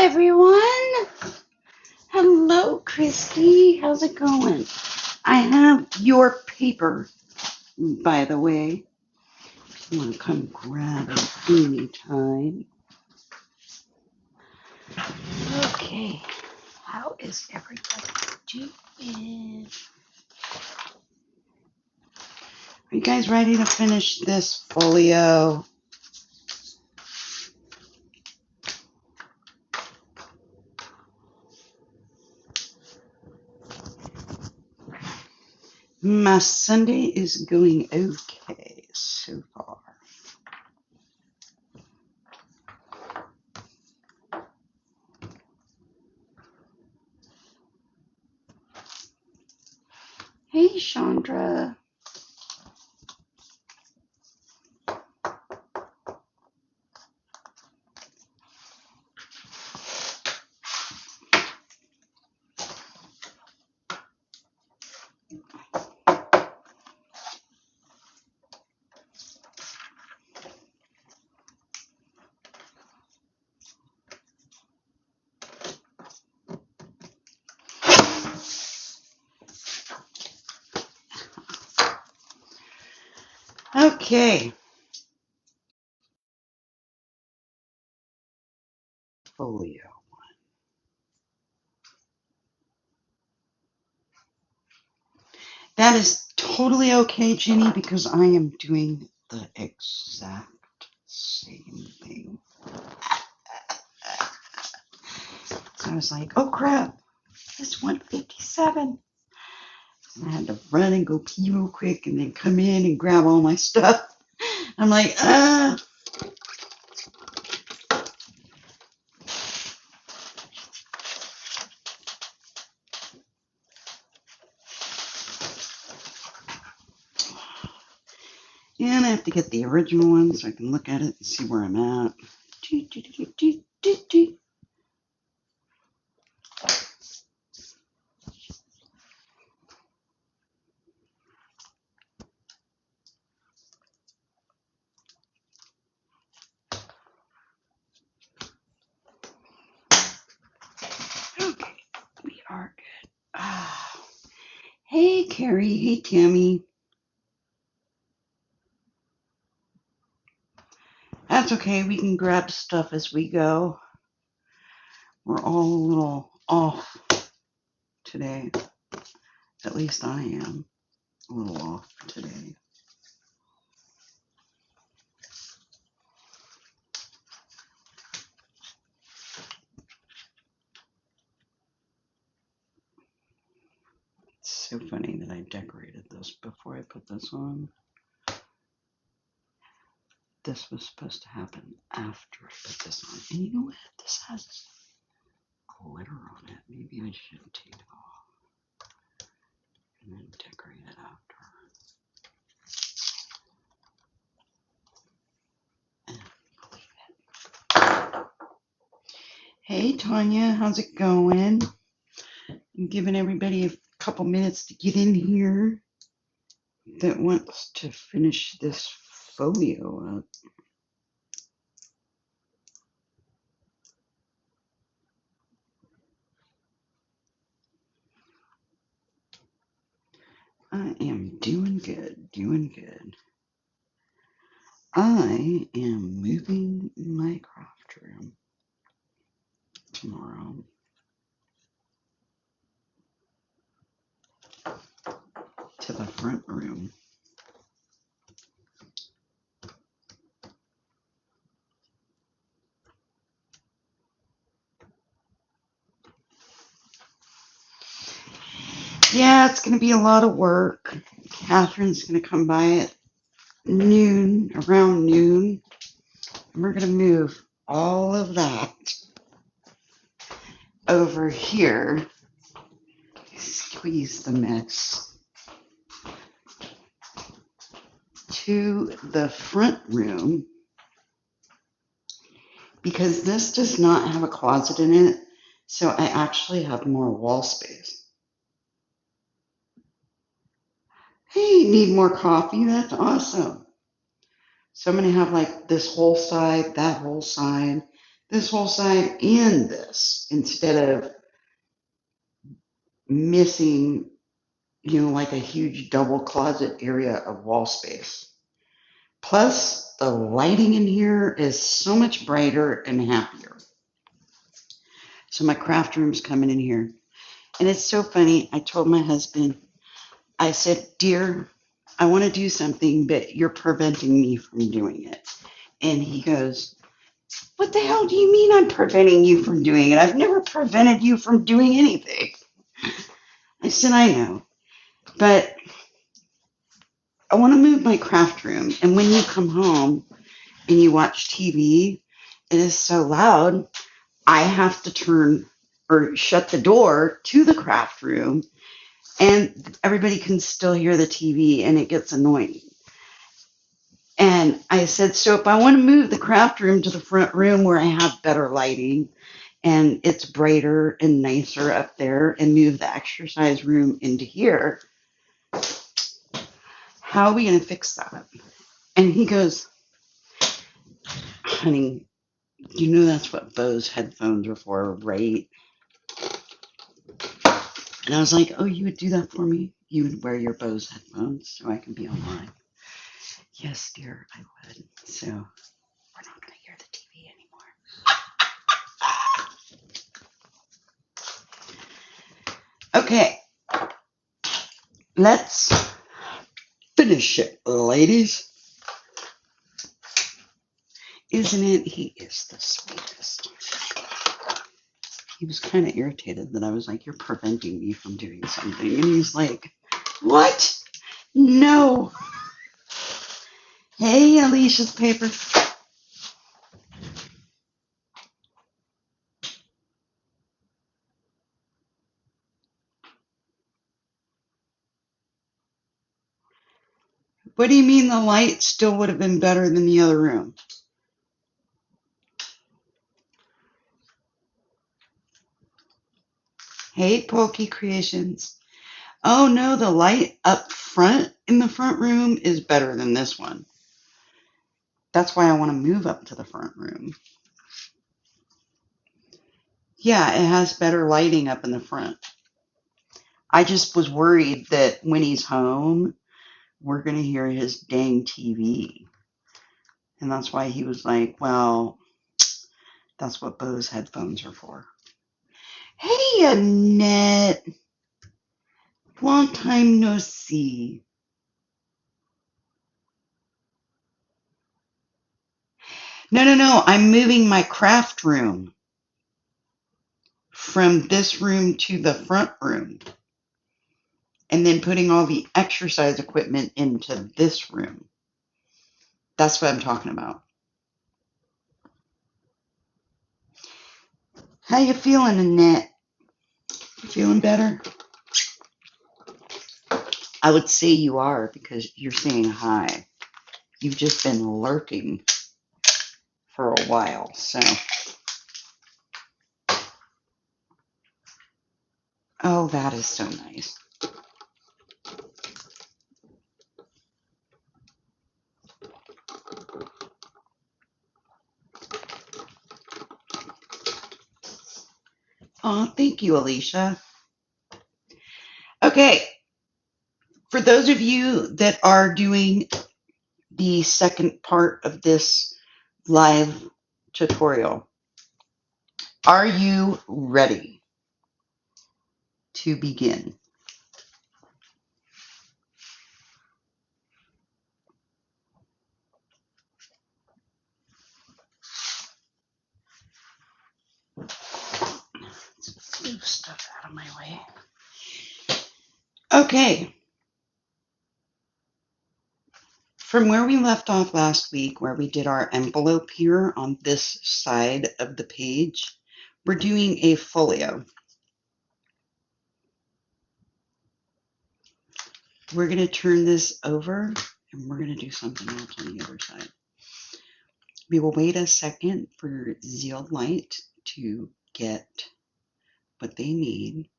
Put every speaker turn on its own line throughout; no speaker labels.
everyone. Hello, Christy. How's it going? I have your paper, by the way. If you want to come grab it anytime. Okay. How is everybody doing? Are you guys ready to finish this folio? My Sunday is going okay so far. Hey, Chandra. Okay. Folio. That is totally okay, Jenny, because I am doing the exact same thing. I was like, oh crap, it's 1:57. I had to run and go pee real quick and then come in and grab all my stuff. I'm like, And I have to get the original one so I can look at it and see where I'm at. Okay, we are good. Hey, Carrie. Hey, Tammy. That's okay. We can grab stuff as we go. We're all a little off today. At least I am a little off today. It's so funny that I decorated this before I put this on. This was supposed to happen after I put this on. And you know what? This has glitter on it. Maybe I should take it off and then decorate it after. Hey, Tanya, how's it going? I'm giving everybody a couple minutes to get in here that wants to finish this folio up. I am doing good, doing good. I am moving my craft room tomorrow to the front room. Yeah, it's going to be a lot of work. Catherine's going to come by at noon, around noon, and we're going to move all of that over here. Squeeze the mess to the front room because this does not have a closet in it, so I actually have more wall space. Hey, need more coffee? That's awesome. So I'm going to have like this whole side, that whole side, this whole side and this instead of missing, like a huge double closet area of wall space. Plus, the lighting in here is so much brighter and happier. So my craft room's coming in here. And it's so funny. I told my husband, I said, dear, I want to do something, but you're preventing me from doing it. And he goes, what the hell do you mean I'm preventing you from doing it? I've never prevented you from doing anything. I said, I know, but I want to move my craft room. And when you come home and you watch TV, it is so loud, I have to turn or shut the door to the craft room, and everybody can still hear the TV, and it gets annoying. And I said, so if I want to move the craft room to the front room where I have better lighting and it's brighter and nicer up there, and move the exercise room into here, how are we going to fix that? And he goes, honey, you know that's what Bose headphones are for, right? And I was like, oh, you would do that for me? You would wear your Bose headphones so I can be online? Yes, dear, I would. So we're not going to hear the TV anymore. Okay, let's finish it, ladies. Isn't it? He is the sweetest. He was kind of irritated that I was like, you're preventing me from doing something. And he's like, what? No. Hey, Alicia's paper. What do you mean the light still would have been better than the other room? Hey, Pokey Creations. Oh no, the light up front in the front room is better than this one. That's why I want to move up to the front room. Yeah, it has better lighting up in the front. I just was worried that when he's home, we're going to hear his dang TV. And that's why he was like, well, that's what Bose headphones are for. Hey, Annette. Long time no see. No. I'm moving my craft room from this room to the front room, and then putting all the exercise equipment into this room. That's what I'm talking about. How you feeling, Annette? Feeling better? I would say you are, because you're saying hi. You've just been lurking for a while, so. Oh, that is so nice. Oh, thank you, Alicia. Okay, for those of you that are doing the second part of this live tutorial, are you ready to begin? Let's move stuff out of my way. Okay. From where we left off last week, where we did our envelope here on this side of the page, we're doing a folio. We're going to turn this over, and we're going to do something else on the other side. We will wait a second for Zeal Light to get what they need.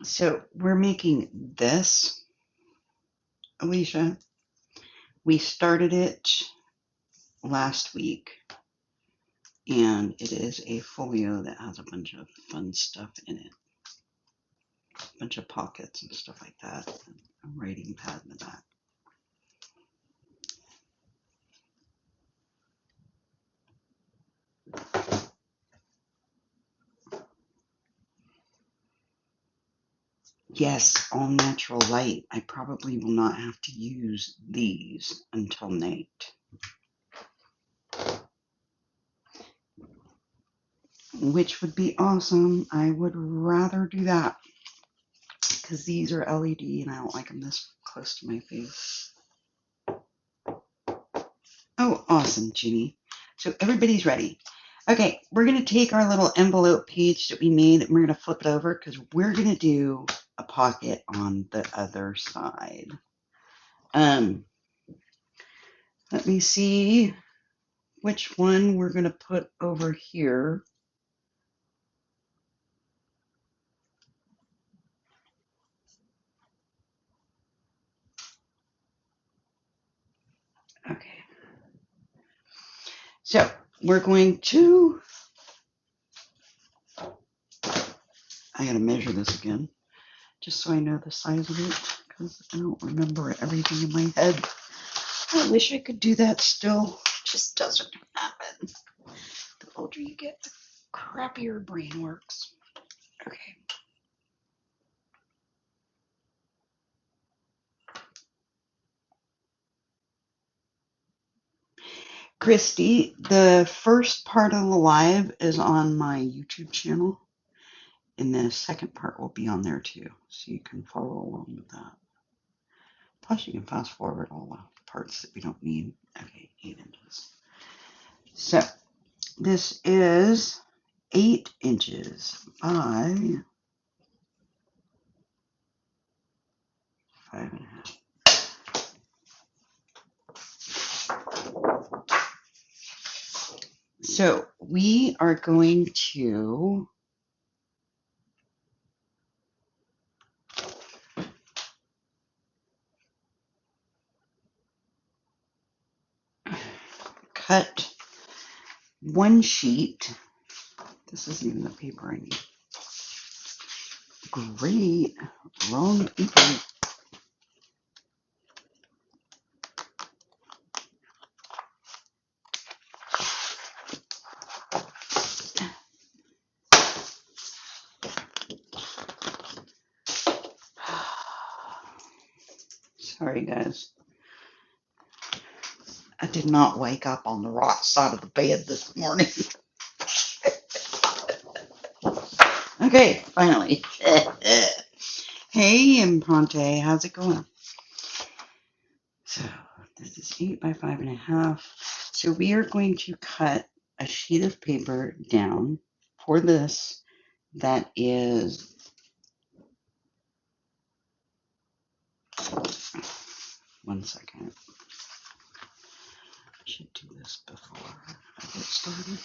So we're making this, Alicia. We started it last week, and it is a folio that has a bunch of fun stuff in it. A bunch of pockets and stuff like that. And a writing pad in the back. Yes, all natural light. I probably will not have to use these until night, which would be awesome. I would rather do that because these are LED and I don't like them this close to my face. Oh, awesome, Ginny. So everybody's ready. Okay, we're going to take our little envelope page that we made and we're going to flip it over because we're going to do a pocket on the other side. Let me see which one we're going to put over here. Okay. So we're going to, I got to measure this again, just so I know the size of it, because I don't remember everything in my head. I wish I could do that still. It just doesn't happen. The older you get, the crappier brain works. Okay. Christy, the first part of the live is on my YouTube channel, and the second part will be on there too, so you can follow along with that. Plus, you can fast forward all the parts that we don't need. Okay, 8 inches. So, this is 8 inches by 5.5. So, we are going to cut one sheet. This isn't even the paper I need. Great. Wrong paper. Sorry, guys. I did not wake up on the right side of the bed this morning. Okay, finally. Hey, Imponte, how's it going? So, this is 8 by 5.5. So, we are going to cut a sheet of paper down for this that is 1 second. I should do this before I get started.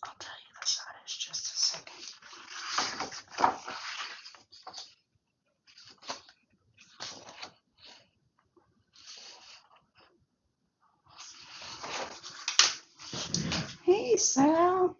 I'll tell you the size just a second. Hey, Sal.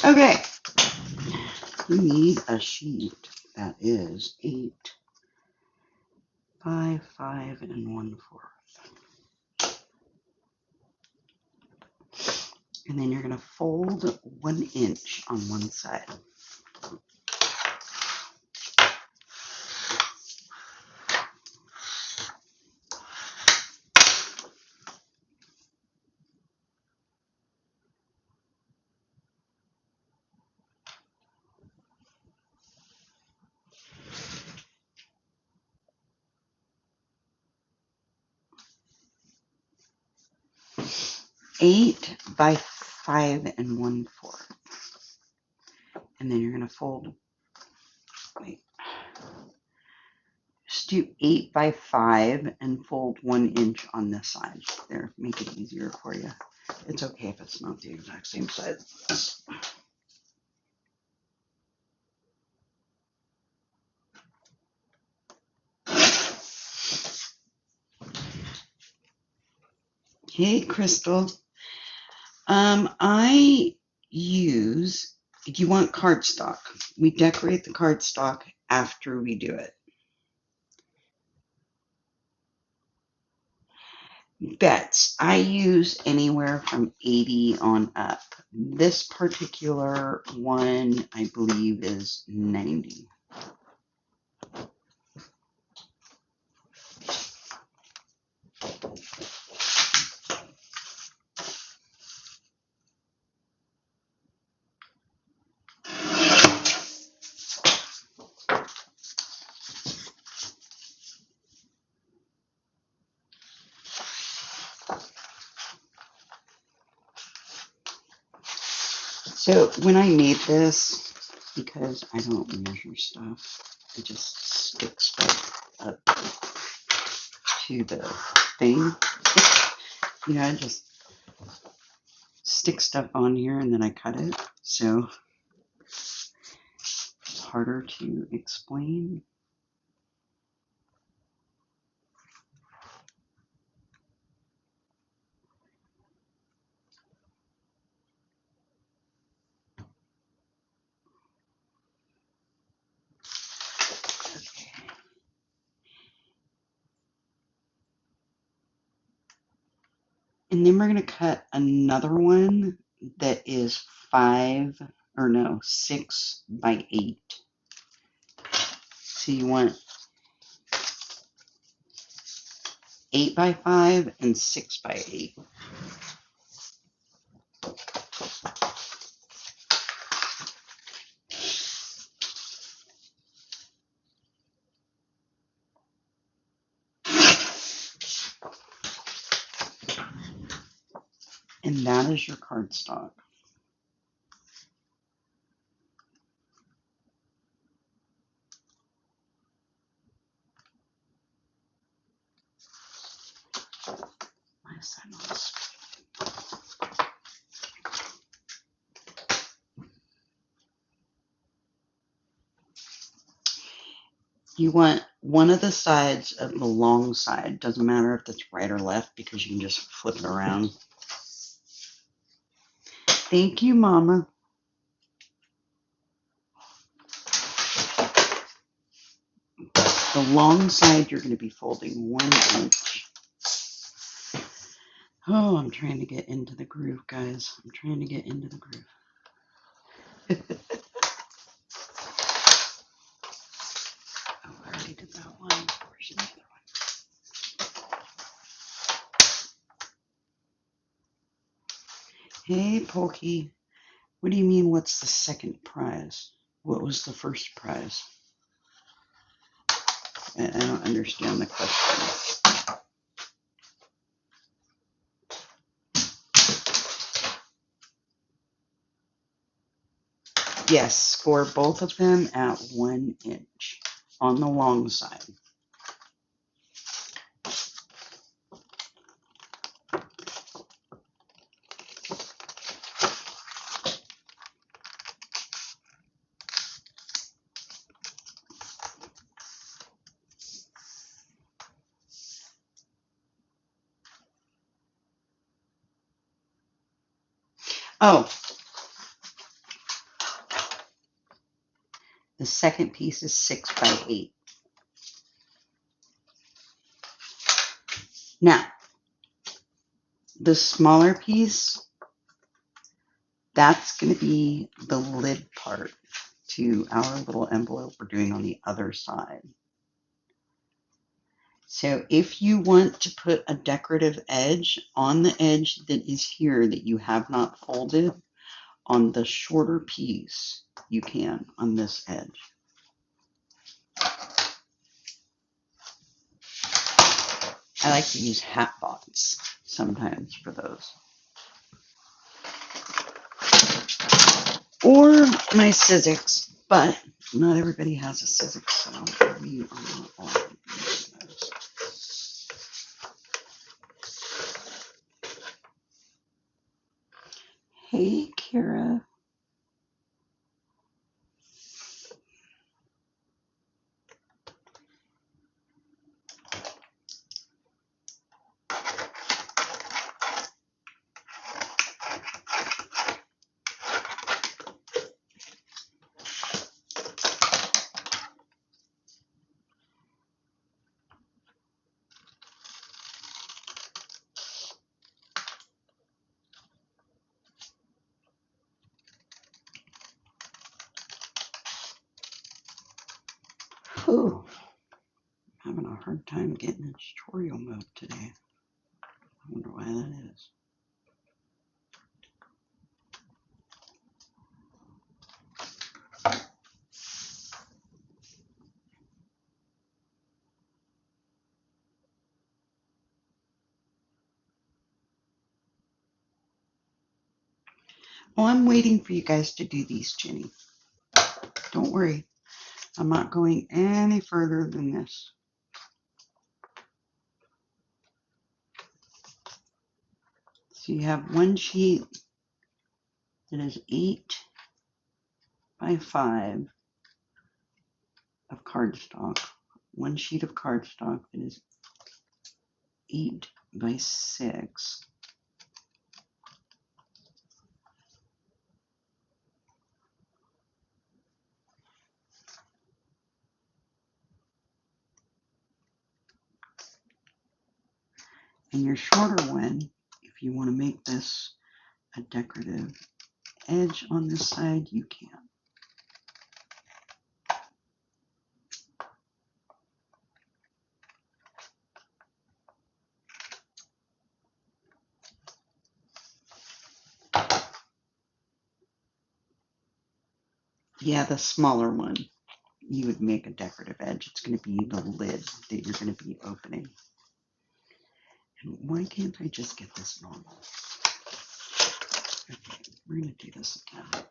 Okay. We need a sheet that is 8 by 5 1/4. And then you're going to fold 1 inch on one side. 8 by 5 1/4. And then you're going to fold, wait, just do 8 by 5 and fold 1 inch on this side. There, make it easier for you. It's okay if it's not the exact same size. Hey, Crystal. I use, if you want cardstock, we decorate the cardstock after we do it. Bets, I use anywhere from 80 on up. This particular one, I believe, is 90. So when I made this, because I don't measure stuff, I just stick stuff up to the thing. I just stick stuff on here and then I cut it. So it's harder to explain. And then we're going to cut another one that is 6 by 8. So you want 8 by 5 and 6 by 8. And that is your cardstock. My side was- You want one of the sides of the long side. Doesn't matter if it's right or left because you can just flip it around. Thank you, Mama. The long side, you're going to be folding 1 inch. Oh, I'm trying to get into the groove, guys. I'm trying to get into the groove. Oh, I already did that one. Where's the other one? Hey, Pokey. What do you mean, what's the second prize? What was the first prize? I don't understand the question. Yes, score both of them at 1 inch on the long side. Oh, the second piece is 6 by 8. Now, the smaller piece, that's going to be the lid part to our little envelope we're doing on the other side. So if you want to put a decorative edge on the edge that is here that you have not folded on the shorter piece, you can on this edge. I like to use hat bots sometimes for those. or my Sizzix, but not everybody has a Sizzix, so we are not all using those. Hey, Kara. Ooh, having a hard time getting in tutorial mode today. I wonder why that is. Well, I'm waiting for you guys to do these, Jenny. Don't worry. I'm not going any further than this. So you have one sheet that is 8 by 5 of cardstock. One sheet of cardstock that is 8 by 6. And your shorter one, if you want to make this a decorative edge on this side, you can. Yeah, the smaller one, you would make a decorative edge. It's going to be the lid that you're going to be opening. And why can't I just get this normal? Okay, we're going to do this again.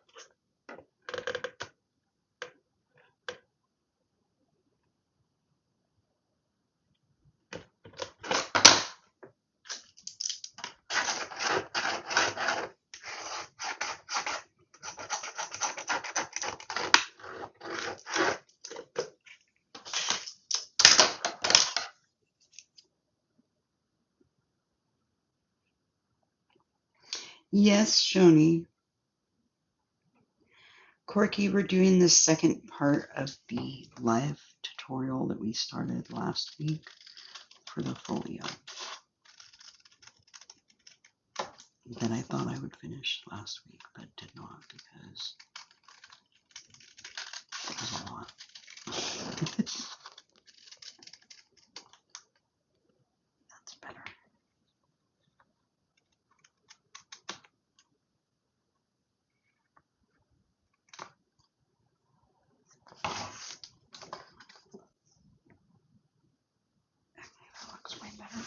Yes, Shoni. Corky, we're doing the second part of the live tutorial that we started last week for the Folio that I thought I would finish last week, but did not because it was a lot. That's better. That looks way better.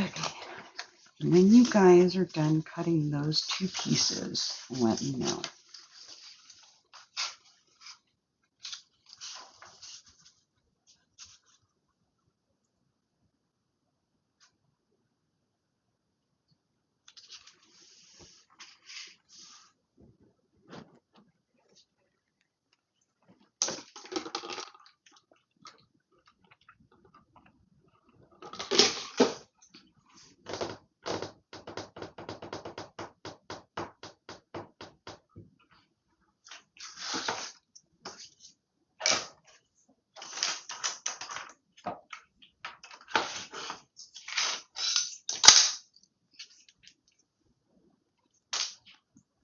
Okay. When you guys are done cutting those two pieces, let me know.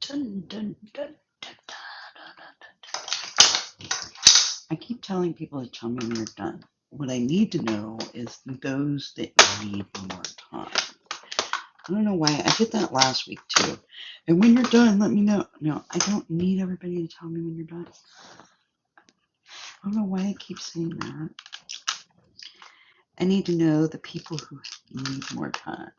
Dun, dun, dun, dun, dun. I keep telling people to tell me when you're done. What I need to know is those that need more time. I don't know why. I did that last week too. And when you're done, let me know. No, I don't need everybody to tell me when you're done. I don't know why I keep saying that. I need to know the people who need more time.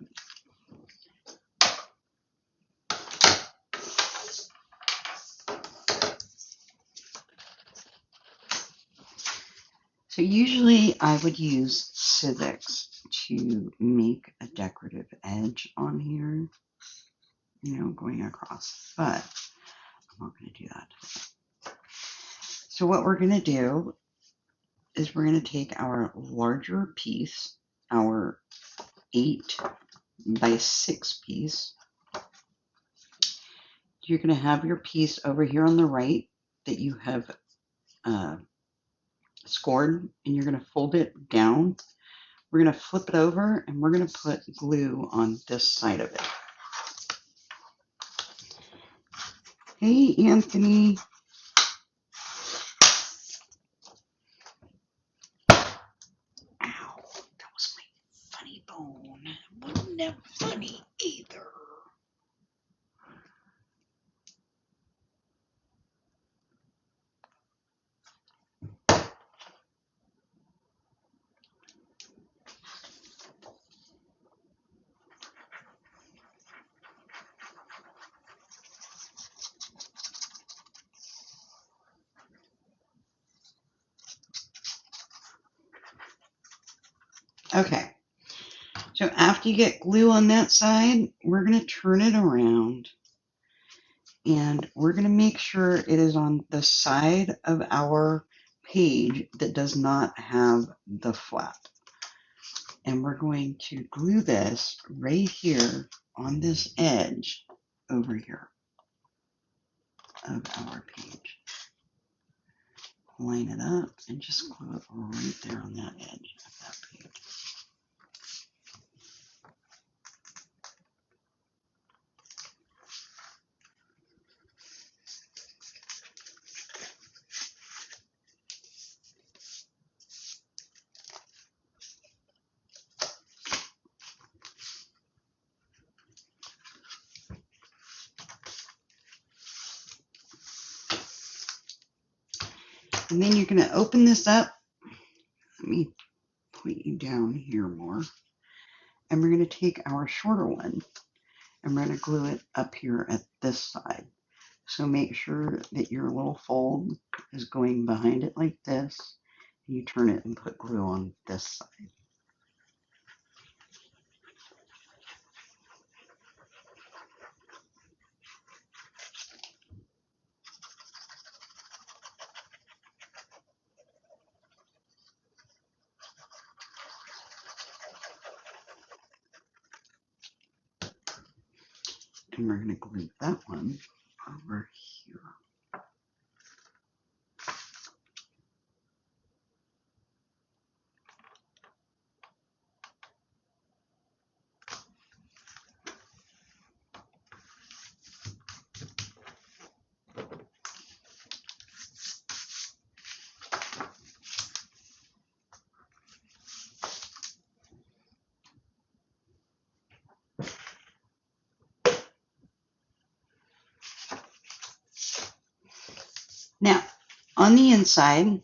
So usually I would use civics to make a decorative edge on here, going across, but I'm not going to do that. So what we're going to do is we're going to take our larger piece, our 8x6 piece. You're going to have your piece over here on the right that you have scored, and you're going to fold it down. We're going to flip it over, and we're going to put glue on this side of it. Hey, Anthony. Ow, that was my funny bone. It wasn't that funny either. Okay, so after you get glue on that side, we're going to turn it around, and we're going to make sure it is on the side of our page that does not have the flap. And we're going to glue this right here on this edge over here of our page. Line it up and just glue it right there on that edge of that page. And then you're going to open this up. Let me point you down here more. And we're going to take our shorter one and we're going to glue it up here at this side. So make sure that your little fold is going behind it like this. You turn it and put glue on this side. And we're going to glue that one over here. Now, on the inside,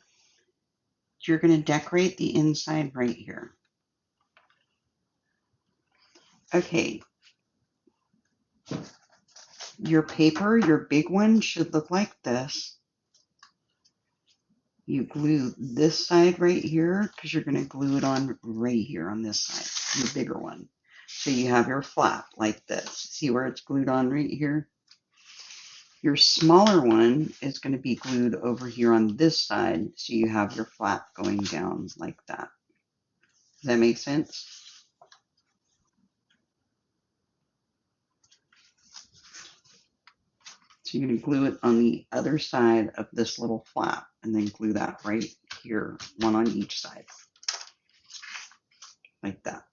you're going to decorate the inside right here. Okay. Your paper, your big one, should look like this. You glue this side right here because you're going to glue it on right here on this side, your bigger one. So you have your flap like this. See where it's glued on right here? Your smaller one is going to be glued over here on this side, so you have your flap going down like that. Does that make sense? So you're going to glue it on the other side of this little flap and then glue that right here, one on each side, like that.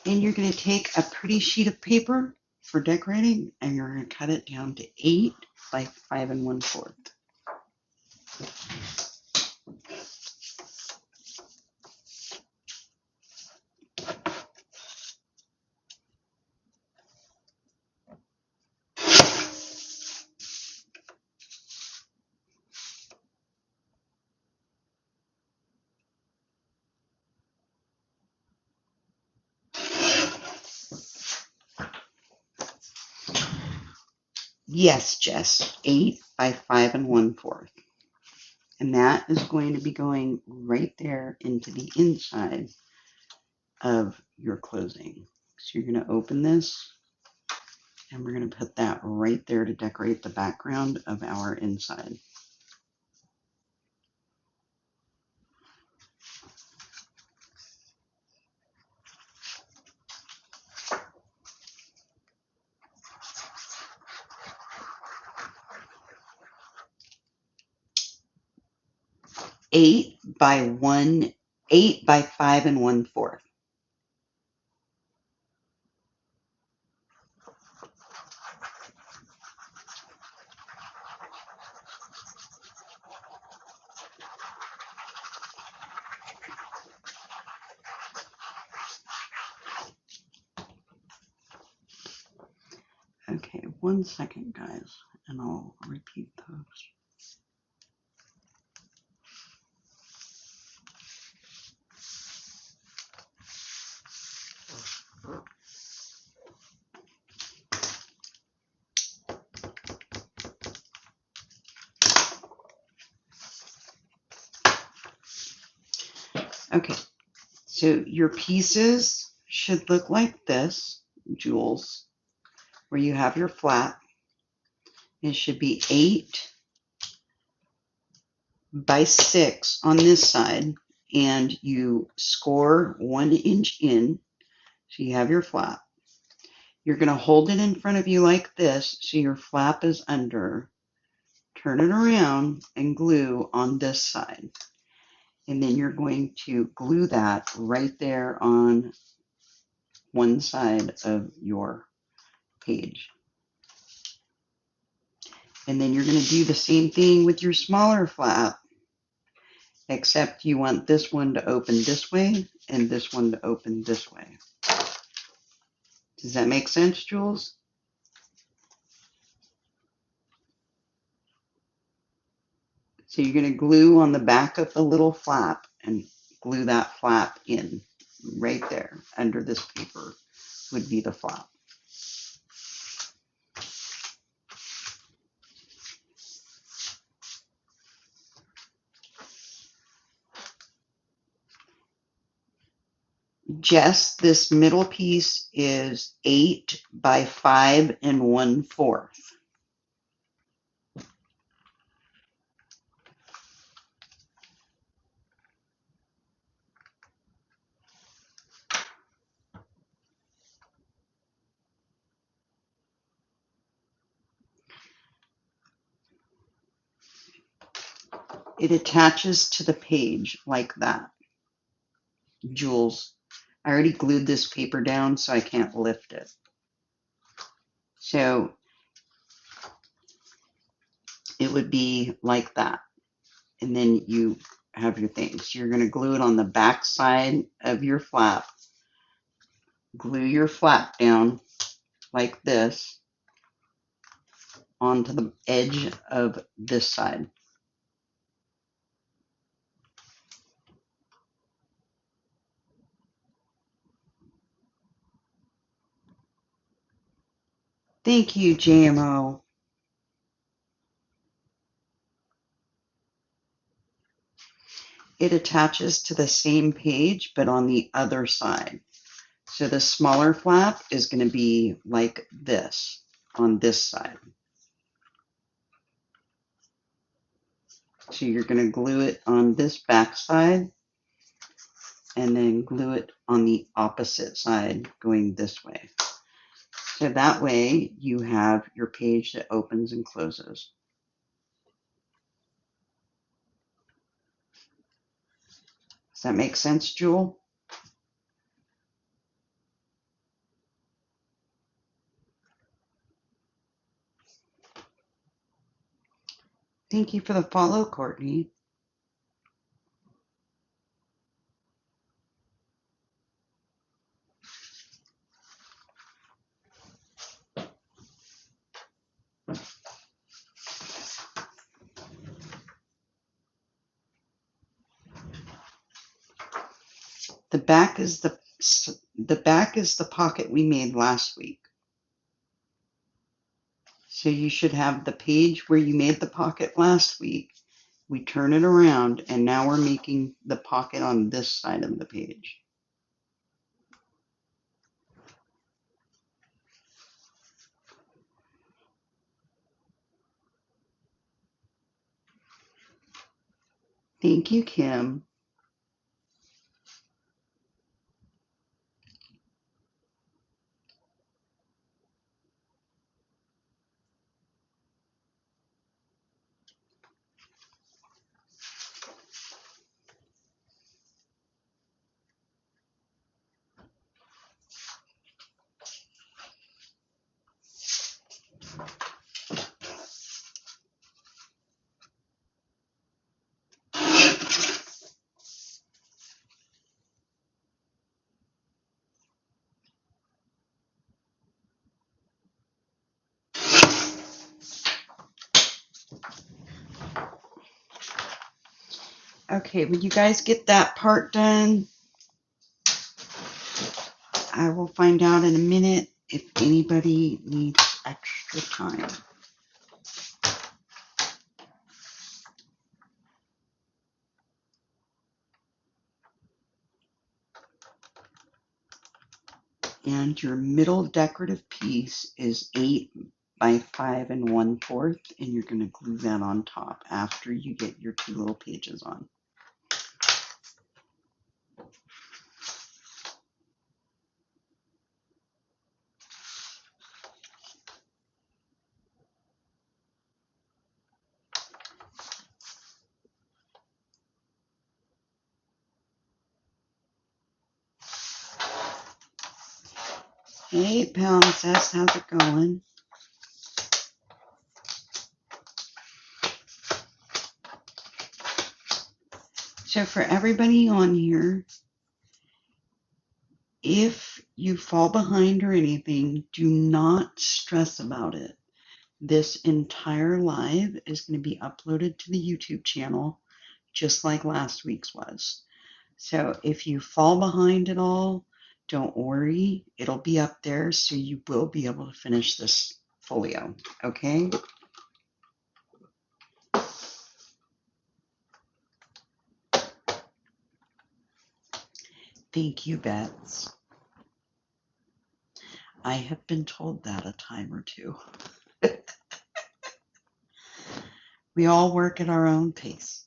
And you're going to take a pretty sheet of paper for decorating, and you're going to cut it down to 8 by 5 1/4. Yes, Jess, 8 by 5 1/4. And that is going to be going right there into the inside of your closing. So you're going to open this, and we're going to put that right there to decorate the background of our inside. Eight by 5 1/4. Okay, 1 second, guys, and I'll repeat those. Okay, so your pieces should look like this, Jules, where you have your flat. It should be 8 by 6 on this side, and you score 1 inch in, so you have your flap. You're going to hold it in front of you like this, so your flap is under. Turn it around and glue on this side. And then you're going to glue that right there on one side of your page. And then you're going to do the same thing with your smaller flap, except you want this one to open this way and this one to open this way. Does that make sense, Jules? So you're going to glue on the back of the little flap and glue that flap in right there under this paper would be the flap. Jess, this middle piece is 8 by 5 1/4. It attaches to the page like that. Jules, I already glued this paper down, so I can't lift it. So it would be like that. And then you have your things. You're going to glue it on the back side of your flap. Glue your flap down like this onto the edge of this side. Thank you, JMO. It attaches to the same page, but on the other side. So the smaller flap is going to be like this on this side. So you're going to glue it on this back side and then glue it on the opposite side going this way. So that way you have your page that opens and closes. Does that make sense, Jewel? Thank you for the follow, Courtney. The back is the pocket we made last week. So you should have the page where you made the pocket last week. We turn it around, and now we're making the pocket on this side of the page. Thank you, Kim. Okay, when you guys get that part done, I will find out in a minute if anybody needs extra time. And your middle decorative piece is 8 by 5 1/4, and you're going to glue that on top after you get your 2 little pages on. Hey, Palimpsest, how's it going? So for everybody on here, if you fall behind or anything, do not stress about it. This entire live is going to be uploaded to the YouTube channel, just like last week's was. So if you fall behind at all, don't worry. It'll be up there, so you will be able to finish this folio. Okay? Thank you, Bets. I have been told that a time or two. We all work at our own pace.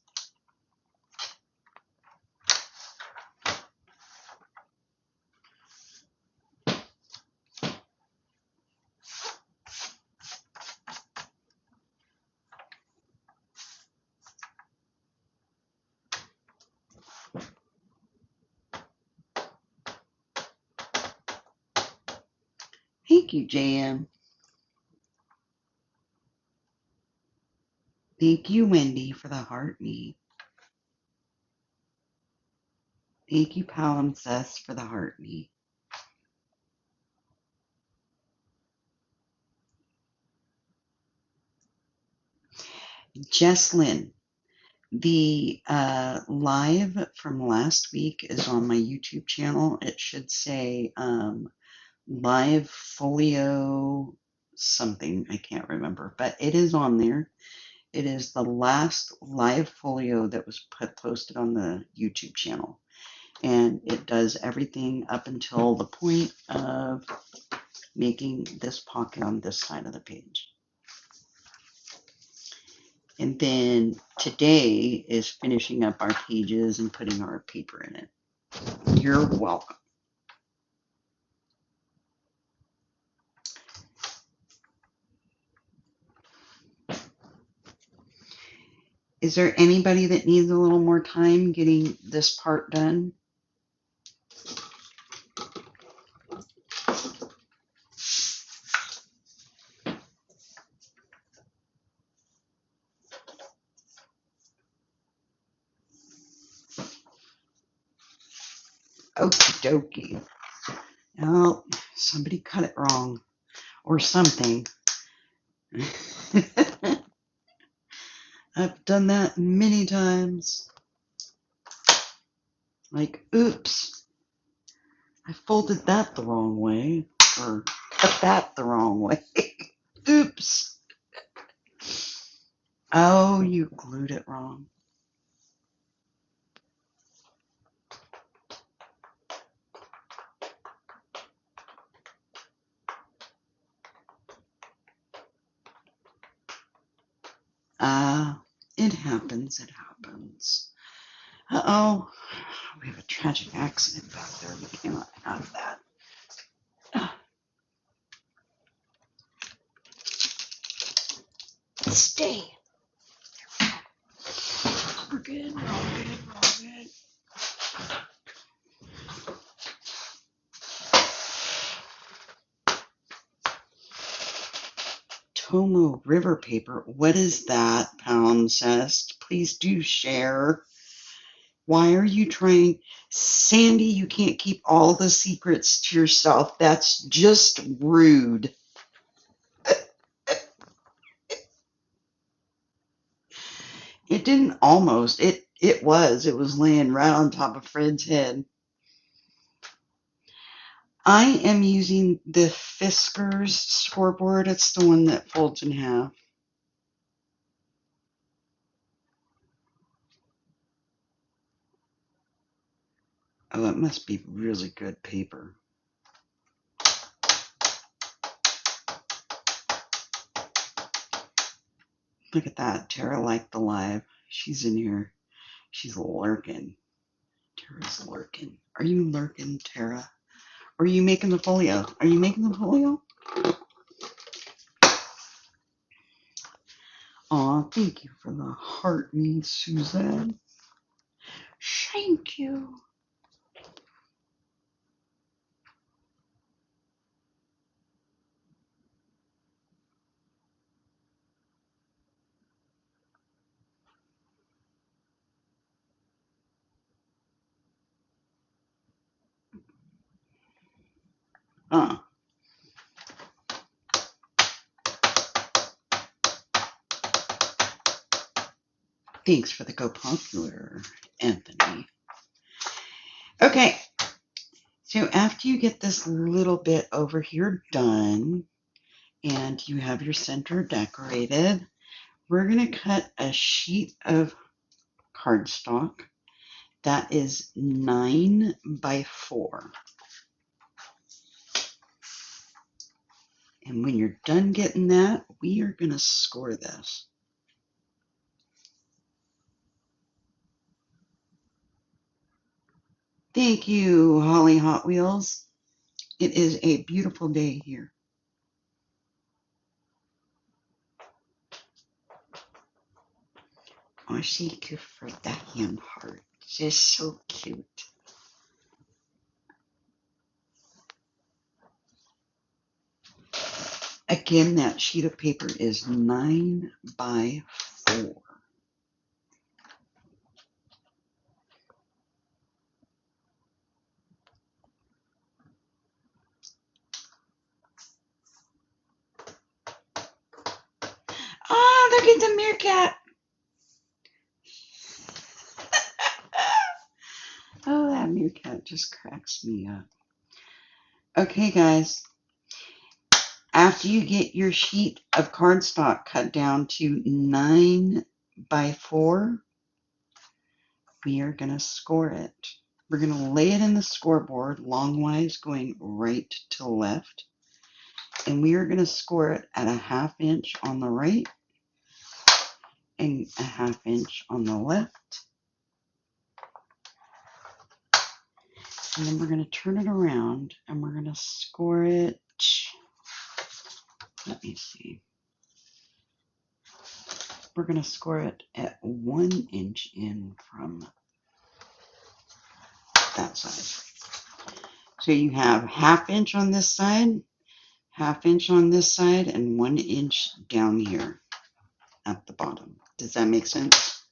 Thank you, JM. Thank you, Wendy, for the heart me. Thank you, Palimpsest, for the heart me. Jesslyn, the live from last week is on my YouTube channel. It should say live folio something. I can't remember, but it is on there. It is the last live folio that was posted on the YouTube channel. And it does everything up until the point of making this pocket on this side of the page. And then today is finishing up our pages and putting our paper in it. You're welcome. Is there anybody that needs a little more time getting this part done? Okie dokie. Oh, somebody cut it wrong or something. I've done that many times. Like, oops, I folded that the wrong way or cut that the wrong way. Oops. Oh, you glued it wrong. It happens. It happens. Uh-oh. We have a tragic accident back there. We cannot have that. Stay. We're good. We're all good. We're all good. Tomo River paper. What is that, Palimpsest? Please do share. Why are you trying? Sandy, you can't keep all the secrets to yourself. That's just rude. It didn't almost. It was. It was laying right on top of Fred's head. I am using the Fiskars scoreboard. It's the one that folds in half. Oh, it must be really good paper. Look at that. Tara liked the live. She's in here. She's lurking. Tara's lurking. Are you lurking, Tara? Or are you making the folio? Are you making the folio? Aw, thank you for the heart, me, Suzanne. Thank you. Thanks for the go popular, Anthony. Okay, so after you get this little bit over here done and you have your center decorated, we're going to cut a sheet of cardstock that is 9 by 4. And when you're done getting that, we are going to score this. Thank you, Holly Hot Wheels. It is a beautiful day here. Oh, thank you for the hand heart. It's so cute. Again, that sheet of paper is 9 by 4. Oh, look at the meerkat. Oh, that meerkat just cracks me up. Okay, guys. After you get your sheet of cardstock cut down to 9 by 4, we are going to score it. We're going to lay it in the scoreboard longwise going right to left. And we are going to score it at a 1/2 inch on the right and a 1/2 inch on the left. And then we're going to turn it around and we're going to score it. Let me see. We're going to score it at 1 inch in from that side. So you have 1/2 inch on this side, 1/2 inch on this side, and 1 inch down here at the bottom. Does that make sense?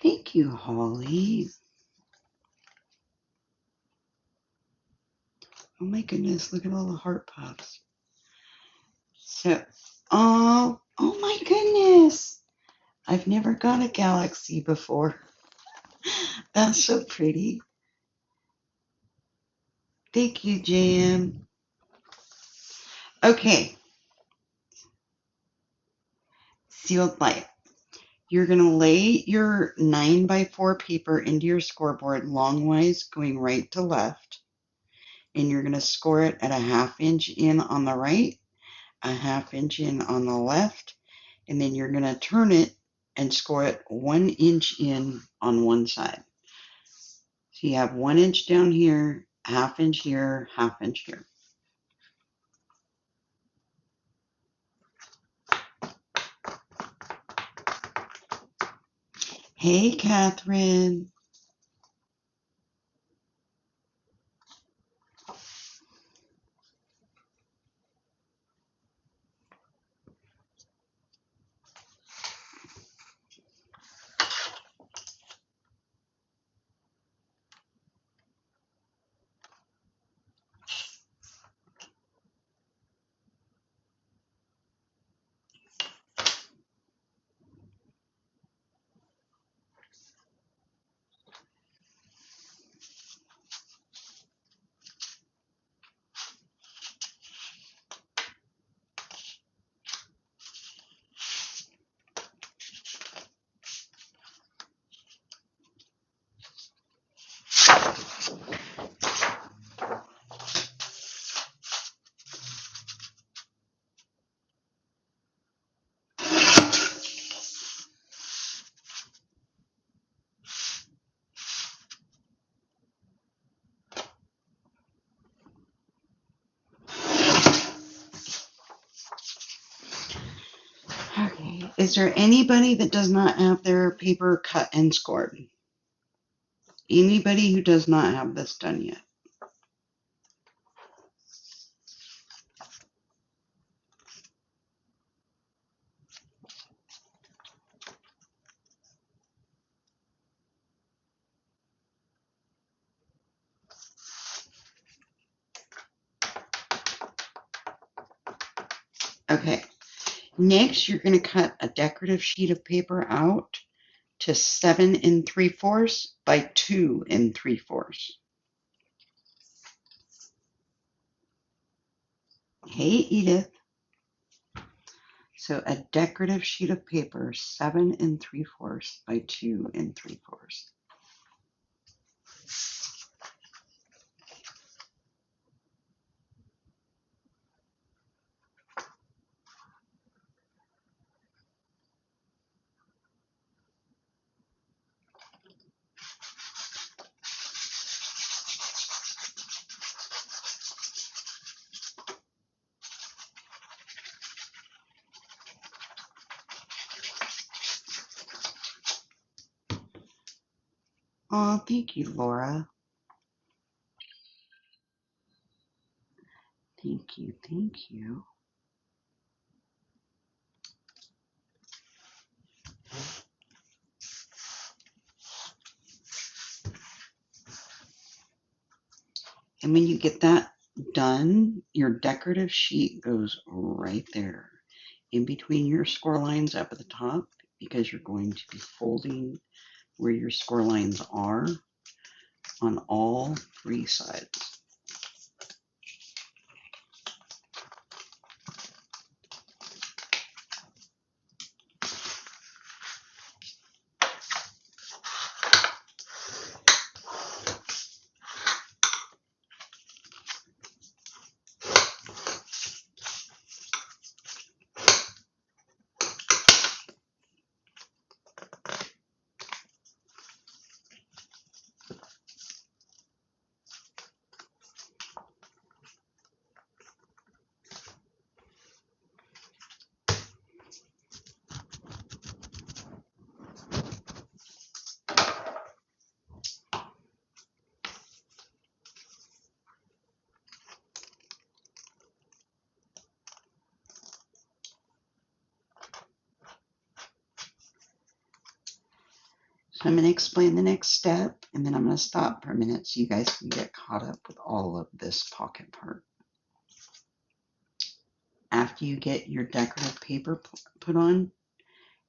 Thank you, Holly. Oh my goodness, look at all the heart pops. So, oh my goodness. I've never got a galaxy before. That's so pretty. Thank you, Jan. Okay, sealed light. You're going to lay your 9x4 paper into your scoreboard longwise, going right to left. And you're going to score it at a 1/2 inch in on the right, a 1/2 inch in on the left, and then you're going to turn it and score it 1 inch in on one side. So you have 1 inch down here, 1/2 inch here, 1/2 inch here. Hey, Catherine. Okay. Is there anybody that does not have their paper cut and scored? Anybody who does not have this done yet? Okay. Next, you're going to cut a decorative sheet of paper out to 7 3/4 by 2 3/4. Hey, Edith. So a decorative sheet of paper, 7 3/4 by 2 3/4. Oh, thank you, Laura. Thank you, thank you. And when you get that done, your decorative sheet goes right there in between your score lines up at the top because you're going to be folding where your score lines are on all 3 sides. I'm going to explain the next step, and then I'm going to stop for a minute so you guys can get caught up with all of this pocket part. After you get your decorative paper put on,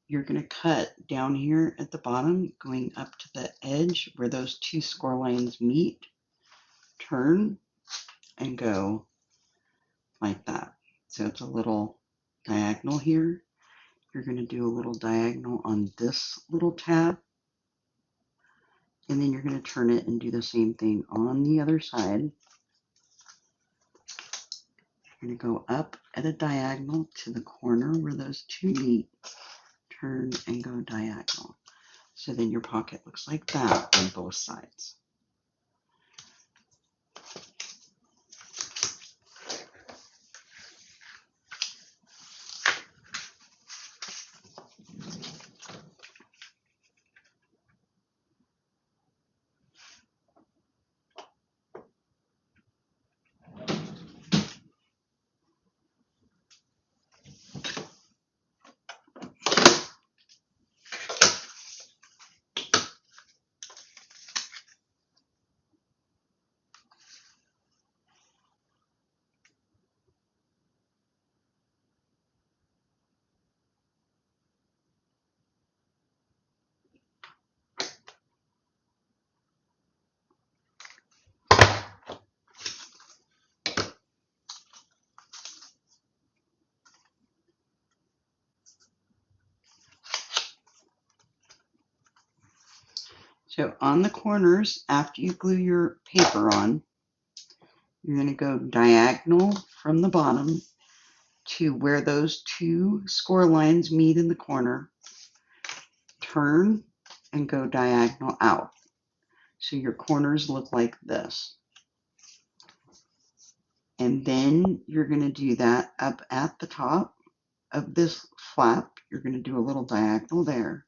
you're going to cut down here at the bottom, going up to the edge where those two score lines meet, turn, and go like that. So it's a little diagonal here. You're going to do a little diagonal on this little tab, and then you're going to turn it and do the same thing on the other side. You're going to go up at a diagonal to the corner where those two meet, turn, and go diagonal. So then your pocket looks like that on both sides. So on the corners, after you glue your paper on, you're going to go diagonal from the bottom to where those two score lines meet in the corner, turn, and go diagonal out. So your corners look like this. And then you're going to do that up at the top of this flap. You're going to do a little diagonal there.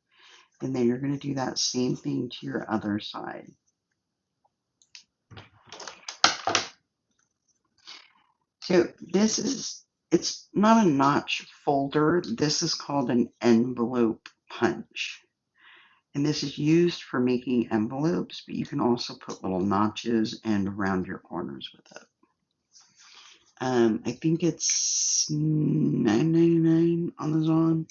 And then you're going to do that same thing to your other side. So this is, it's not a notch folder. This is called an envelope punch. And this is used for making envelopes, but you can also put little notches and around your corners with it. I think it's $9.99 on Amazon.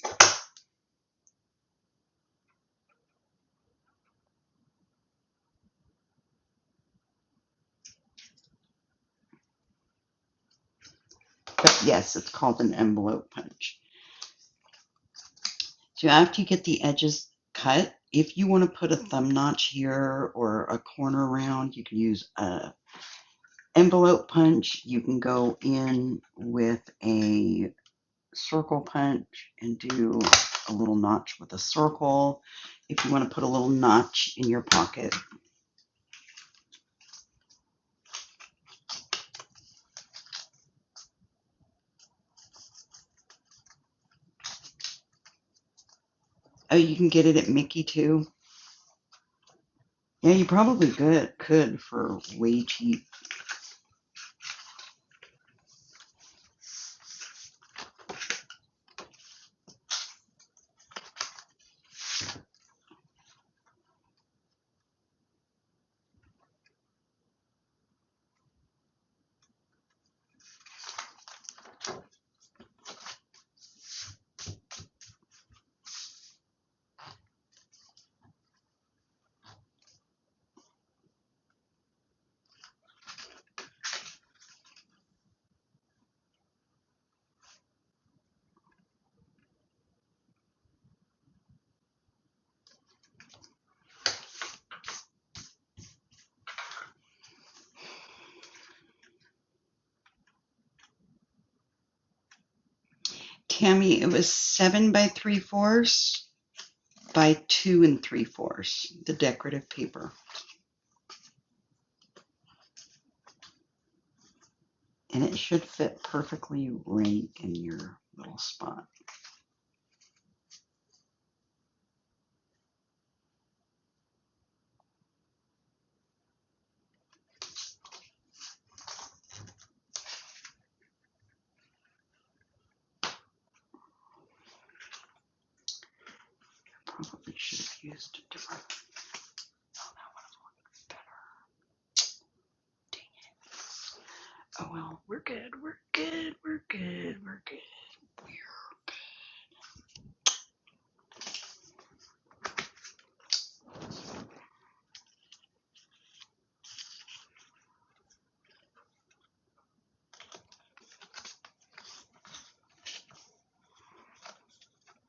But yes, it's called an envelope punch. So after you get the edges cut, if you want to put a thumb notch here or a corner round, you can use a envelope punch. You can go in with a circle punch and do a little notch with a circle if you want to put a little notch in your pocket. Oh, you can get it at Mickey too. Yeah, you probably could for way cheap. Tammy, it was 7 3/4 by 2 3/4, the decorative paper. And it should fit perfectly right in your little spot. Probably should have used a different. Oh, that one is better. Dang it. Oh well, we're good. We're good. We're good. We're good.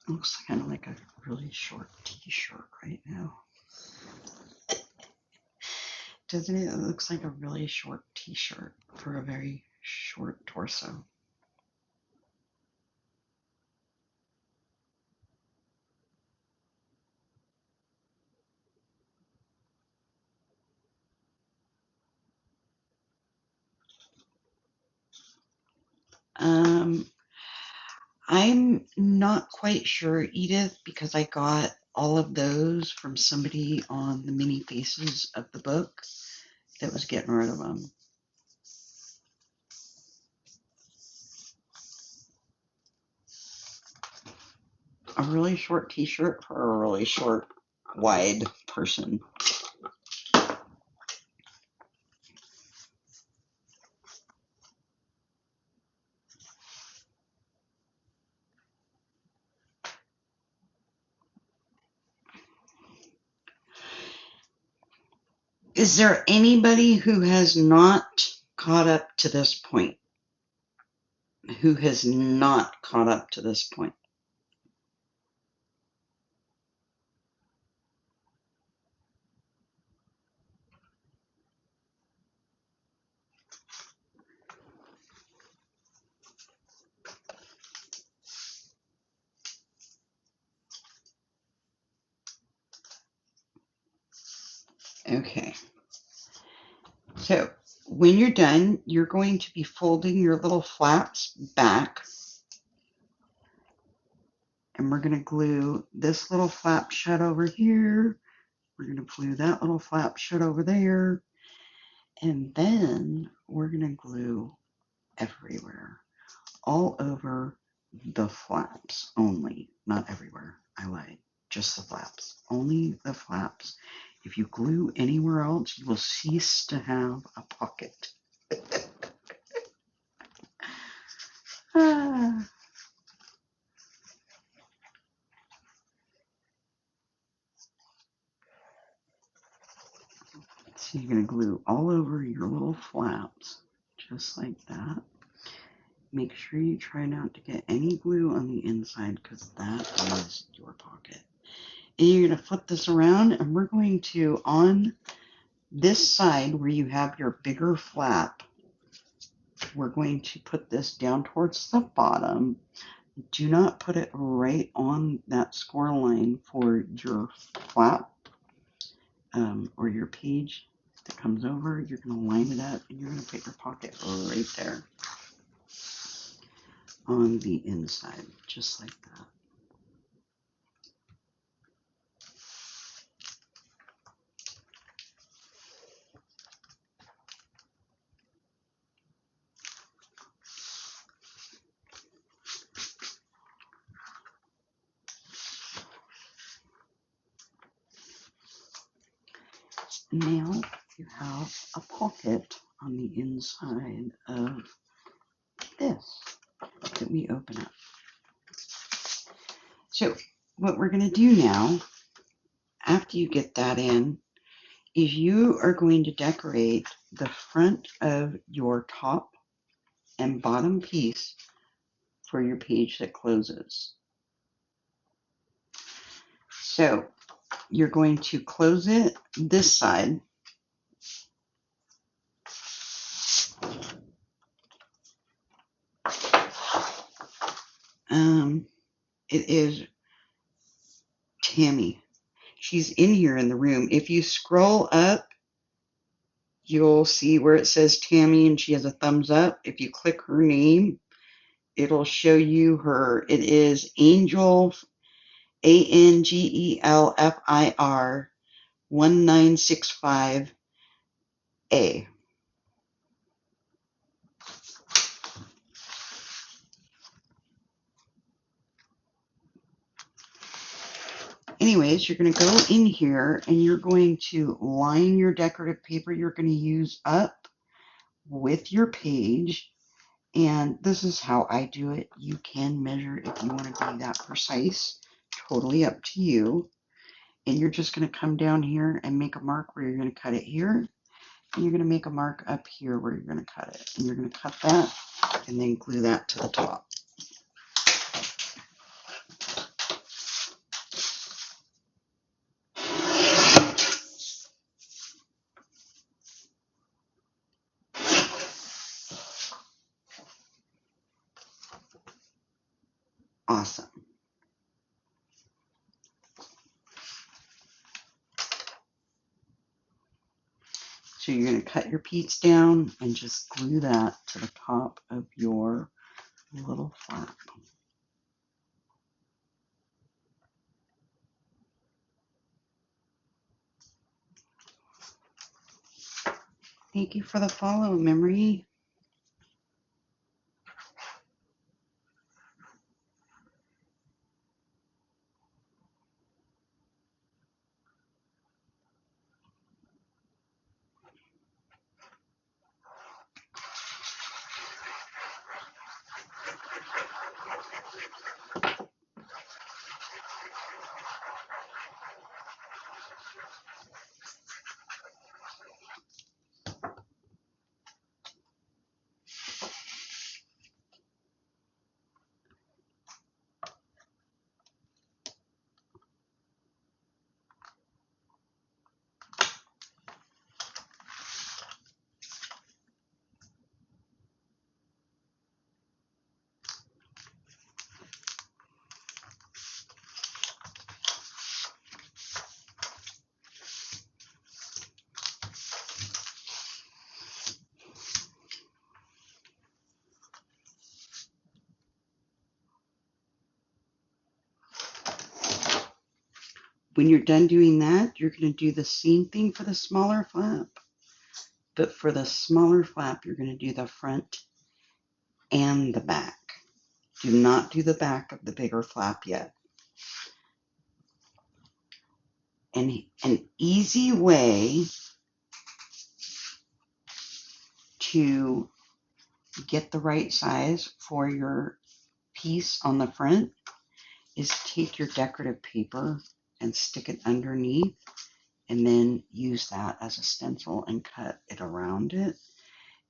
Looks kind of like a really short t-shirt right now. Doesn't it? It looks like a really short t-shirt for a very short torso. Um, I'm not quite sure, Edith, because I got all of those from somebody on the mini faces of the book that was getting rid of them. A really short t-shirt for a really short, wide person. Is there anybody who has not caught up to this point? Who has not caught up to this point? Okay. So when you're done, you're going to be folding your little flaps back, and we're going to glue this little flap shut over here. We're going to glue that little flap shut over there, and then we're going to glue everywhere, all over the flaps only, not everywhere. I lied. Just the flaps. Only the flaps. If you glue anywhere else, you will cease to have a pocket. Ah. So you're going to glue all over your little flaps, just like that. Make sure you try not to get any glue on the inside because that is your pocket. And you're going to flip this around, and we're going to, on this side where you have your bigger flap, we're going to put this down towards the bottom. Do not put it right on that score line for your flap or your page that comes over. You're going to line it up, and you're going to put your pocket right there on the inside, just like that. Now you have a pocket on the inside of this that we open up. So what we're going to do now, after you get that in, is you are going to decorate the front of your top and bottom piece for your page that closes. So you're going to close it this side. It is Tammy. She's in here in the room. If you scroll up, you'll see where it says Tammy and she has a thumbs up. If you click her name, it'll show you her. It is Angel, ANGELFIR 1965A. anyways, you're going to go in here and you're going to line your decorative paper you're going to use up with your page. And this is how I do it. You can measure if you want to be that precise. Totally up to you. And you're just going to come down here and make a mark where you're going to cut it here. And you're going to make a mark up here where you're going to cut it. And you're going to cut that and then glue that to the top. Awesome. So you're going to cut your piece down and just glue that to the top of your little flap. Thank you for the follow, Memory. When you're done doing that, you're going to do the same thing for the smaller flap. But for the smaller flap, you're going to do the front and the back. Do not do the back of the bigger flap yet. And an easy way to get the right size for your piece on the front is take your decorative paper and stick it underneath and then use that as a stencil and cut it around it.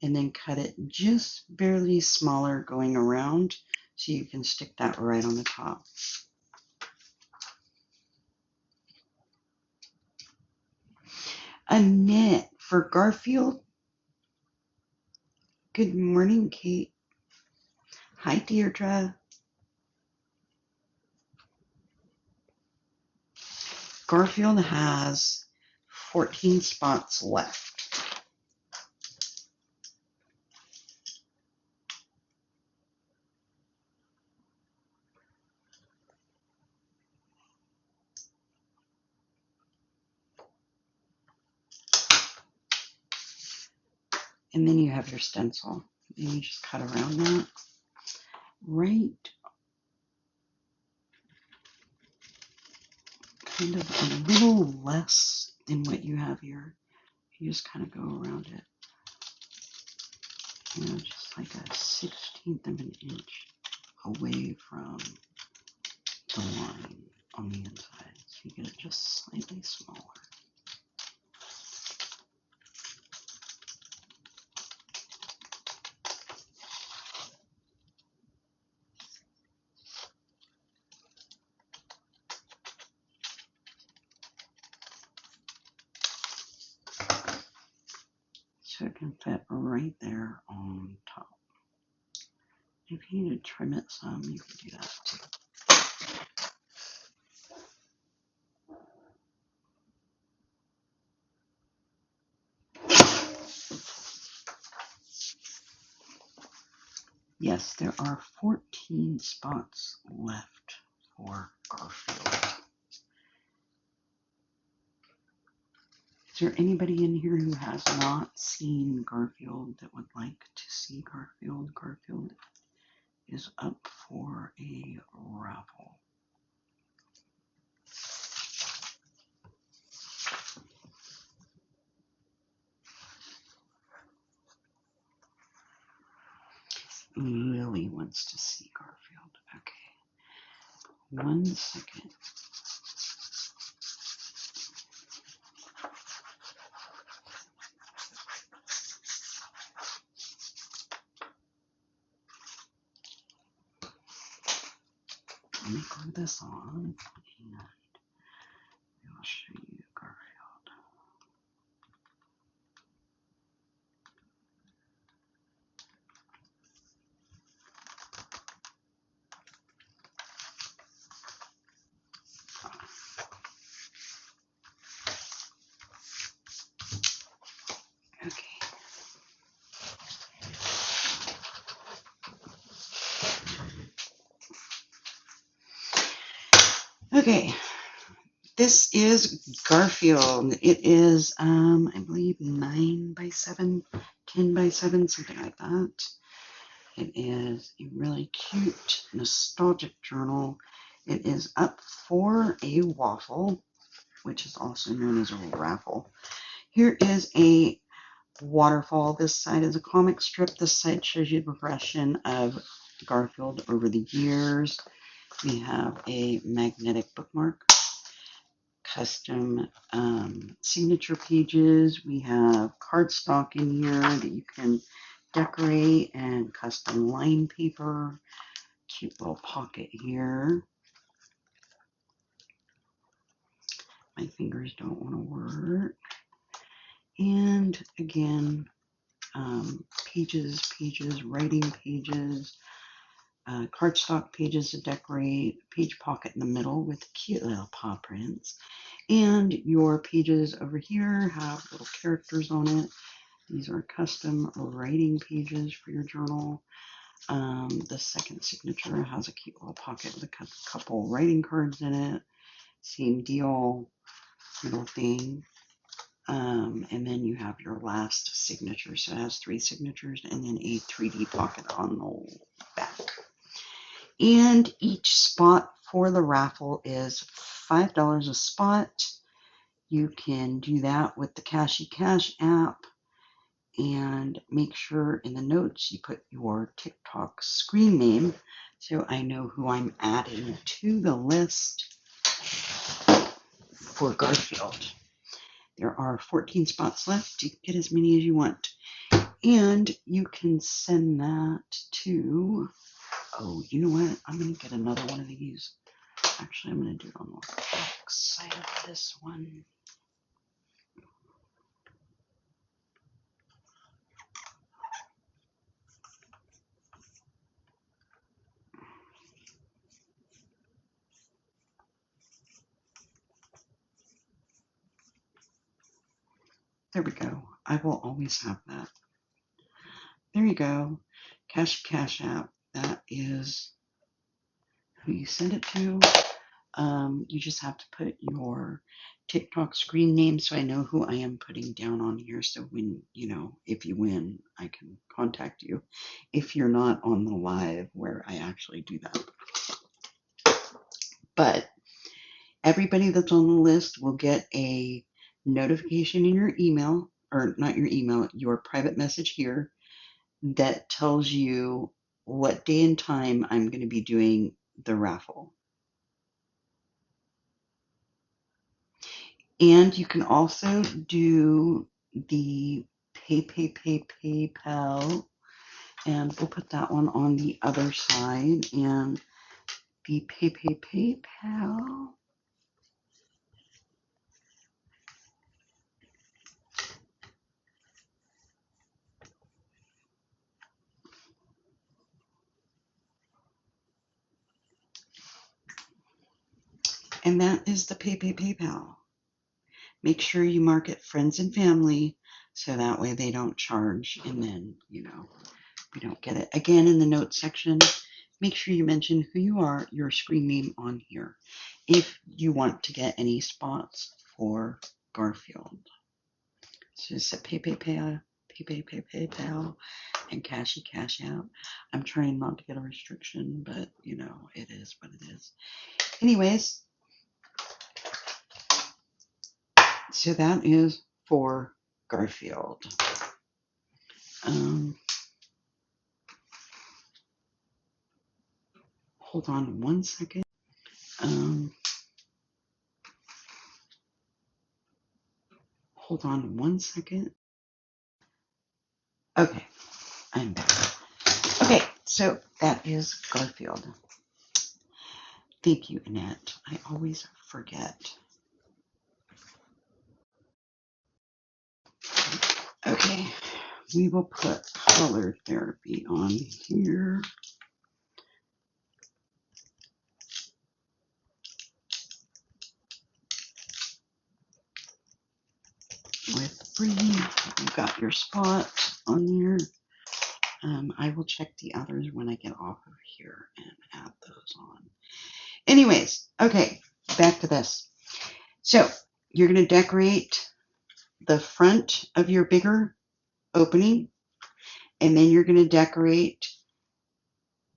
And then cut it just barely smaller going around so you can stick that right on the top. Annette for Garfield. Good morning, Kate. Hi, Deirdre. Garfield has 14 spots left. And then you have your stencil. And you just cut around that. Right, kind of a little less than what you have here. You just kind of go around it. You know, just like a 1/16 of an inch away from the line on the inside. So you get it just slightly smaller. So it can fit right there on top. If you need to trim it some, you can do that too. Yes, there are 14 spots left for Garfield. Is there anybody in here who has not seen Garfield that would like to see Garfield? Garfield is up for a raffle. Lily wants to see Garfield. Okay. 1 second. Let me glue this on and I'll show you Garfield. Okay, this is Garfield. It is, I believe, 9 by 7, 10 by 7, something like that. It is a really cute, nostalgic journal. It is up for a waffle, which is also known as a raffle. Here is a waterfall. This side is a comic strip. This side shows you the progression of Garfield over the years. We have a magnetic bookmark, custom signature pages. We have cardstock in here that you can decorate, and custom line paper. Cute little pocket here. My fingers don't want to work. And again, pages, writing pages, cardstock pages to decorate, page pocket in the middle with cute little paw prints. And your pages over here have little characters on it. These are custom writing pages for your journal. The second signature has a cute little pocket with a couple writing cards in it. Same deal, little thing. And then you have your last signature. So it has 3 signatures and then a 3D pocket on the back. And each spot for the raffle is $5 a spot. You can do that with the Cashy Cash app. And make sure in the notes you put your TikTok screen name so I know who I'm adding to the list for Garfield. There are 14 spots left. You can get as many as you want. And you can send that to, oh, you know what? I'm going to get another one of these. Actually, I'm going to do it on the back side of this one. There we go. I will always have that. There you go. Cash app. That is who you send it to. You just have to put your TikTok screen name so I know who I am putting down on here. So when, if you win, I can contact you if you're not on the live where I actually do that. But everybody that's on the list will get a notification in your email, or not your email, your private message here that tells you what day and time I'm going to be doing the raffle. And you can also do the PayPal, and we'll put that one on the other side. And the PayPal. And that is the PayPal. Make sure you mark it friends and family so that way they don't charge, and then, we don't get it. Again, in the notes section, make sure you mention who you are, your screen name on here, if you want to get any spots for Garfield. So just a PayPal, and Cashy Cash App. I'm trying not to get a restriction, but, it is what it is. Anyways, so that is for Garfield. hold on one second. Hold on one second. Okay, I'm back. Okay, so that is Garfield. Thank you, Annette. I always forget. Okay, we will put color therapy on here. With Bree, you got your spot on there. I will check the others when I get off of here and add those on. Anyways, okay, back to this. So you're going to decorate the front of your bigger opening, and then you're going to decorate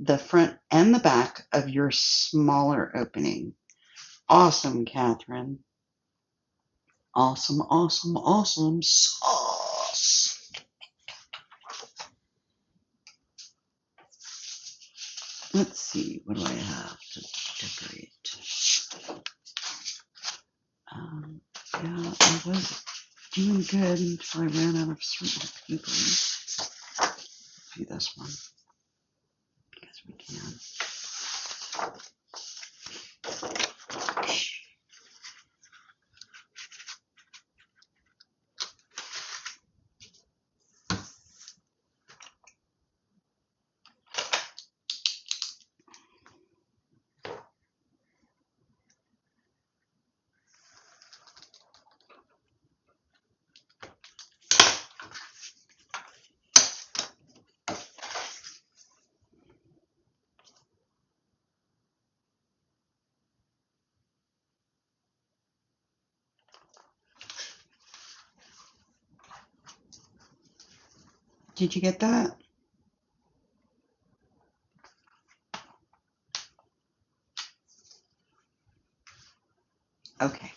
the front and the back of your smaller opening. Awesome, Catherine. Awesome, awesome, awesome sauce. Let's see, what do I have to decorate? Yeah, I was doing good until I ran out of certain paper. Let's do this one because we can. Did you get that? Okay.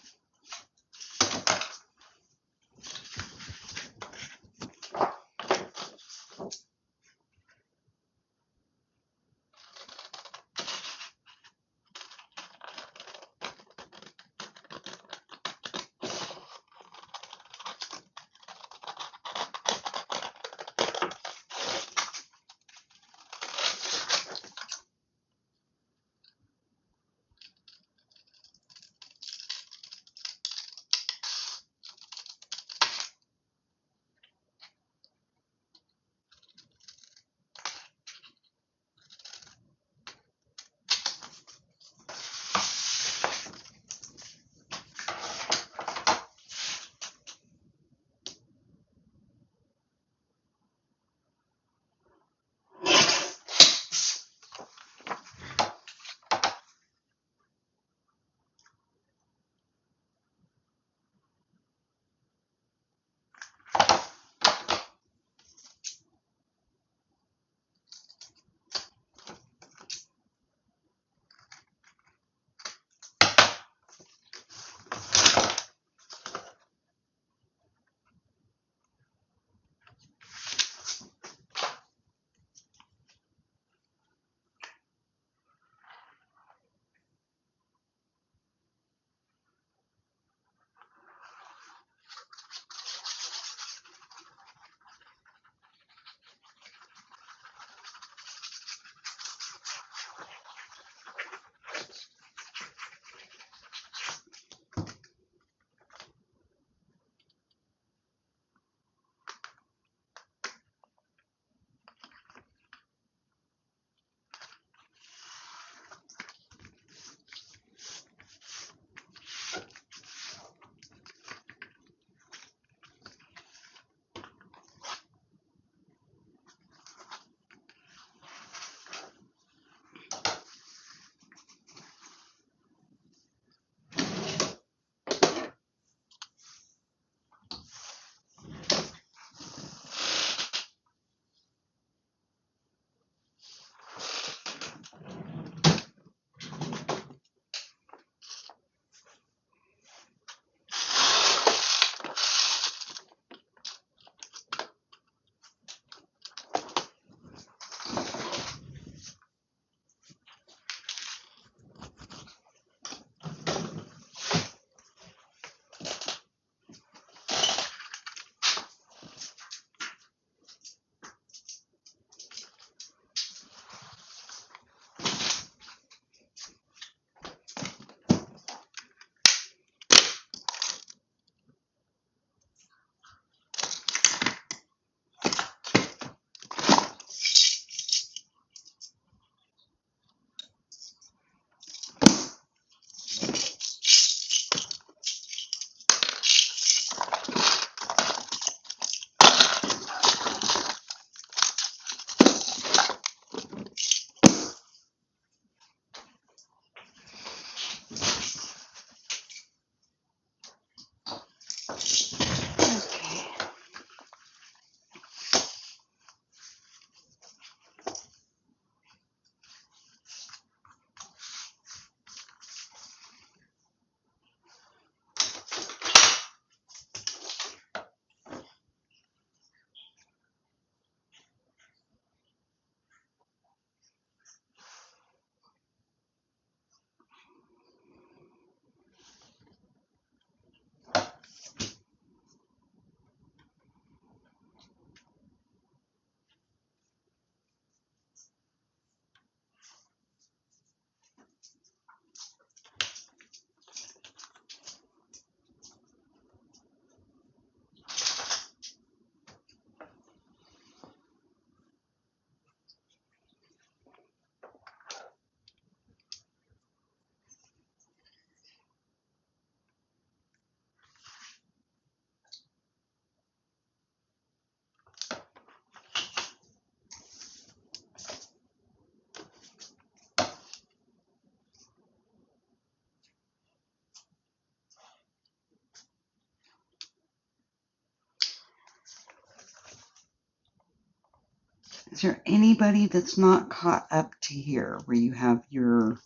Is there anybody that's not caught up to here where you have your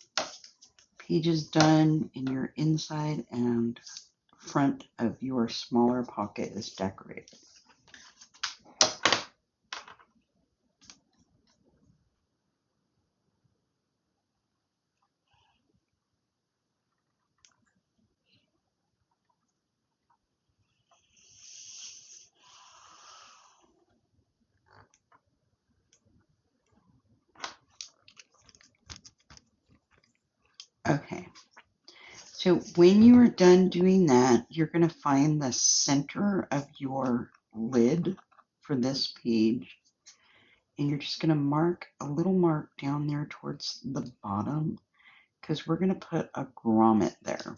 pages done and your inside and front of your smaller pocket is decorated? Okay. So when you are done doing that, you're going to find the center of your lid for this page, and you're just going to mark a little mark down there towards the bottom because we're going to put a grommet there.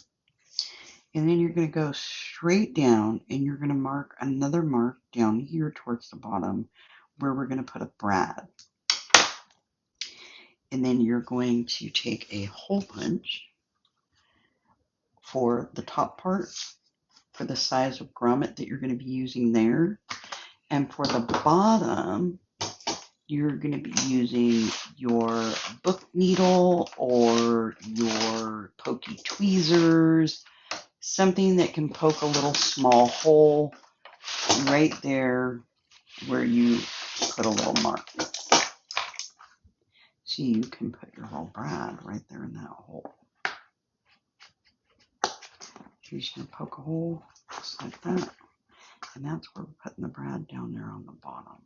And then you're going to go straight down and you're going to mark another mark down here towards the bottom where we're going to put a brad. And then you're going to take a hole punch for the top part, for the size of grommet that you're going to be using there. And for the bottom, you're going to be using your book needle or your pokey tweezers, something that can poke a little small hole right there where you put a little mark. See, you can put your whole brad right there in that hole. You're just going to poke a hole just like that. And that's where we're putting the brad down there on the bottom.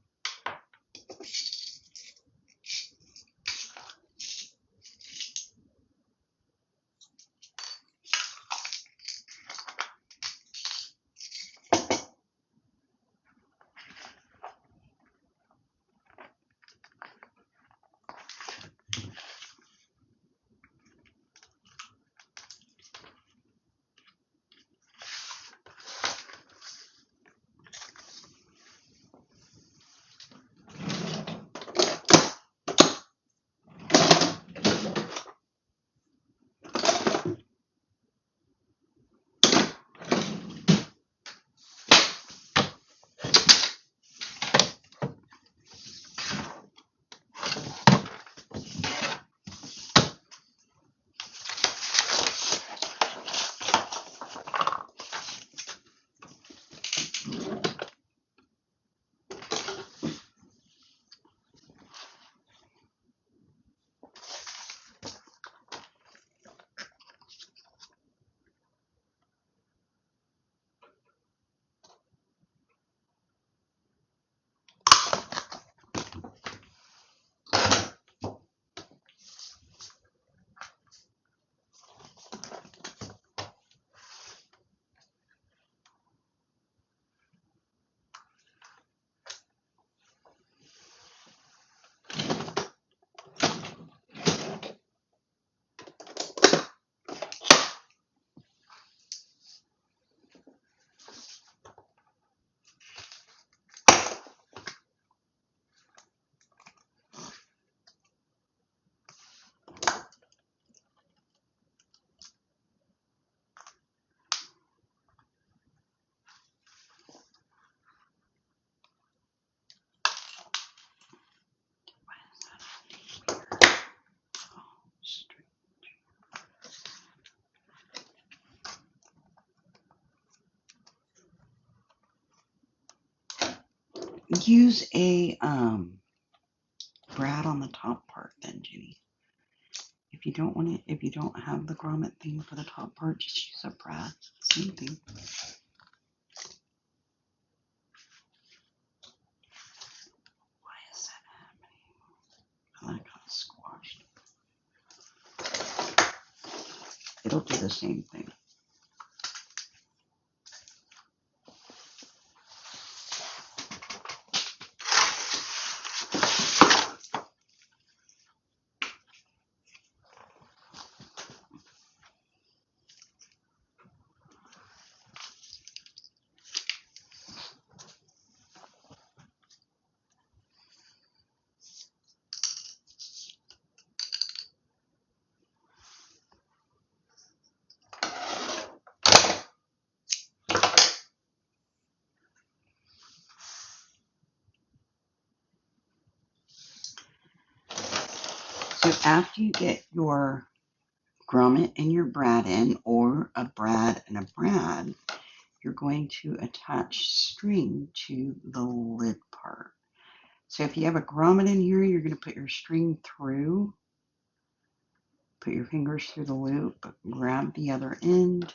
Use a brad on the top part then, Jenny. If you don't want it, if you don't have the grommet thing for the top part, just use a brad. Same thing. Why is that happening? Oh, that got squashed. It'll do the same thing. after you get your grommet and your brad in, or a brad and a brad, you're going to attach string to the lid part. So if you have a grommet in here, you're going to put your string through, put your fingers through the loop, grab the other end,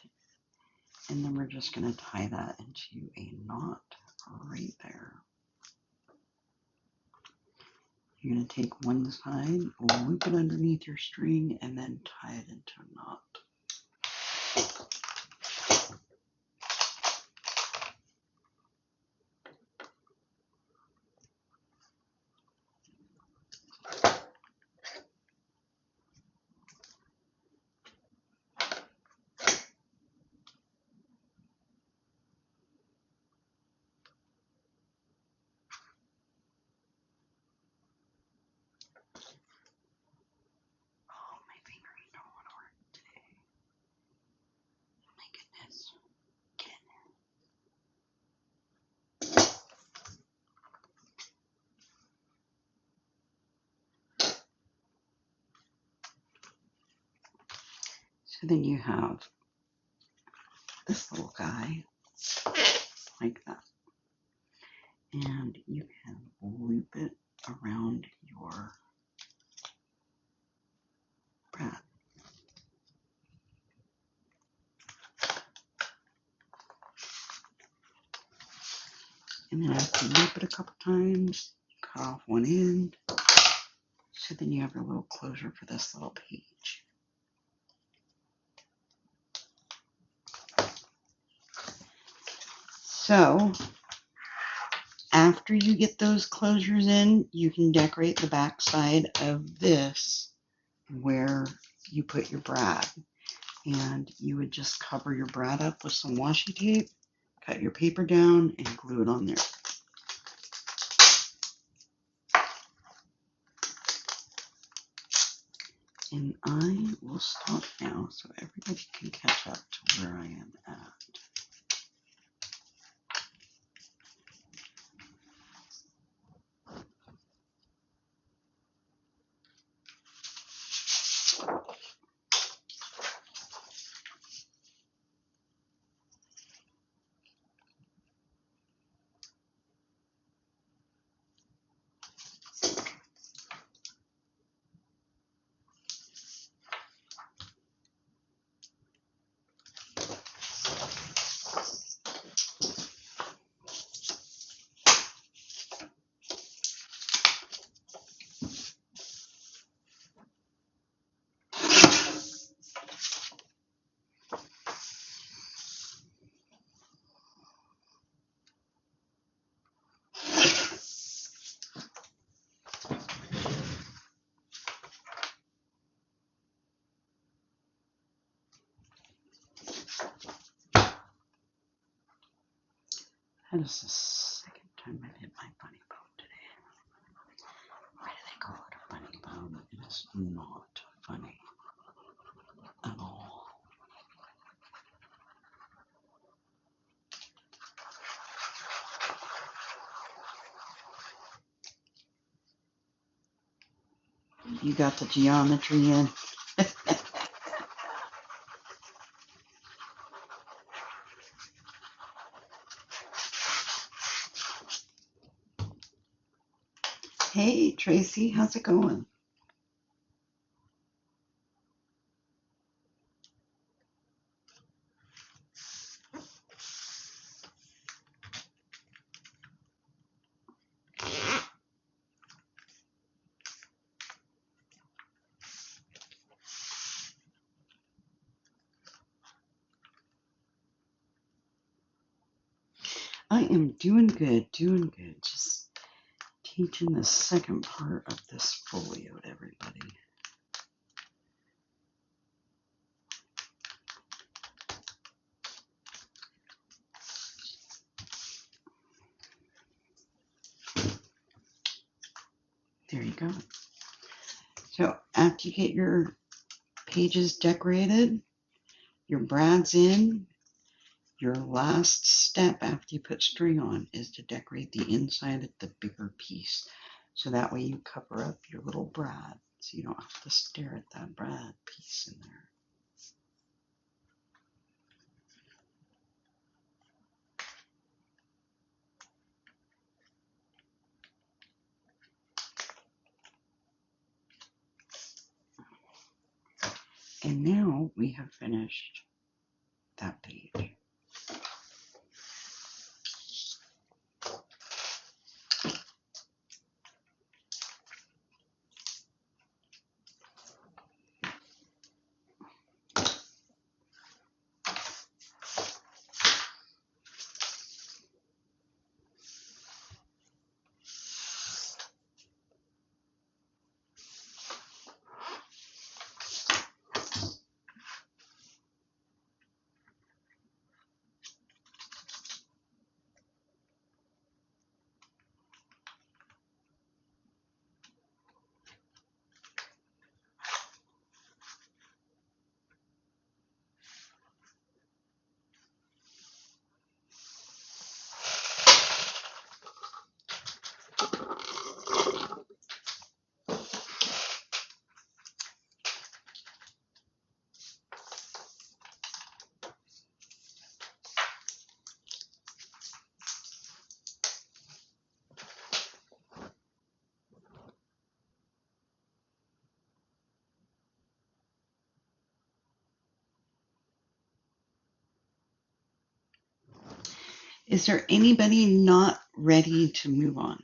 and then we're just going to tie that into a knot right there. You're going to take one side, loop it underneath your string, and then tie it into a knot. Oh, my fingers don't want to work today. My goodness. Get in there. So then you have this little guy, like that. And you can loop it around your brad. And then after you loop it a couple times, cut off one end. So then you have your little closure for this little page. So after you get those closures in, you can decorate the back side of this where you put your brad. And you would just cover your brad up with some washi tape, cut your paper down, and glue it on there. And I will stop now so everybody can catch up to where I am at. That is the second time I've hit my funny bone today. Why do they call it a funny bone? It is not funny at all. You got the geometry in. Hey, Tracy, how's it going? I am doing good, doing good. Just teaching the second part of this folio to everybody. There you go. So after you get your pages decorated, your brad's in, your last step after you put string on is to decorate the inside of the bigger piece. So that way you cover up your little brad. so you don't have to stare at that bread piece in there. And now we have finished that page. Is there anybody not ready to move on?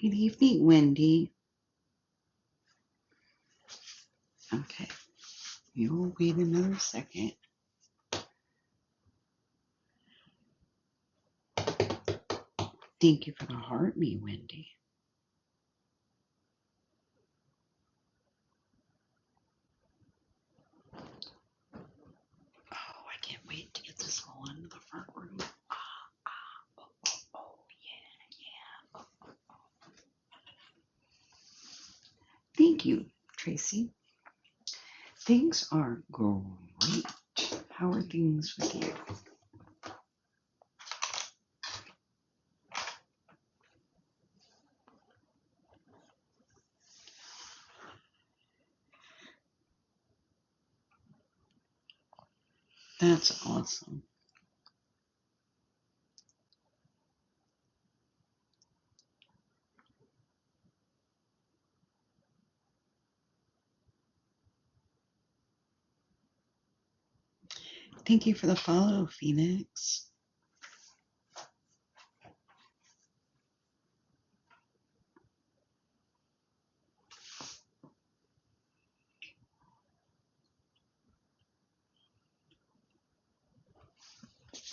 Good evening, Wendy. Okay, you'll wait another second. Thank you for the heart me, Wendy. Oh, I can't wait to get this all into the front room. Oh, yeah. Thank you, Tracy. Things are great. How are things with you? That's awesome. Thank you for the follow, Phoenix.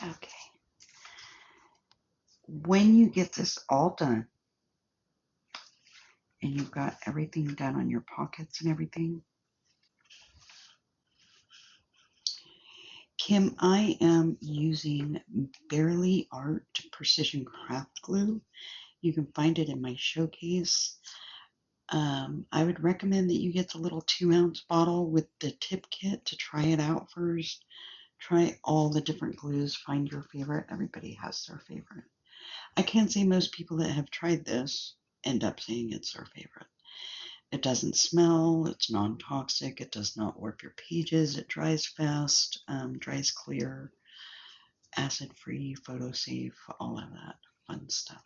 Okay. When you get this all done and you've got everything done on your pockets and everything, Kim, I am using Barely Art Precision Craft Glue. You can find it in my showcase. I would recommend that you get the little 2-ounce bottle with the tip kit to try it out first. Try all the different glues, find your favorite. Everybody has their favorite. I can't say most people that have tried this end up saying it's their favorite. It doesn't smell, it's non-toxic, it does not warp your pages, it dries fast, dries clear, acid-free, photo-safe, all of that fun stuff.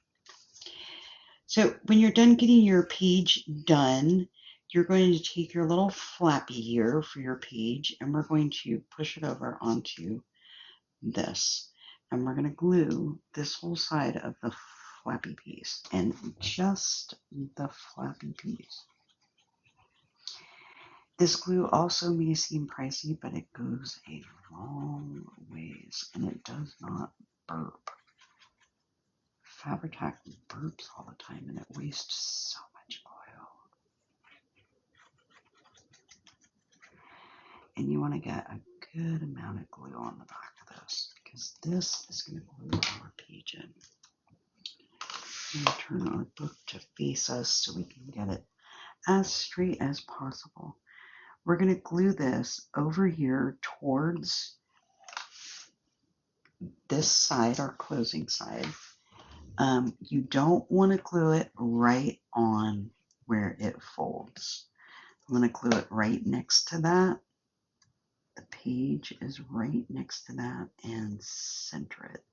So when you're done getting your page done, you're going to take your little flappy here for your page, and we're going to push it over onto this. And we're going to glue this whole side of the flappy piece, and just the flappy piece. This glue also may seem pricey, but it goes a long ways, and it does not burp. Fabri-Tac burps all the time, and it wastes so much oil. And you want to get a good amount of glue on the back of this because this is going to glue our page in. I'm going to turn our book to face us so we can get it as straight as possible. We're going to glue this over here towards this side, our closing side. You don't want to glue it right on where it folds. I'm going to glue it right next to that. The page is right next to that and center it.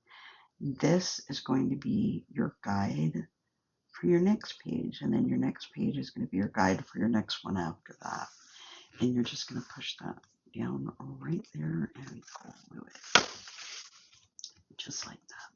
This is going to be your guide for your next page, and then your next page is going to be your guide for your next one after that. And you're just going to push that down right there and glue it just like that.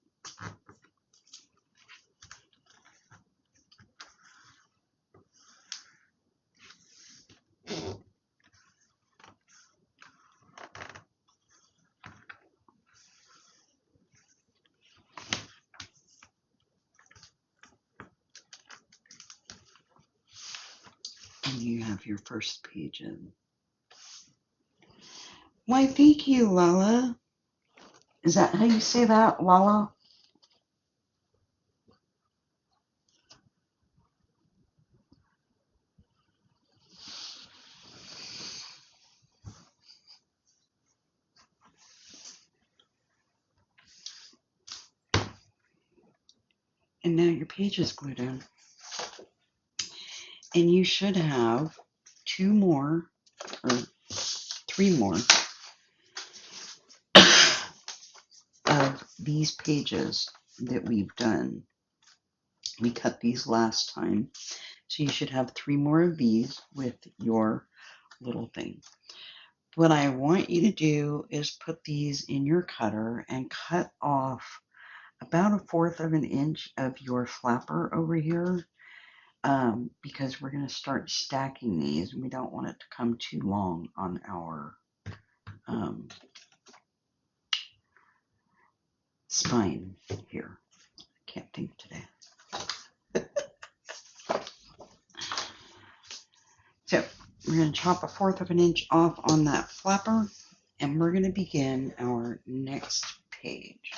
And you have your first page in. Why, thank you, Lala. Is that how you say that, Lala? And now your page is glued in. And you should have 2 more or 3 more of these pages that we've done. We cut these last time. So you should have 3 more of these with your little thing. What I want you to do is put these in your cutter and cut off about 1/4 of an inch of your flapper over here, because we're going to start stacking these and we don't want it to come too long on our spine here. I can't think today. So we're going to chop 1/4 of an inch off on that flapper, and we're going to begin our next page.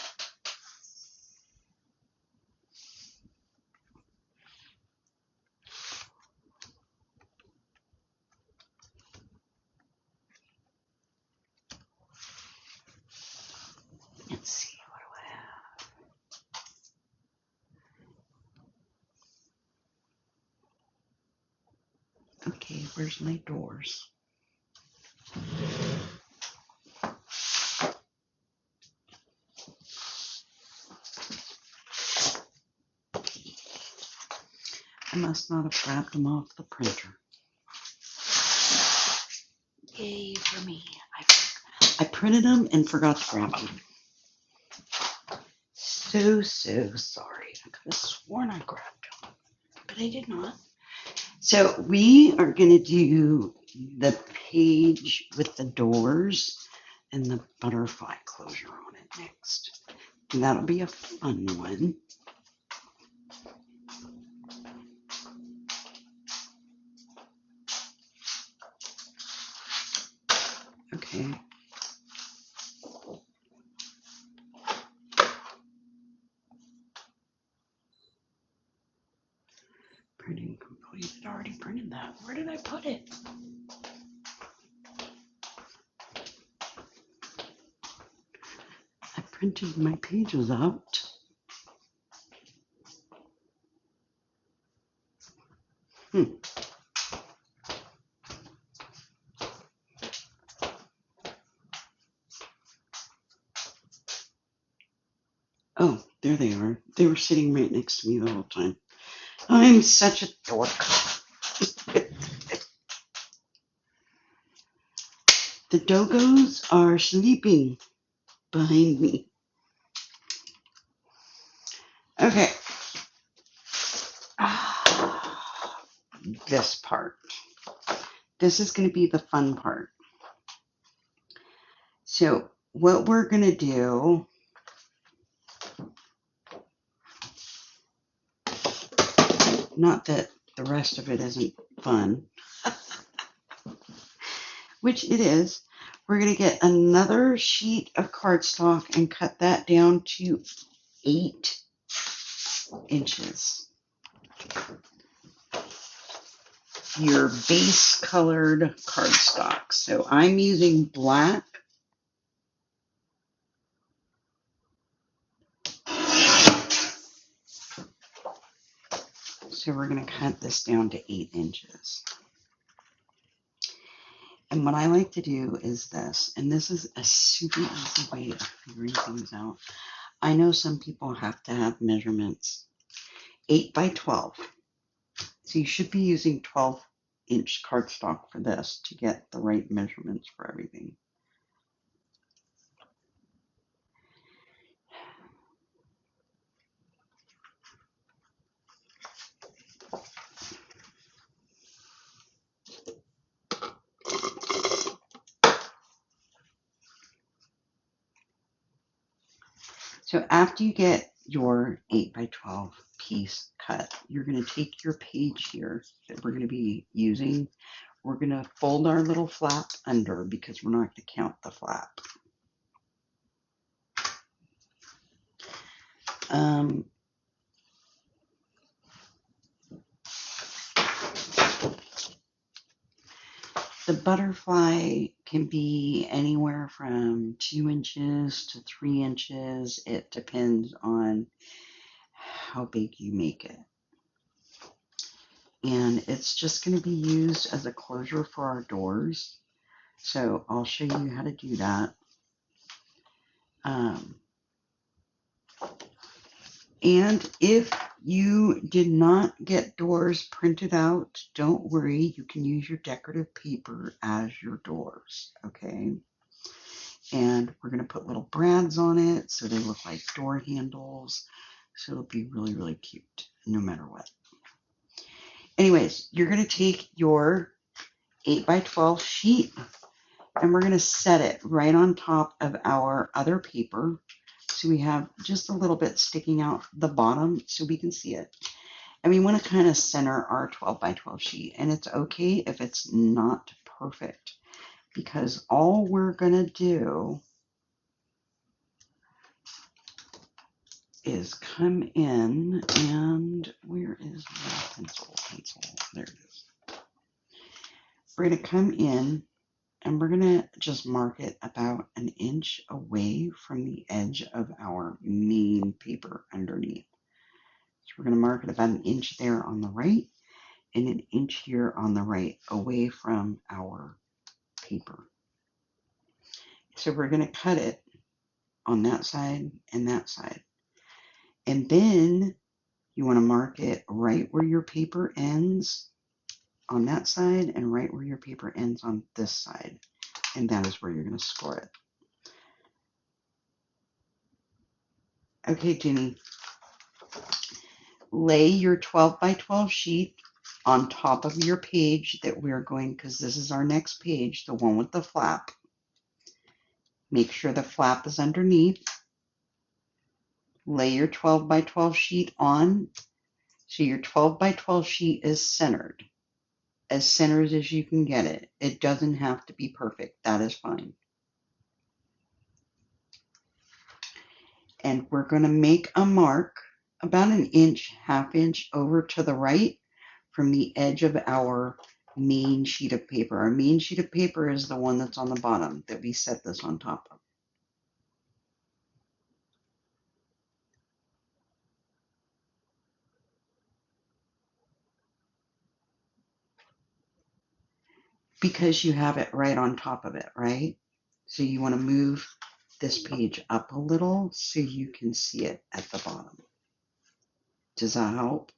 Let's see, what do I have? Okay, where's my doors? I must not have grabbed them off the printer. Yay for me. I printed them and forgot to grab them. So sorry. I could have sworn I grabbed them, but I did not. So we are going to do the page with the doors and the butterfly closure on it next. And that'll be a fun one. Okay. Printing completed. Already printed that. Where did I put it? I printed my pages out. Oh, there they are. They were sitting right next to me the whole time. I'm such a dork. The doggos are sleeping behind me. Okay. This part. This is going to be the fun part. So what we're going to do, not that the rest of it isn't fun, which it is, We're going to get another sheet of cardstock and cut that down to 8 inches. Your base colored cardstock. So I'm using black. So we're going to cut this down to 8 inches. And what I like to do is this, and this is a super easy way of figuring things out. I know some people have to have measurements 8 by 12. So you should be using 12-inch cardstock for this to get the right measurements for everything. So after you get your 8 by 12 piece cut, you're going to take your page here that we're going to be using. We're going to fold our little flap under because we're not going to count the flap. The butterfly can be anywhere from 2 inches to 3 inches. It depends on how big you make it. And it's just going to be used as a closure for our doors. So I'll show you how to do that. And if you did not get doors printed out, don't worry. You can use your decorative paper as your doors, okay? And we're going to put little brads on it so they look like door handles. So it'll be really, really cute no matter what. Anyways, you're going to take your 8 by 12 sheet and we're going to set it right on top of our other paper. So we have just a little bit sticking out the bottom so we can see it. And we want to kind of center our 12 by 12 sheet. And it's okay if it's not perfect because all we're going to do is come in and where is my pencil? There it is. We're going to come in and we're going to just mark it about an inch away from the edge of our main paper underneath. So we're going to mark it about an inch there on the right and an inch here on the right away from our paper. So we're going to cut it on that side and that side. And then you want to mark it right where your paper ends on that side and right where your paper ends on this side. And that is where you're going to score it. Okay, Jenny. Lay your 12 by 12 sheet on top of your page that we're going, because this is our next page, the one with the flap. Make sure the flap is underneath. Lay your 12 by 12 sheet on. So your 12 by 12 sheet is centered. As centered as you can get it. It doesn't have to be perfect. That is fine. And we're going to make a mark about an inch, half inch over to the right from the edge of our main sheet of paper. Our main sheet of paper is the one that's on the bottom that we set this on top of. Because you have it right on top of it, right? So you want to move this page up a little so you can see it at the bottom. Does that help?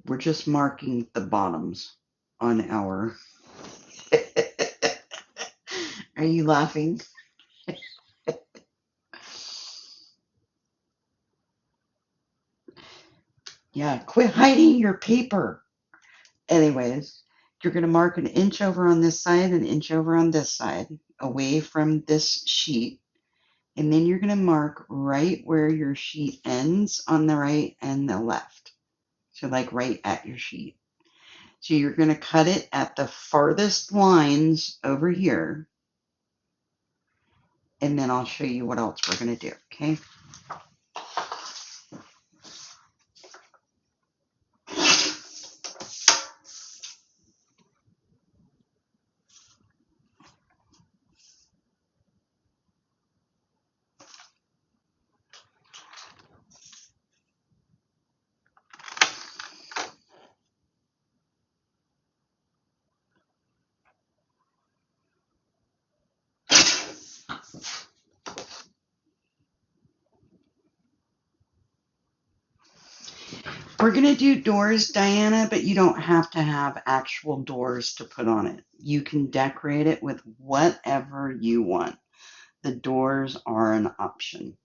We're just marking the bottoms on our... Are you laughing? Yeah, quit hiding your paper. Anyways, you're going to mark an inch over on this side, an inch over on this side, away from this sheet. And then you're going to mark right where your sheet ends on the right and the left. So like right at your sheet. So you're going to cut it at the farthest lines over here, and then I'll show you what else we're going to do, okay? We're going to do doors, Diana, but you don't have to have actual doors to put on it. You can decorate it with whatever you want. The doors are an option.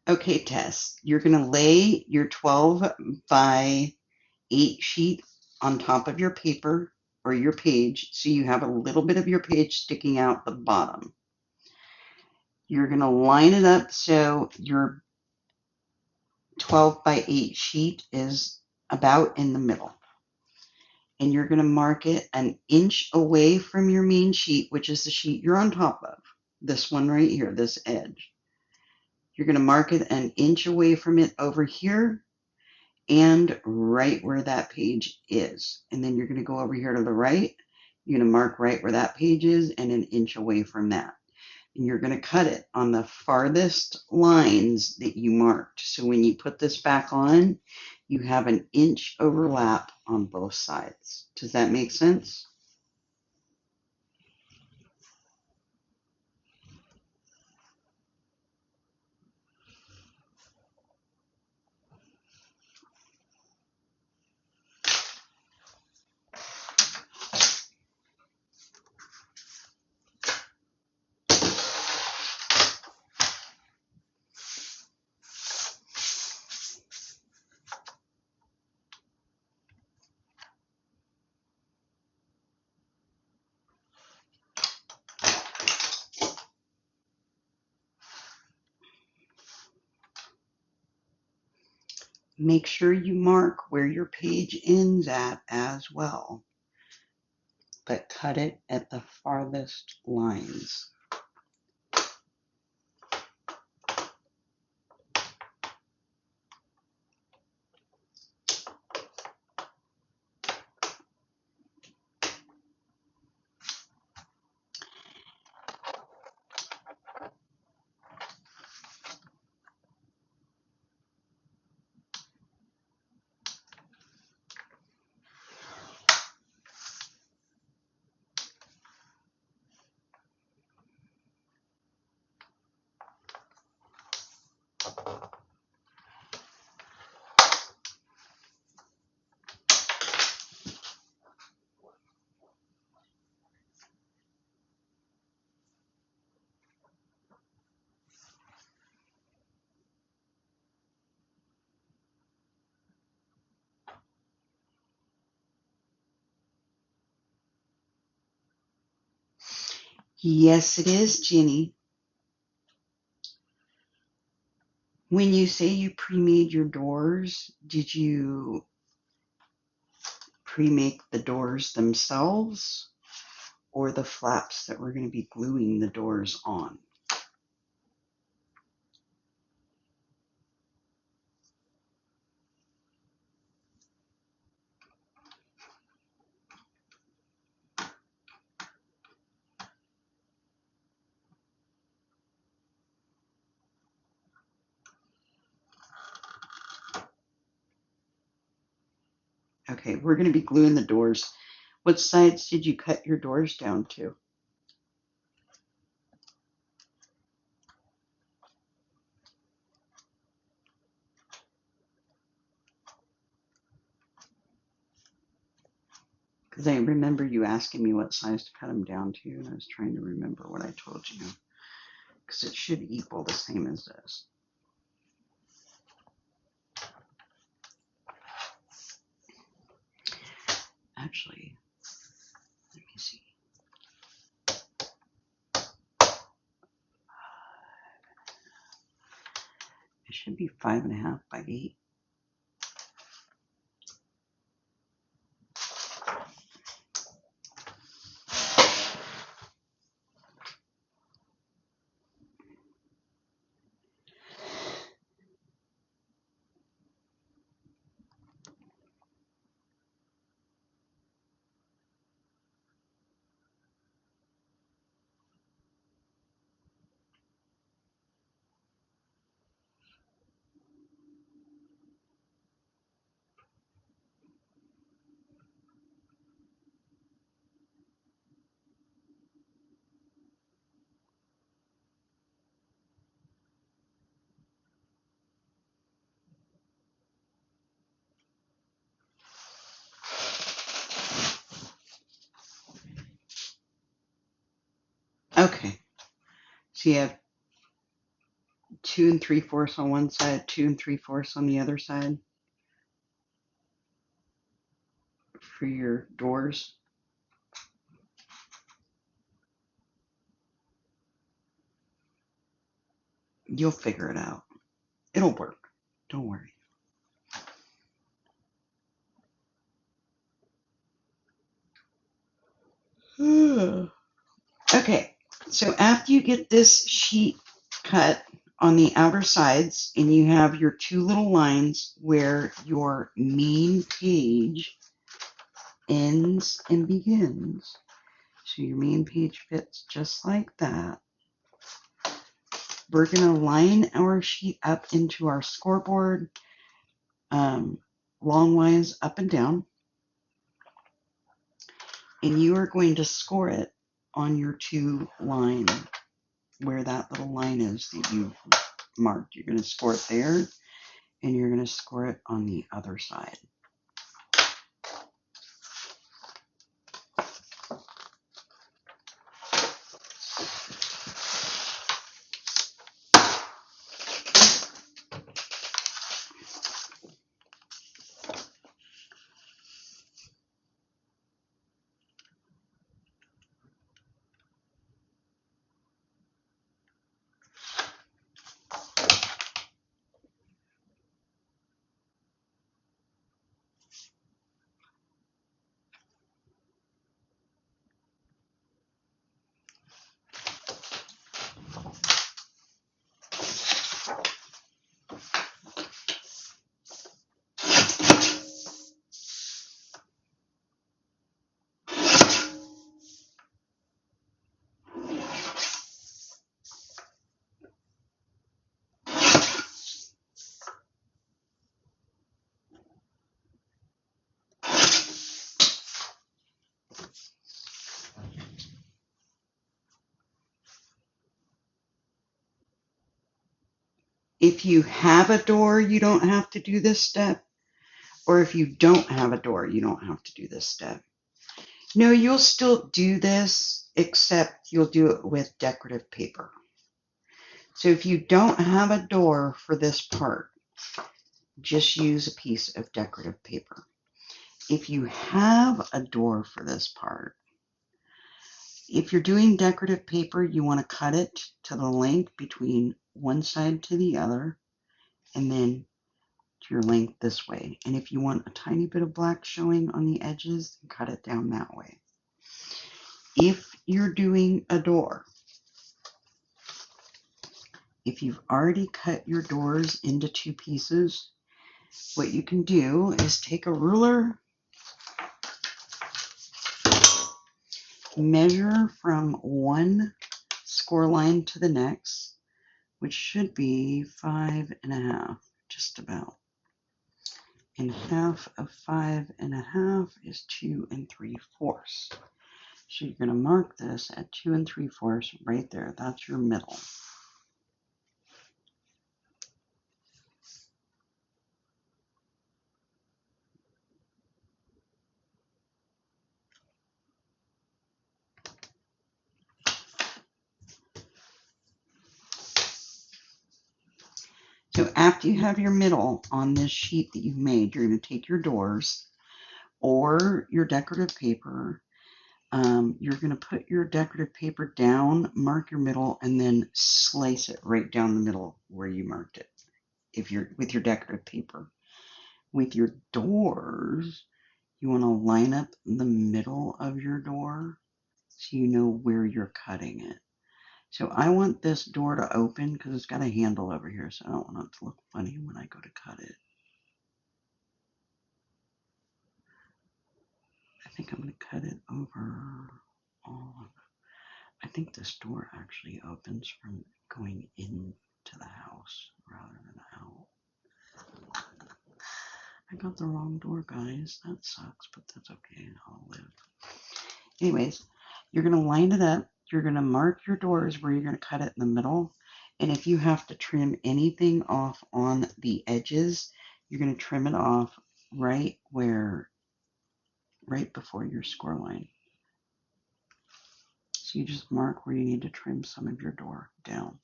Okay, Tess, you're going to lay your 12 by 8 sheet on top of your paper or your page so you have a little bit of your page sticking out the bottom. You're going to line it up so your 12 by 8 sheet is about in the middle. And you're going to mark it an inch away from your main sheet, which is the sheet you're on top of. This one right here, this edge. You're going to mark it an inch away from it over here and right where that page is. And then you're going to go over here to the right. You're going to mark right where that page is and an inch away from that. And you're going to cut it on the farthest lines that you marked. So when you put this back on, you have an inch overlap on both sides. Does that make sense? Make sure you mark where your page ends at as well, but cut it at the farthest lines. Yes, it is, Ginny. When you say you pre-made your doors, did you pre-make the doors themselves or the flaps that we're going to be gluing the doors on? Okay, we're going to be gluing the doors. What sides did you cut your doors down to? Because I remember you asking me what size to cut them down to, and I was trying to remember what I told you. Because it should equal the same as this. Actually, let me see. It should be 5.5 by 8. Okay, so you have 2 3/4 on one side, 2 3/4 on the other side for your doors. You'll figure it out. It'll work. Don't worry. Okay, so after you get this sheet cut on the outer sides and you have your 2 little lines where your main page ends and begins, so your main page fits just like that, we're going to line our sheet up into our scoreboard, longwise up and down, and you are going to score it on your 2 lines where that little line is that you've marked. You're going to score it there, and you're going to score it on the other side. If you have a door, you don't have to do this step. Or if you don't have a door, you don't have to do this step. No, you'll still do this, except you'll do it with decorative paper. So if you don't have a door for this part, just use a piece of decorative paper. If you have a door for this part, if you're doing decorative paper, you want to cut it to the length between one side to the other, and then to your length this way. And if you want a tiny bit of black showing on the edges, cut it down that way. If you're doing a door, if you've already cut your doors into 2 pieces, what you can do is take a ruler, measure from one score line to the next, which should be 5.5, just about. And half of 5.5 is 2 3/4. So you're going to mark this at 2 3/4 right there. That's your middle. So after you have your middle on this sheet that you've made, you're going to take your doors or your decorative paper. You're going to put your decorative paper down, mark your middle, and then slice it right down the middle where you marked it. if you're with your decorative paper. With your doors, you want to line up the middle of your door so you know where you're cutting it. So I want this door to open because it's got a handle over here, so I don't want it to look funny when I go to cut it. I think I'm going to cut it over all of it. I think this door actually opens from going into the house rather than out. I got the wrong door, guys. That sucks, but that's okay. I'll live. Anyways, you're going to line it up. You're going to mark your doors where you're going to cut it in the middle. And if you have to trim anything off on the edges, you're going to trim it off right before your score line. So you just mark where you need to trim some of your door down.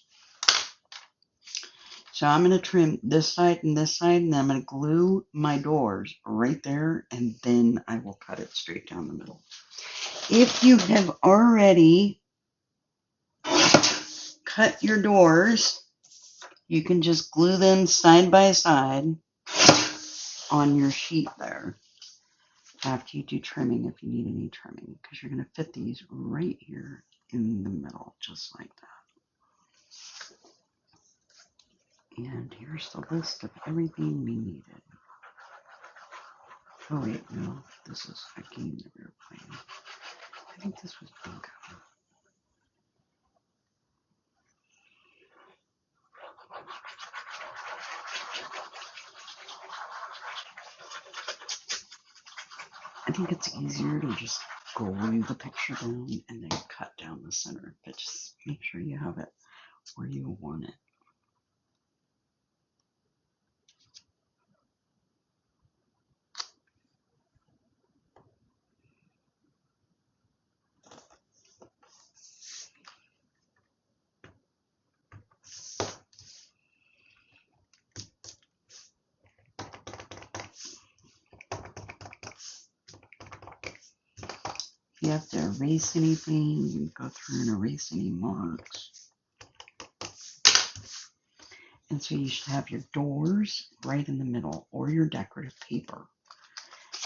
So I'm going to trim this side, and then I'm going to glue my doors right there, and then I will cut it straight down the middle. If you have already cut your doors, you can just glue them side by side on your sheet there after you do trimming, if you need any trimming, because you're going to fit these right here in the middle, just like that. And here's the list of everything we needed. Oh wait, no, this is a game that we were playing. I think this was bingo. I think it's easier to just glue the picture down and then cut down the center, but just make sure you have it where you want it. If you have to erase anything, you go through and erase any marks. And so you should have your doors right in the middle, or your decorative paper.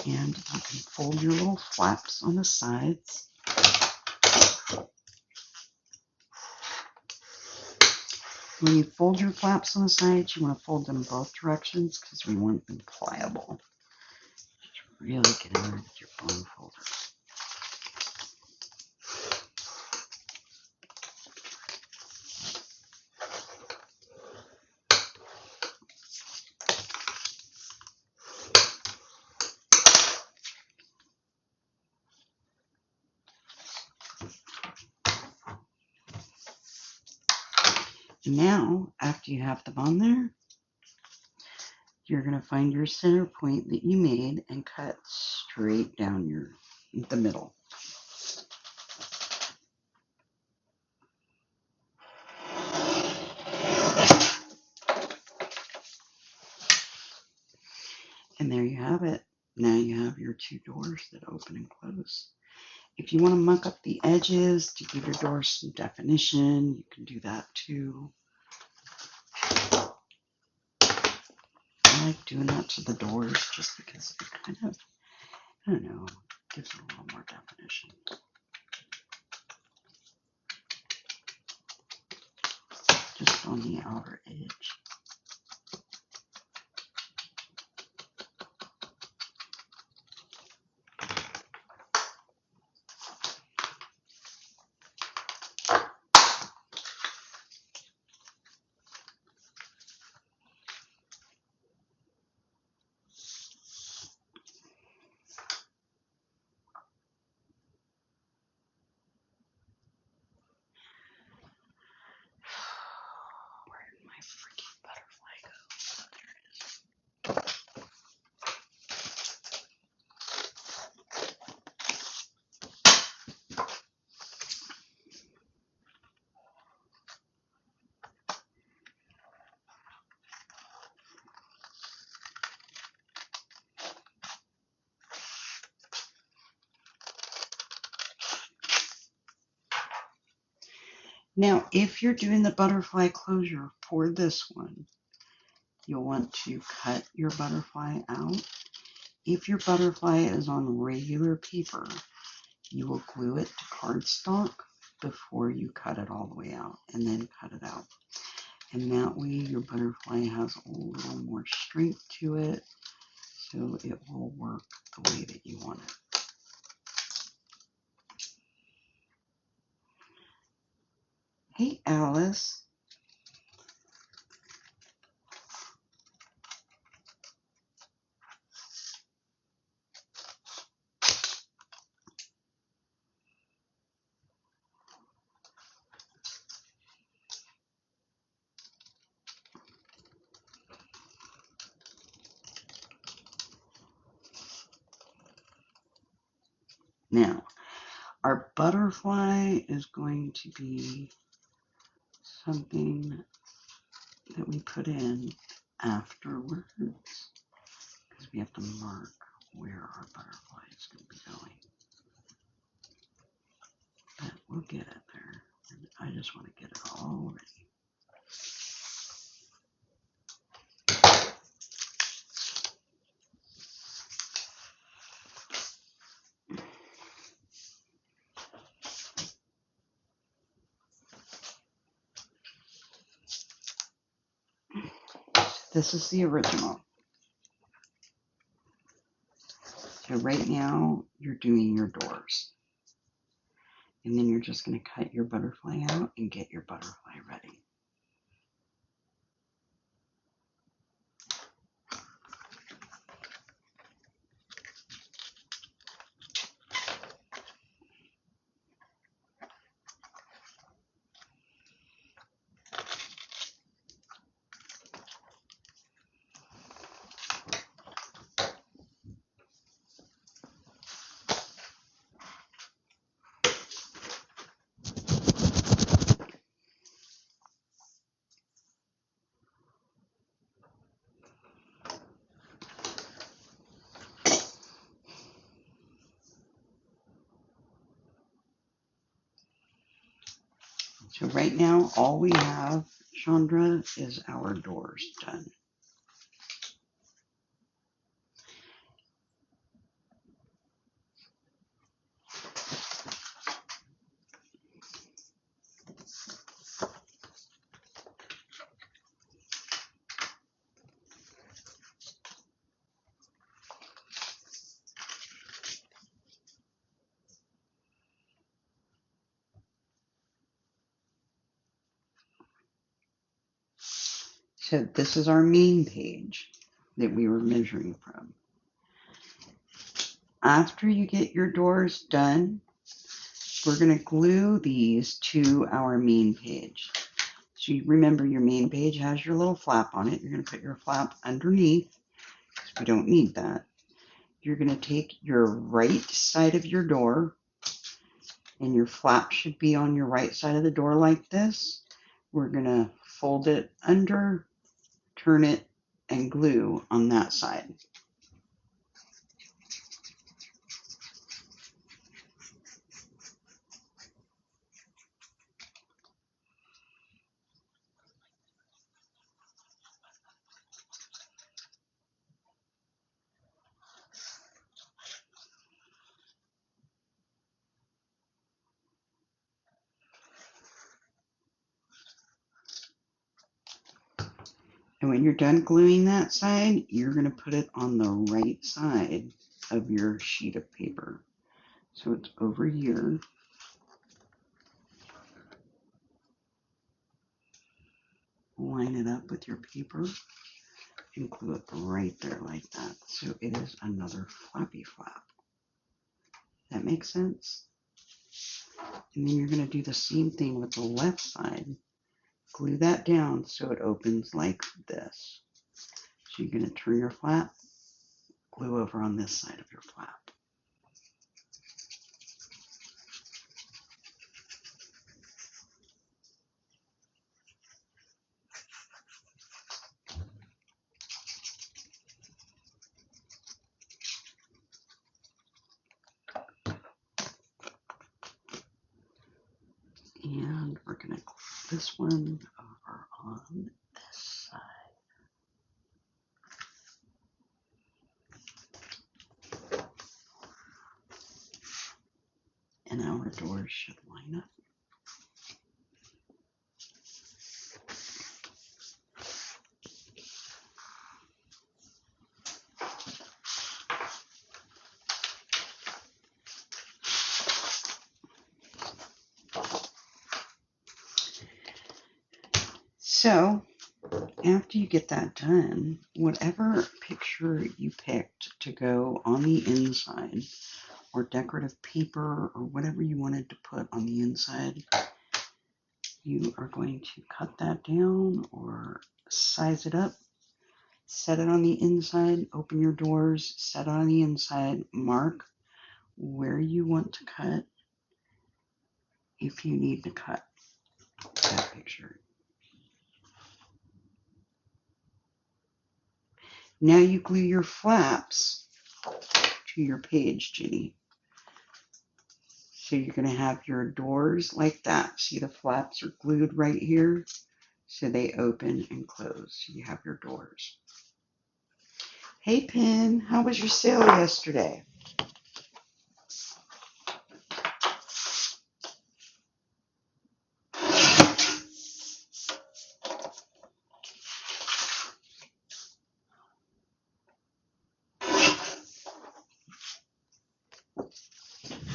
And you can fold your little flaps on the sides. When you fold your flaps on the sides, you want to fold them both directions because we want them pliable. Just really get in there with your bone folder. Now, after you have them on there, you're going to find your center point that you made and cut straight down the middle. And there you have it. Now you have your two doors that open and close. If you want to muck up the edges to give your doors some definition, you can do that too. I like doing that to the doors just because it kind of, I don't know, gives it a little more definition. Just on the outer edge. Where did my freaking butterfly go? Oh, there it is. Now, if you're doing the butterfly closure for this one, you'll want to cut your butterfly out. If your butterfly is on regular paper, you will glue it to cardstock before you cut it all the way out, and then cut it out. And that way your butterfly has a little more strength to it, so it will work the way that you want it. Hey, Alice. Now, our butterfly is going to be something that we put in afterwards, because we have to mark where our butterfly is going to be going. But we'll get it there. And I just want to get it all ready. This is the original. So right now you're doing your doors. And then you're just going to cut your butterfly out and get your butterfly ready. So right now, all we have, Chandra, is our doors done. So this is our main page that we were measuring from. After you get your doors done, we're going to glue these to our main page. So you remember your main page has your little flap on it. You're going to put your flap underneath because we don't need that. You're going to take your right side of your door, and your flap should be on your right side of the door like this. We're going to fold it under, turn it, and glue on that side. And when you're done gluing that side, you're going to put it on the right side of your sheet of paper. So it's over here. Line it up with your paper and glue it right there like that. So it is another flappy flap. That makes sense? And then you're going to do the same thing with the left side. Glue that down so it opens like this. So you're going to turn your flap, glue over on this side of your flap. And we're going to glue this one over on this side. And our doors should line up. So after you get that done, whatever picture you picked to go on the inside, or decorative paper, or whatever you wanted to put on the inside, you are going to cut that down or size it up, set it on the inside, open your doors, set it on the inside, mark where you want to cut if you need to cut that picture. Now you glue your flaps to your page, Ginny. So you're going to have your doors like that. See, the flaps are glued right here, so they open and close. So you have your doors. Hey, Pin, how was your sale yesterday?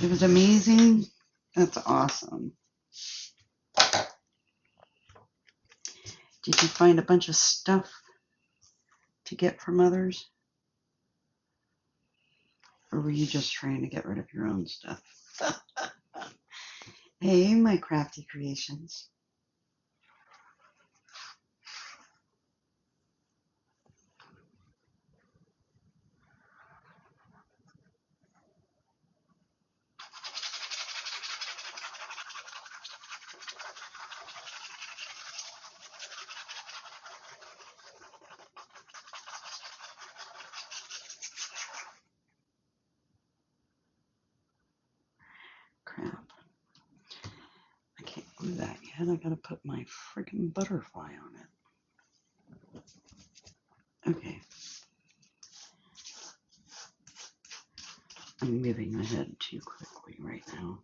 It was amazing. That's awesome. Did you find a bunch of stuff to get from others? Or were you just trying to get rid of your own stuff? Hey, my crafty creations. Crap. I can't glue that yet. I gotta put my freaking butterfly on it. Okay. I'm moving ahead too quickly right now.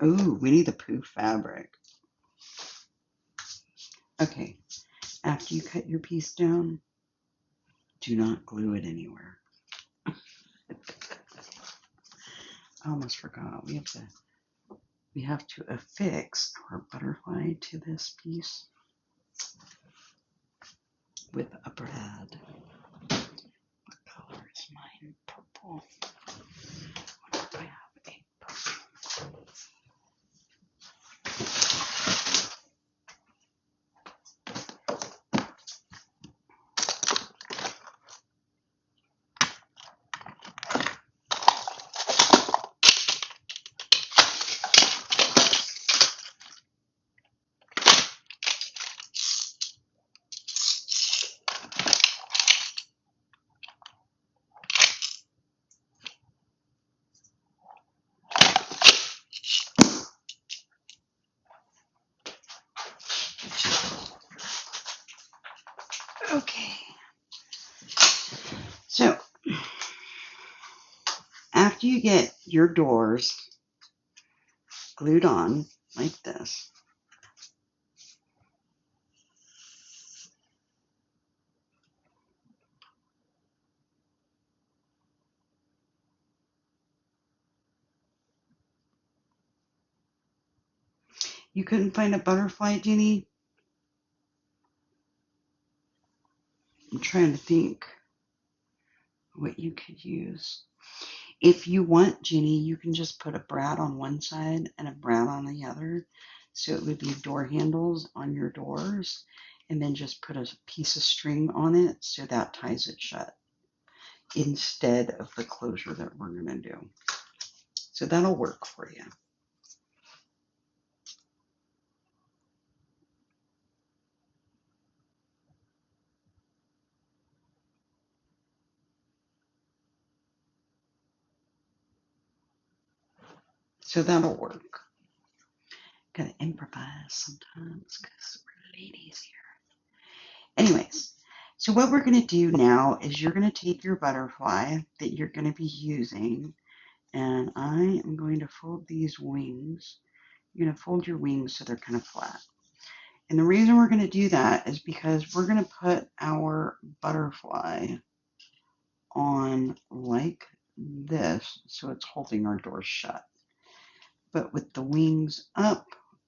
Ooh, Winnie the Pooh fabric. Okay, after you cut your piece down, do not glue it anywhere. I almost forgot. We have to affix our butterfly to this piece with a brad. What color is mine? Purple. I have a purple. Okay. So, after you get your doors glued on like this, you couldn't find a butterfly, Jenny? I'm trying to think what you could use. If you want, Ginny, you can just put a brad on one side and a brad on the other. So it would be door handles on your doors, and then just put a piece of string on it so that ties it shut instead of the closure that we're going to do. So that'll work for you. So that'll work. Gotta improvise sometimes because we're ladies here. Anyways, so what we're going to do now is you're going to take your butterfly that you're going to be using, and I am going to fold these wings. You're going to fold your wings so they're kind of flat. And the reason we're going to do that is because we're going to put our butterfly on like this so it's holding our door shut. But with the wings up,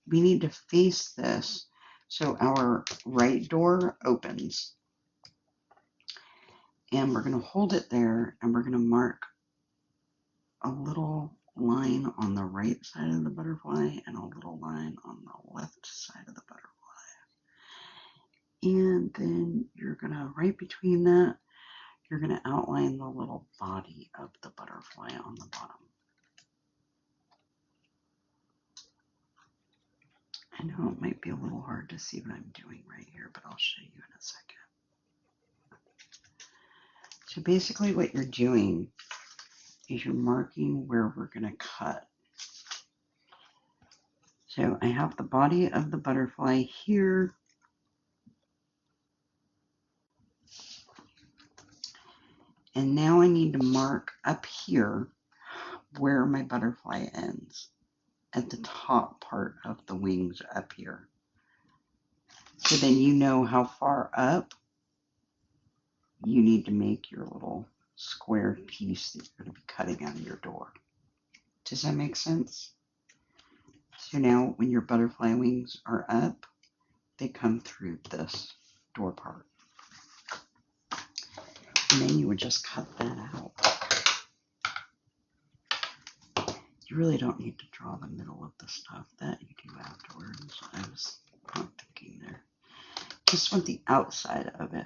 we need to face this so our right door opens. And we're going to hold it there, and we're going to mark a little line on the right side of the butterfly and a little line on the left side of the butterfly. And then you're going to, right between that, you're going to outline the little body of the butterfly on the bottom. I know it might be a little hard to see what I'm doing right here, but I'll show you in a second. So basically what you're doing is you're marking where we're going to cut. So I have the body of the butterfly here. And now I need to mark up here where my butterfly ends, at the top part of the wings up here. So then you know how far up you need to make your little square piece that you're going to be cutting out of your door. Does that make sense? So now when your butterfly wings are up, they come through this door part. And then you would just cut that out. You really don't need to draw the middle of the stuff. That you do afterwards. I was not thinking there. Just want the outside of it.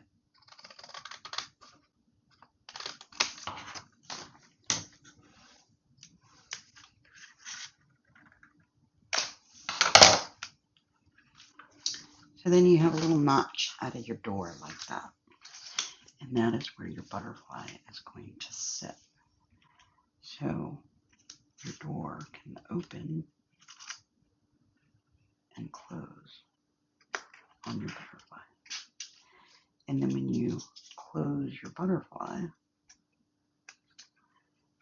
So then you have a little notch out of your door like that. And that is where your butterfly is going to sit. So your door can open and close on your butterfly. And then when you close your butterfly,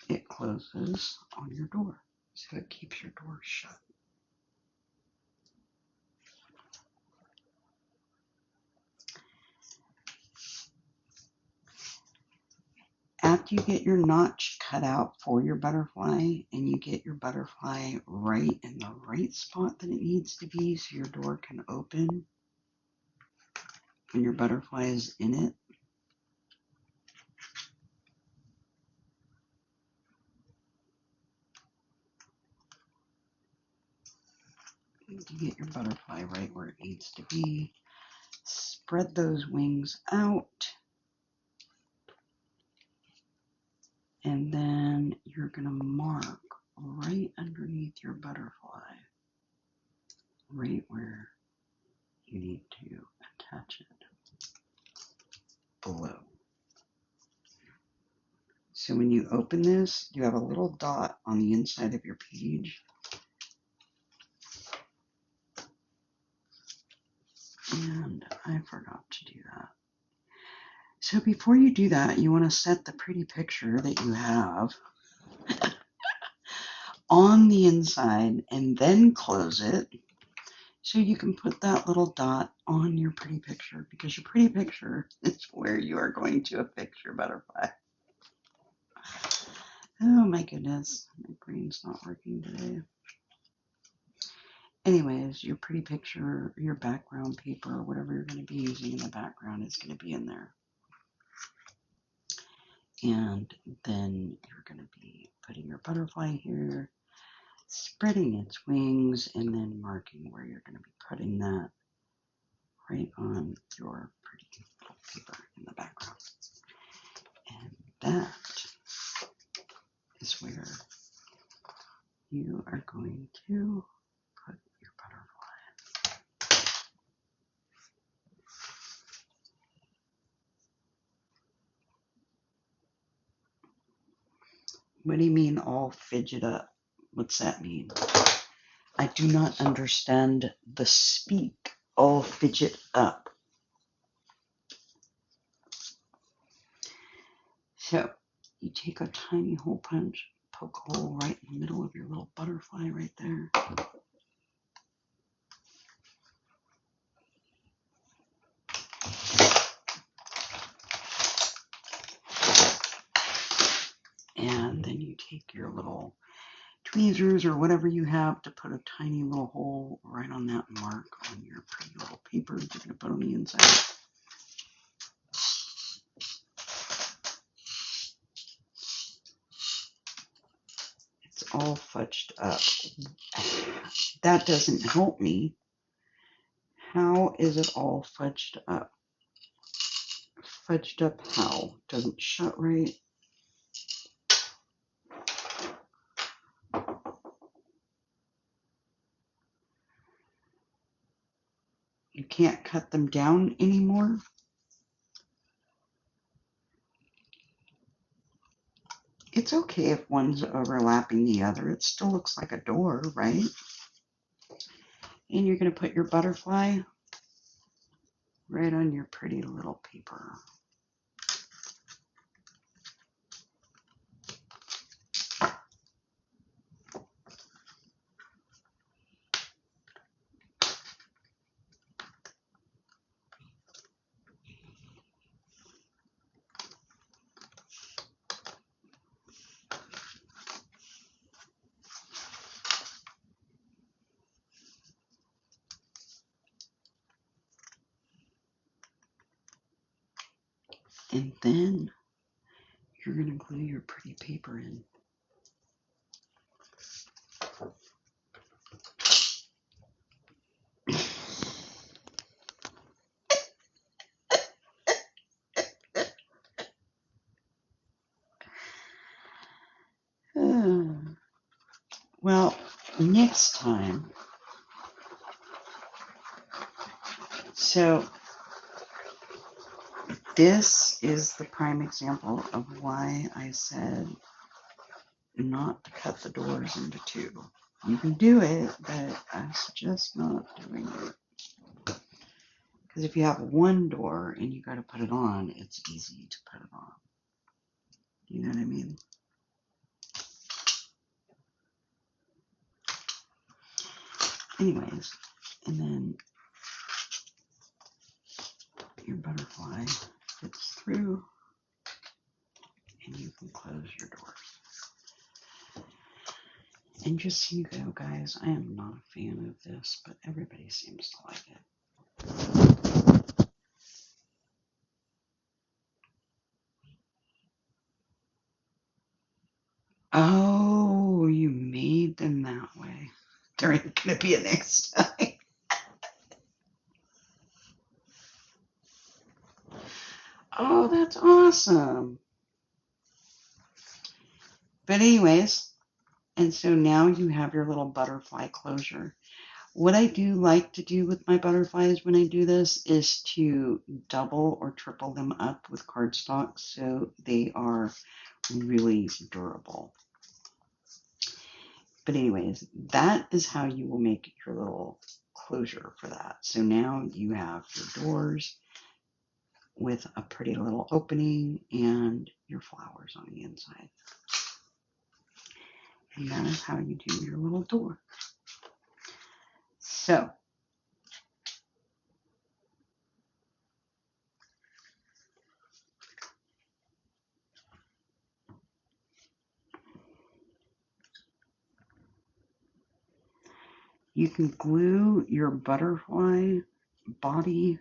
it closes on your door. So it keeps your door shut. After you get your notch cut out for your butterfly and you get your butterfly right in the right spot that it needs to be so your door can open when your butterfly is in it, you get your butterfly right where it needs to be. Spread those wings out. And then you're going to mark right underneath your butterfly, right where you need to attach it, below. So when you open this, you have a little dot on the inside of your page. And I forgot to do that. So before you do that, you want to set the pretty picture that you have on the inside and then close it so you can put that little dot on your pretty picture, because your pretty picture is where you are going to affix your butterfly. Oh my goodness, my brain's not working today. Anyways, your pretty picture, your background paper, whatever you're going to be using in the background is going to be in there. And then you're going to be putting your butterfly here, spreading its wings, and then marking where you're going to be putting that right on your pretty little paper in the background. And that is where you are going to put your butterfly. What do you mean all fidget up? What's that mean? I do not understand the speak. All fidget up. So you take a tiny hole punch, poke a hole right in the middle of your little butterfly right there. And then you take your little tweezers or whatever you have to put a tiny little hole right on that mark on your pretty little paper that you're going to put on the inside. It's all fudged up. That doesn't help me. How is it all fudged up? Fudged up how? Doesn't shut right. You can't cut them down anymore. It's okay if one's overlapping the other. It still looks like a door, right? And you're going to put your butterfly right on your pretty little paper. And then you're going to glue your pretty paper in. Well, next time, so this is the prime example of why I said not to cut the doors into two. You can do it, but I suggest not doing it. Because if you have one door and you got to put it on, it's easy to put it on. You know what I mean? Anyways, and then your butterfly fits through and you can close your doors. And just so you know, guys, I am not a fan of this, but everybody seems to like it. Oh, you made them that way. There ain't going to be a next time. Oh, that's awesome. But anyways, and so now you have your little butterfly closure. What I do like to do with my butterflies when I do this is to double or triple them up with cardstock so they are really durable. But anyways, that is how you will make your little closure for that. So now you have your doors with a pretty little opening and your flowers on the inside. And that is how you do your little door. So you can glue your butterfly body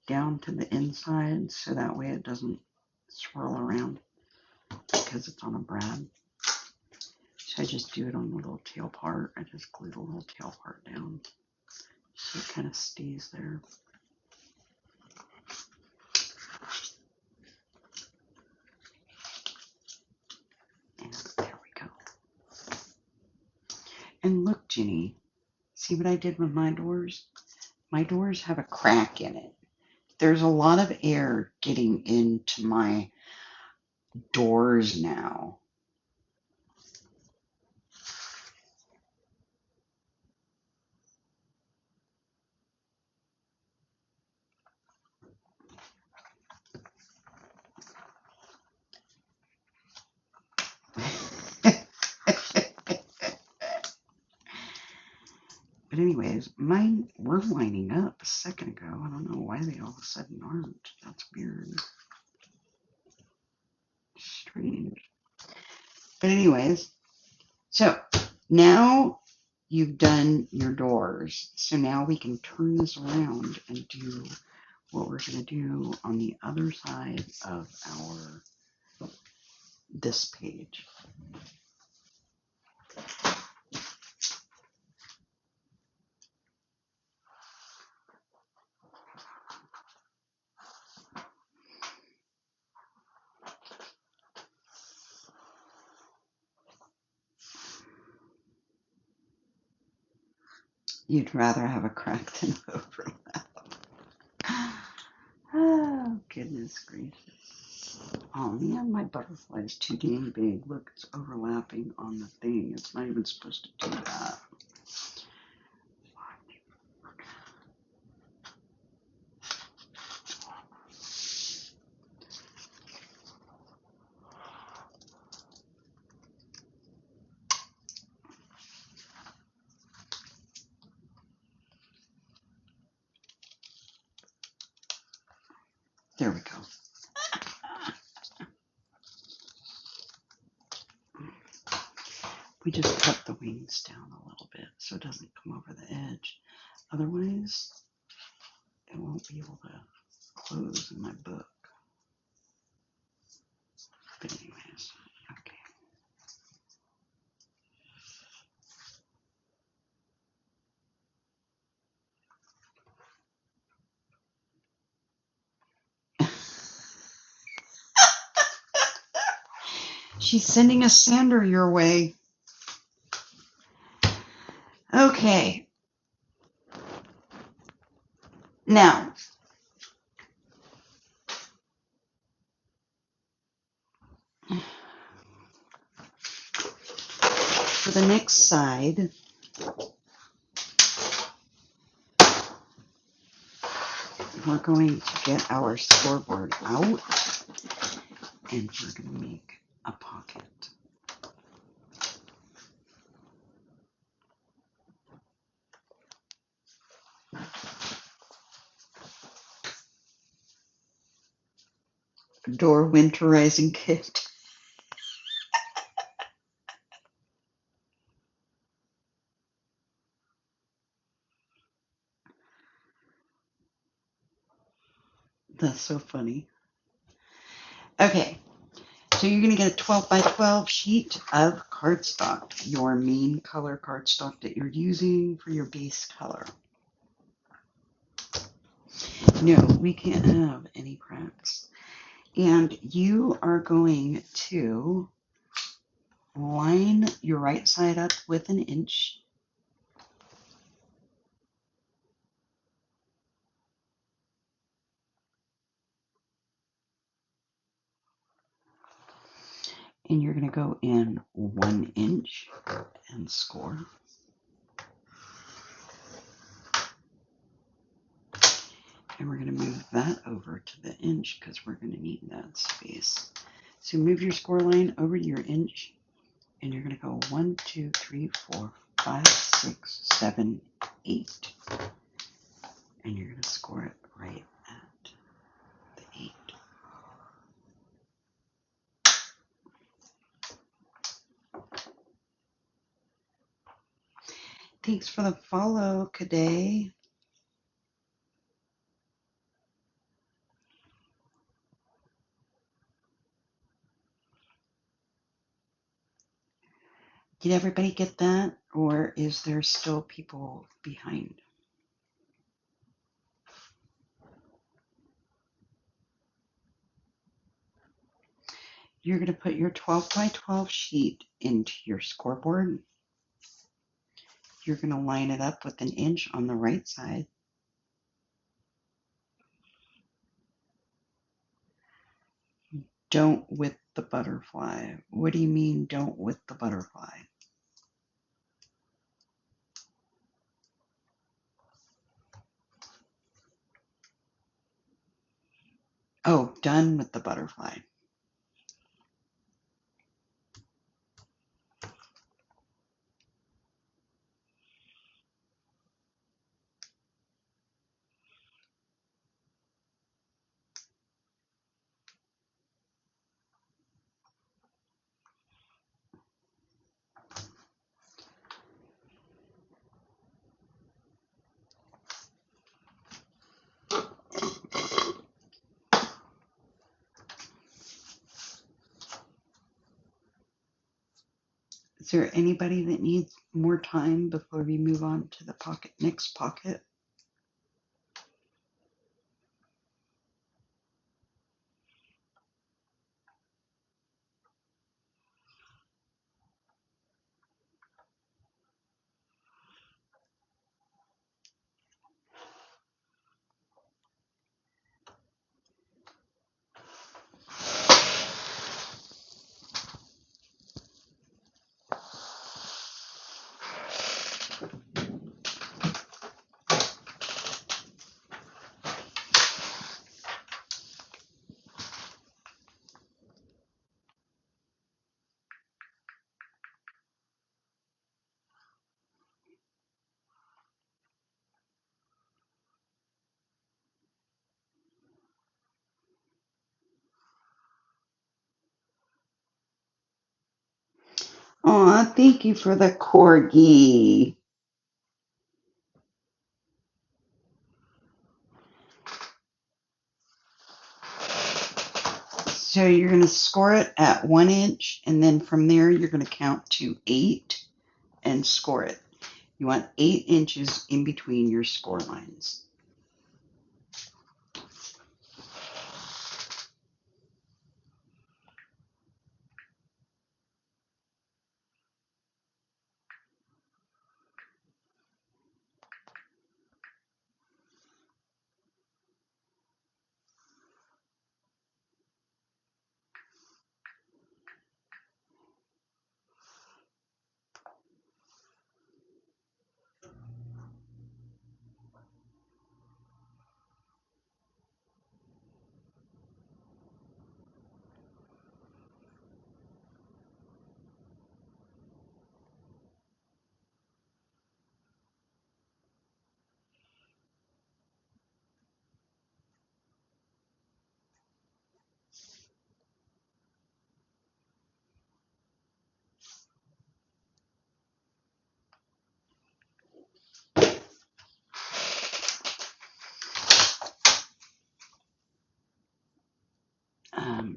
down to the inside so that way it doesn't swirl around because it's on a brad. So I just do it on the little tail part. I just glue the little tail part down so it kind of stays there. And there we go. And look, Ginny, see what I did with my doors? My doors have a crack in it. There's a lot of air getting into my doors now. But anyways, mine were lining up a second ago. I don't know why they all of a sudden aren't. That's weird. Strange. But anyways, so now you've done your doors. So now we can turn this around and do what we're going to do on the other side of this page. You'd rather have a crack than overlap. Oh, goodness gracious. Oh man, my butterfly is too dang big. Look, it's overlapping on the thing. It's not even supposed to do that. There we go. We just cut the wings down a little bit so it doesn't come over the edge. Otherwise, it won't be able to close in my book. But anyways, okay. She's sending a sander your way. Okay. Now, for the next side, we're going to get our scoreboard out and we're going to make a pocket. Door winterizing kit. That's so funny. Okay, so you're going to get a 12 by 12 sheet of cardstock, your main color cardstock that you're using for your base color. No, we can't have any cracks. And you are going to line your right side up with an inch. And you're going to go in 1 inch and score. And we're going to move that over to the inch because we're going to need that space. So move your score line over to your inch and you're going to go 1, 2, 3, 4, 5, 6, 7, 8. And you're going to score it right at the 8. Thanks for the follow, Kaday. Did everybody get that? Or is there still people behind? You're going to put your 12 by 12 sheet into your scoreboard. You're going to line it up with an inch on the right side. Don't width the butterfly. What do you mean, don't width the butterfly? Oh, done with the butterfly. Is there anybody that needs more time before we move on to the next pocket? Aw, thank you for the corgi. So you're going to score it at 1 inch, and then from there you're going to count to 8 and score it. You want 8 inches in between your score lines.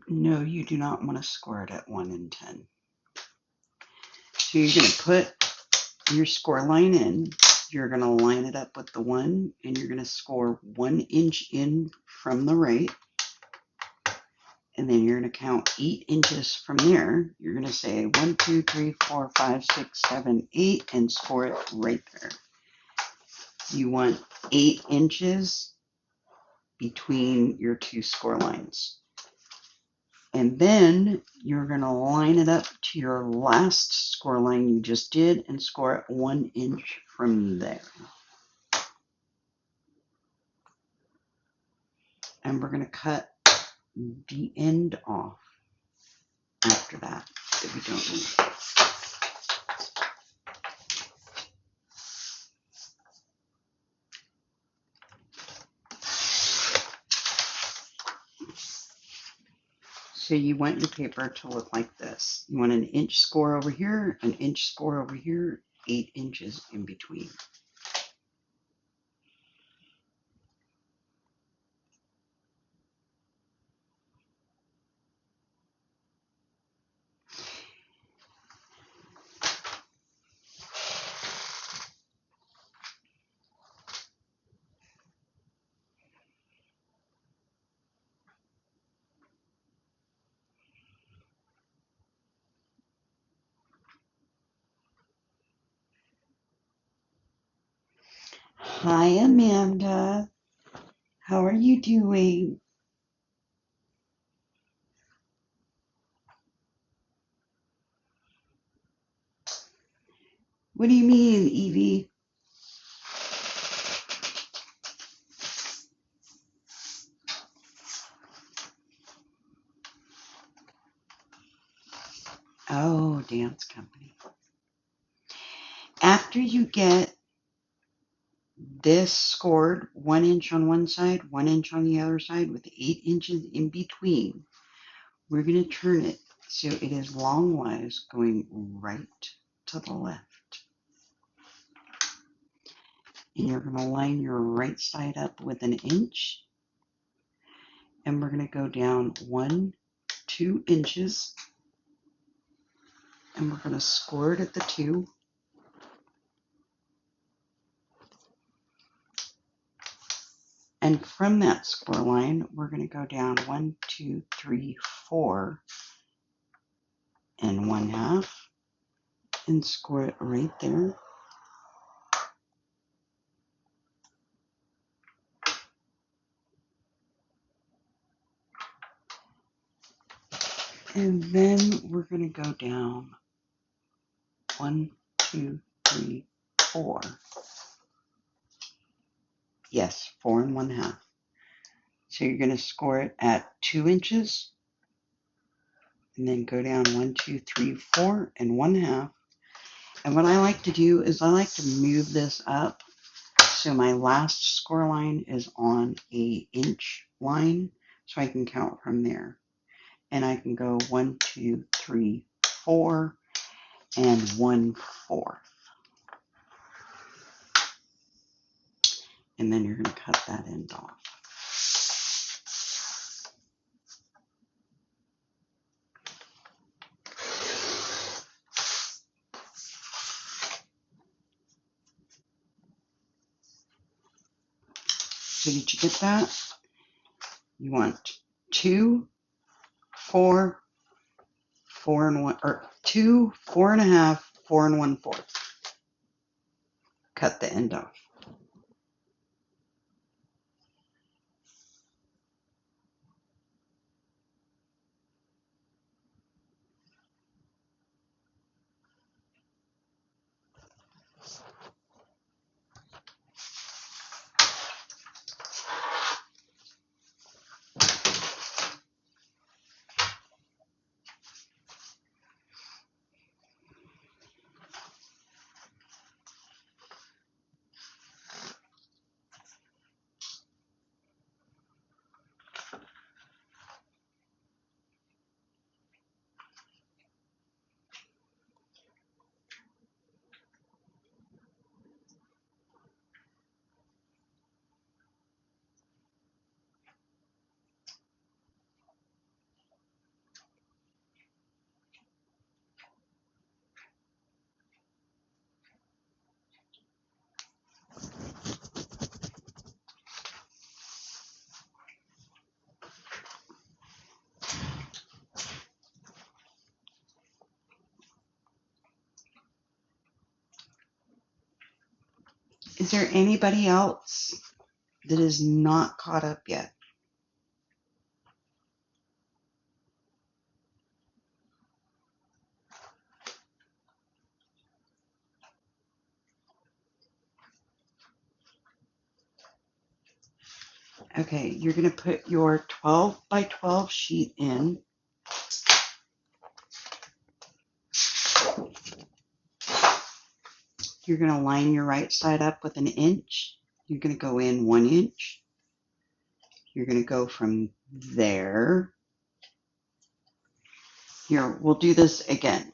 No, you do not want to score it at 1 and 10. So you're going to put your score line in. You're going to line it up with the 1, and you're going to score 1 inch in from the right. And then you're going to count 8 inches from there. You're going to say 1, 2, 3, 4, 5, 6, 7, 8, and score it right there. You want 8 inches between your two score lines. And then you're going to line it up to your last score line you just did and score it 1 inch from there. And we're going to cut the end off after that we don't need. So you want your paper to look like this. You want an inch score over here, an inch score over here, 8 inches in between. Hi, Amanda. How are you doing? What do you mean, Evie? Oh, dance company. After you get this scored 1 inch on one side, 1 inch on the other side with 8 inches in between, we're going to turn it so it is longwise going right to the left. And you're going to line your right side up with an inch. And we're going to go down 1, 2 inches. and we're going to score it at the 2. And from that score line, we're going to go down 1, 2, 3, 4 and 1/2 and score it right there. And then we're going to go down 1, 2, 3, 4. Yes, 4 and 1/2. So you're going to score it at 2 inches and then go down 1, 2, 3, 4 and 1/2. And what I like to do is I like to move this up so my last score line is on a inch line so I can count from there. And I can go 1, 2, 3, 4 and 1/4. And then you're going to cut that end off. So did you get that? You want 2, 4, 4 and 1, or 2, 4.5, 4 and 1/4. Cut the end off. Is there anybody else that is not caught up yet? Okay, you're going to put your 12 by 12 sheet in. You're going to line your right side up with an inch. You're going to go in 1 inch. You're going to go from there. Here, we'll do this again.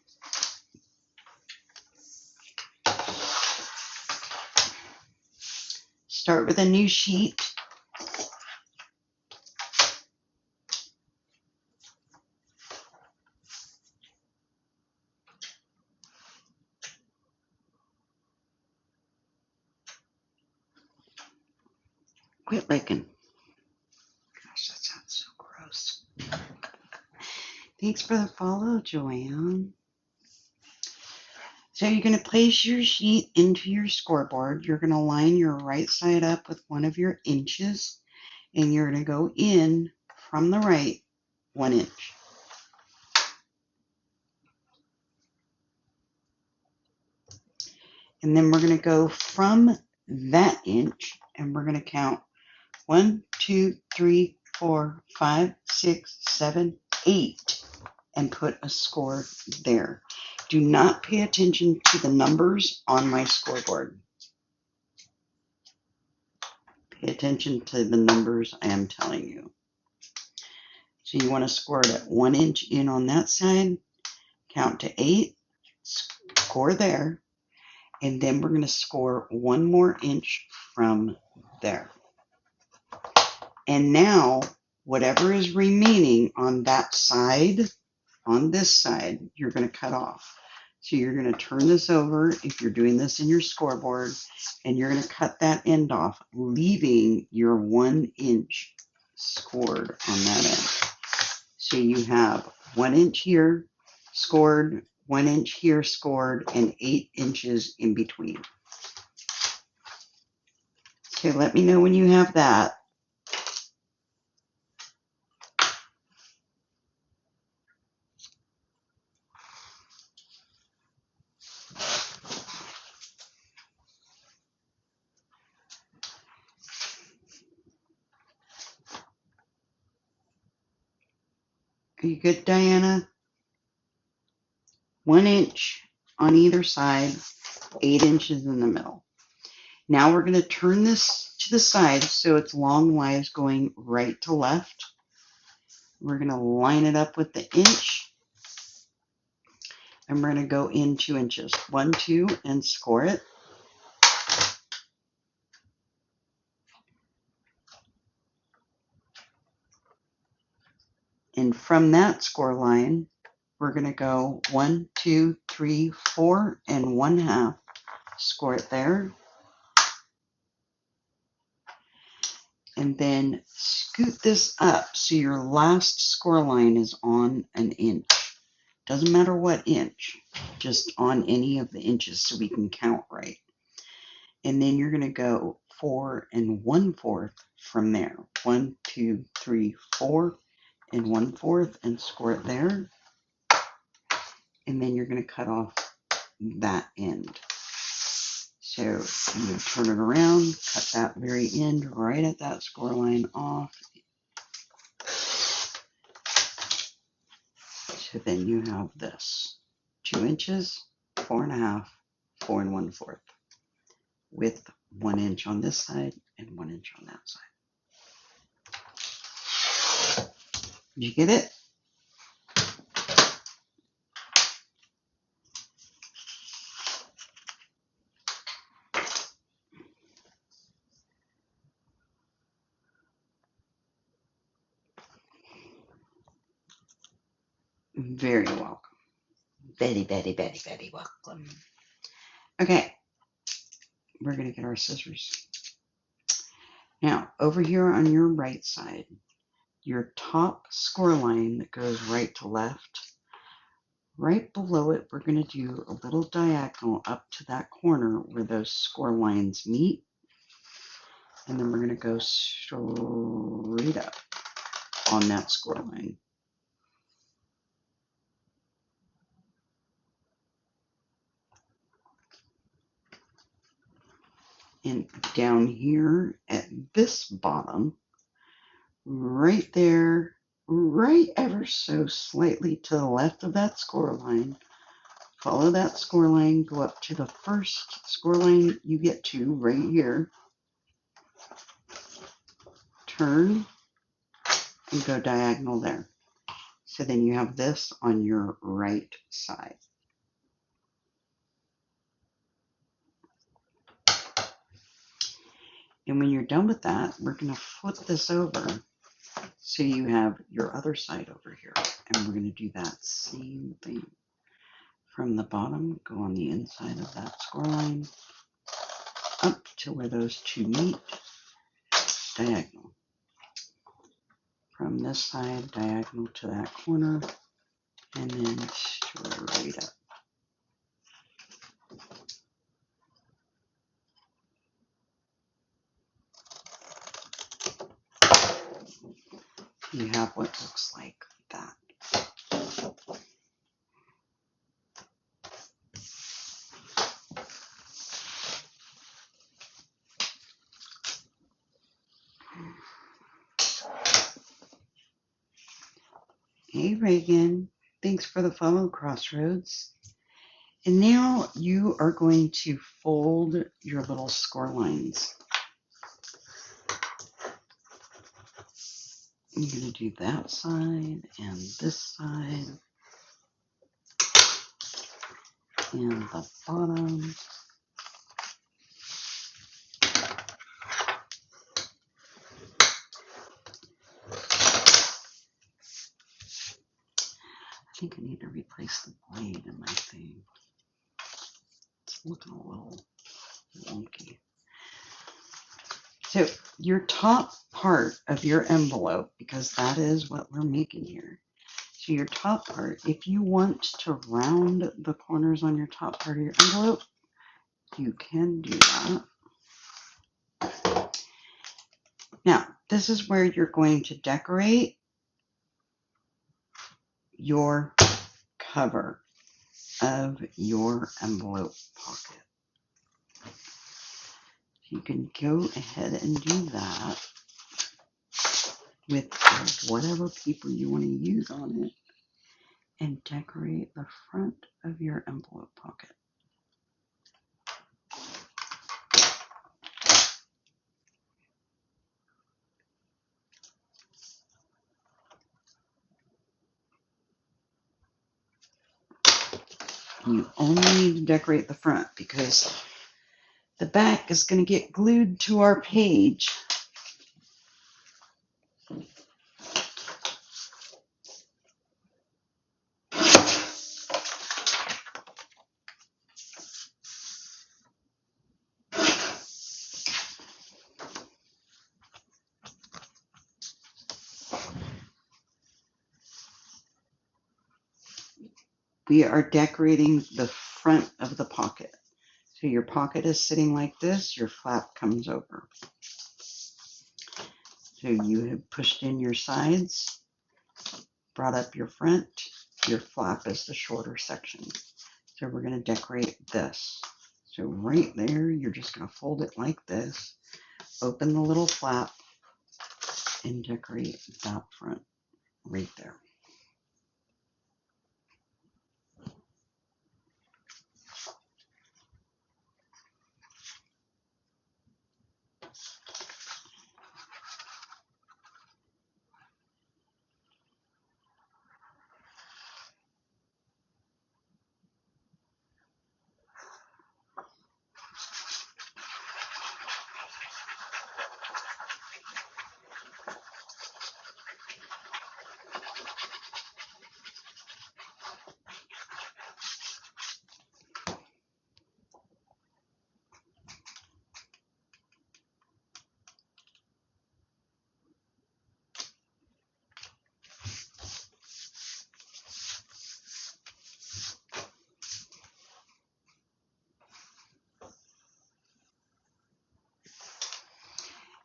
Start with a new sheet. Quit licking. Gosh, that sounds so gross. Thanks for the follow, Joanne. So you're going to place your sheet into your scoreboard. You're going to line your right side up with one of your inches, and you're going to go in from the right 1 inch. And then we're going to go from that inch, and we're going to count 1, 2, 3, 4, 5, 6, 7, 8, and put a score there. Do not pay attention to the numbers on my scoreboard. Pay attention to the numbers I am telling you. So you want to score it at 1 inch in on that side, count to 8, score there, and then we're going to score 1 more inch from there. And now, whatever is remaining on that side, on this side, you're going to cut off. So you're going to turn this over if you're doing this in your scoreboard, and you're going to cut that end off, leaving your 1 inch scored on that end. So you have 1 inch here scored, 1 inch here scored, and 8 inches in between. Okay, let me know when you have that. Are you good, Diana? 1 inch on either side, 8 inches in the middle. Now we're going to turn this to the side so it's longwise going right to left. We're going to line it up with the inch, and we're going to go in 2 inches. 1, 2, and score it. And from that score line, we're going to go 1, 2, 3, 4, and 1/2. Score it there. And then scoot this up so your last score line is on an inch. Doesn't matter what inch, just on any of the inches so we can count right. And then you're going to go 4 1/4 from there. 1, 2, 3, 4 1/4, and score it there. And then you're going to cut off that end. So you would turn it around, cut that very end right at that score line off. So then you have this 2 inches, 4 1/2, 4 1/4, with 1 inch on this side and 1 inch on that side. Did you get it? Very welcome. Very, very, very, very welcome. Okay, we're going to get our scissors. Now, over here on your right side, your top score line that goes right to left, right below it, we're going to do a little diagonal up to that corner where those score lines meet. And then we're going to go straight up on that score line. And down here at this bottom, right there, right ever so slightly to the left of that score line, follow that score line, go up to the first score line you get to right here, turn, and go diagonal there. So then you have this on your right side. And when you're done with that, we're going to flip this over so you have your other side over here. And we're going to do that same thing. From the bottom, go on the inside of that score line, up to where those two meet, diagonal. From this side, diagonal to that corner, and then straight up. You have what looks like that. Hey Reagan, thanks for the follow, Crossroads. And now you are going to fold your little score lines. You're going to do that side and this side and the bottom. I think I need to replace the blade in my thing. looking a little wonky. So your top part of your envelope, because that is what we're making here. So your top part, if you want to round the corners on your top part of your envelope, you can do that. Now, this is where you're going to decorate your cover of your envelope pocket. You can go ahead and do that with whatever paper you want to use on it and decorate the front of your envelope pocket. You only need to decorate the front because the back is going to get glued to our page. We are decorating the front of the pocket. So your pocket is sitting like this, your flap comes over. So you have pushed in your sides, brought up your front, your flap is the shorter section. So we're going to decorate this. So right there, you're just going to fold it like this, open the little flap, and decorate that front right there.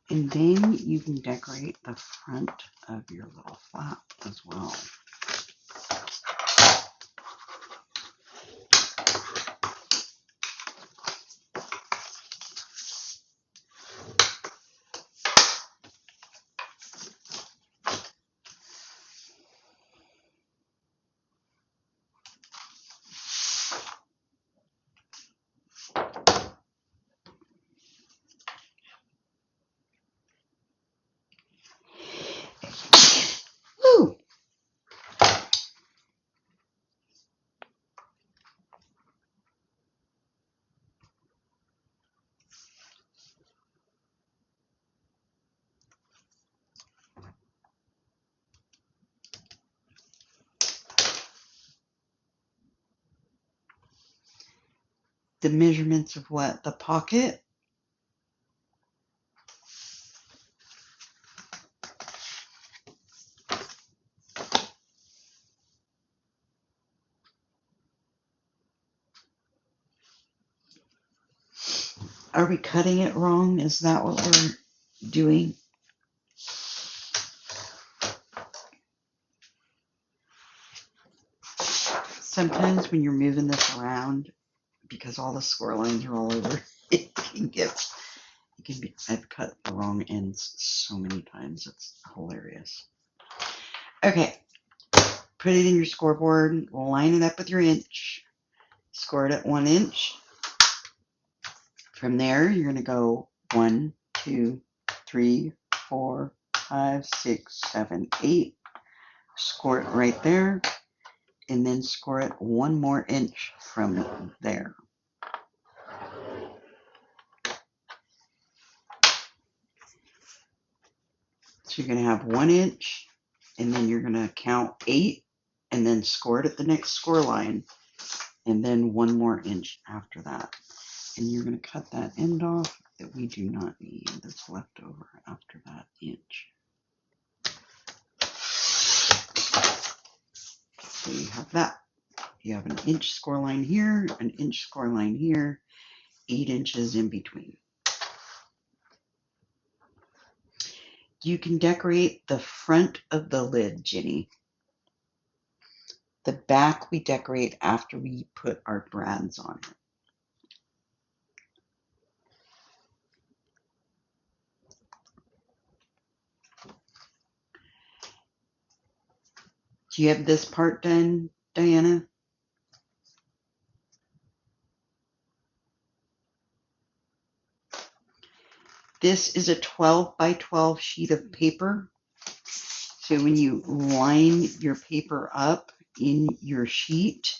And then you can decorate the front of your little flap as well. Woo! The measurements of what? The pocket? Are we cutting it wrong? Is that what we're doing? Sometimes when you're moving this around, because all the score lines are all over, it can be, I've cut the wrong ends so many times. It's hilarious. Okay. Put it in your scoreboard, line it up with your inch, score it at 1 inch. From there, you're going to go 1, 2, 3, 4, 5, 6, 7, 8. Score it right there, and then score it 1 more inch from there. So you're going to have 1 inch, and then you're going to count 8, and then score it at the next score line, and then 1 more inch after that. And you're going to cut that end off that we do not need, that's left over after that inch. So you have that. You have an inch score line here, an inch score line here, 8 inches in between. You can decorate the front of the lid, Ginny. The back we decorate after we put our brads on it. Do you have this part done, Diana? This is a 12 by 12 sheet of paper. So when you line your paper up in your sheet,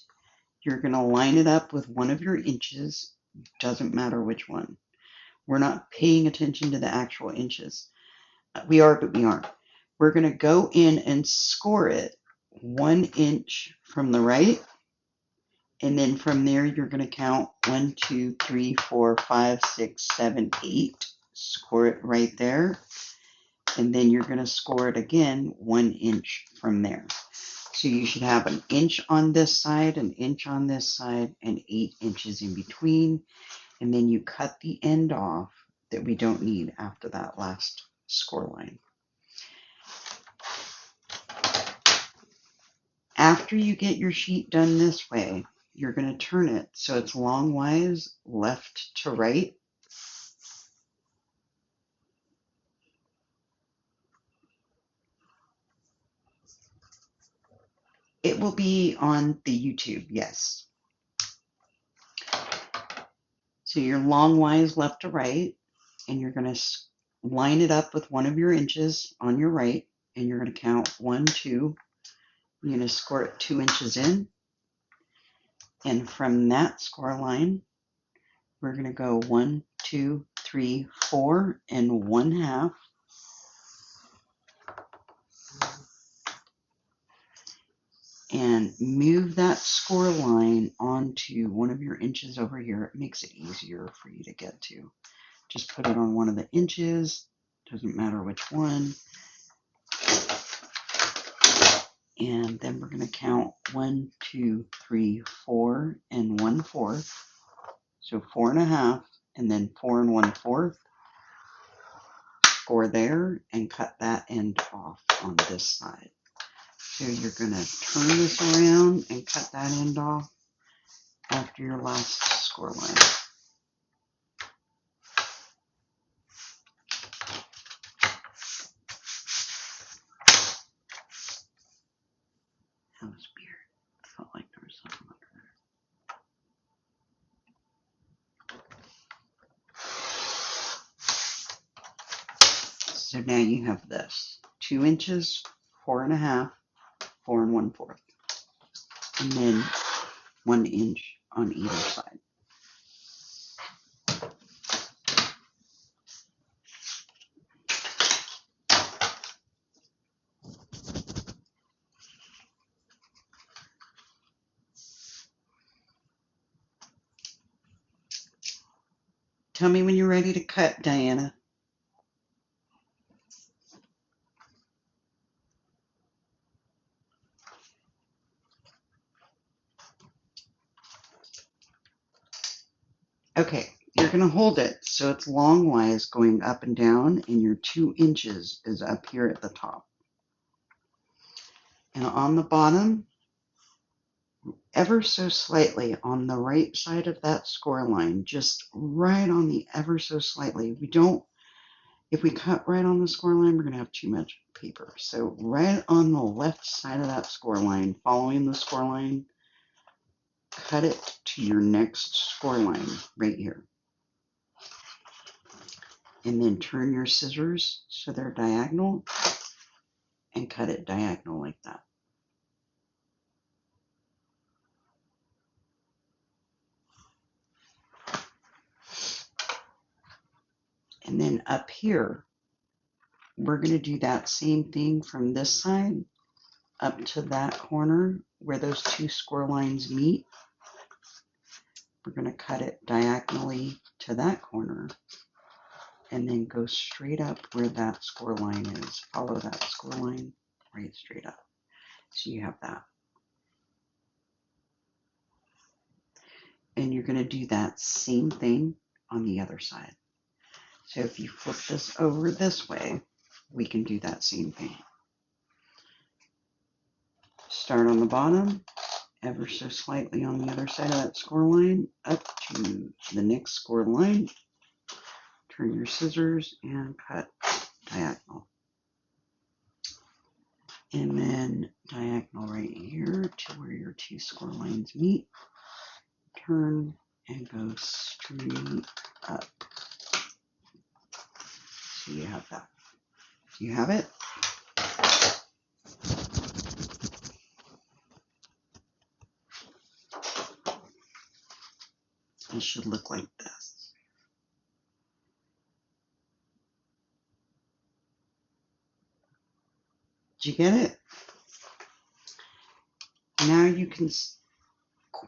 you're going to line it up with one of your inches. Doesn't matter which one. We're not paying attention to the actual inches. We are, but we aren't. We're going to go in and score it 1 inch from the right. And then from there, you're going to count 1, 2, 3, 4, 5, 6, 7, 8. Score it right there. And then you're going to score it again 1 inch from there. So you should have an inch on this side, an inch on this side, and 8 inches in between. And then you cut the end off that we don't need after that last score line. After you get your sheet done this way, you're going to turn it so it's longwise left to right. It will be on the YouTube, yes. So you're longwise left to right, and you're going to line it up with one of your inches on your right, and you're going to count 1, 2. You're going to score it 2 inches in, and from that score line, we're going to go 1, 2, 3, 4, and 1/2. And move that score line onto one of your inches over here. It makes it easier for you to get to. Just put it on one of the inches. Doesn't matter which one. And then we're going to count 1, 2, 3, 4, and 1/4. So 4.5, and then 4 1/4. Score there and cut that end off on this side. So you're going to turn this around and cut that end off after your last score line. That was weird. Felt like there was something under there. So now you have this 2 inches, 4.5, 4 1/4, and then 1 inch on either side. Tell me when you're ready to cut, Diana. Okay, you're going to hold it so it's longwise going up and down, and your 2 inches is up here at the top. And on the bottom, ever so slightly on the right side of that score line, just right on the ever so slightly. If we cut right on the score line, we're going to have too much paper. So right on the left side of that score line, following the score line, cut it to your next score line right here. And then turn your scissors so they're diagonal and cut it diagonal like that. And then up here, we're going to do that same thing from this side up to that corner where those two score lines meet. we're going to cut it diagonally to that corner and then go straight up where that score line is. Follow that score line right straight up. So you have that. And you're going to do that same thing on the other side. So if you flip this over this way, we can do that same thing. Start on the bottom, ever so slightly on the other side of that score line, up to the next score line. Turn your scissors and cut diagonal. And then diagonal right here to where your two score lines meet. Turn and go straight up. So you have that. Do you have it? It should look like this. Did you get it? Now you can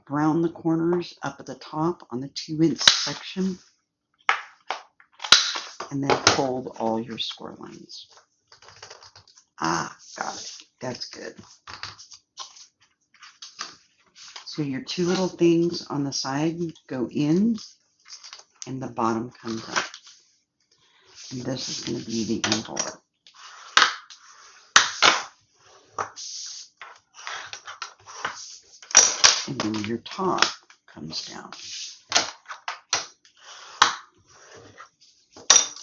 round the corners up at the top on the 2-inch section and then fold all your score lines. Ah, got it. That's good. So your two little things on the side go in and the bottom comes up. And this is going to be the envelope. And then your top comes down.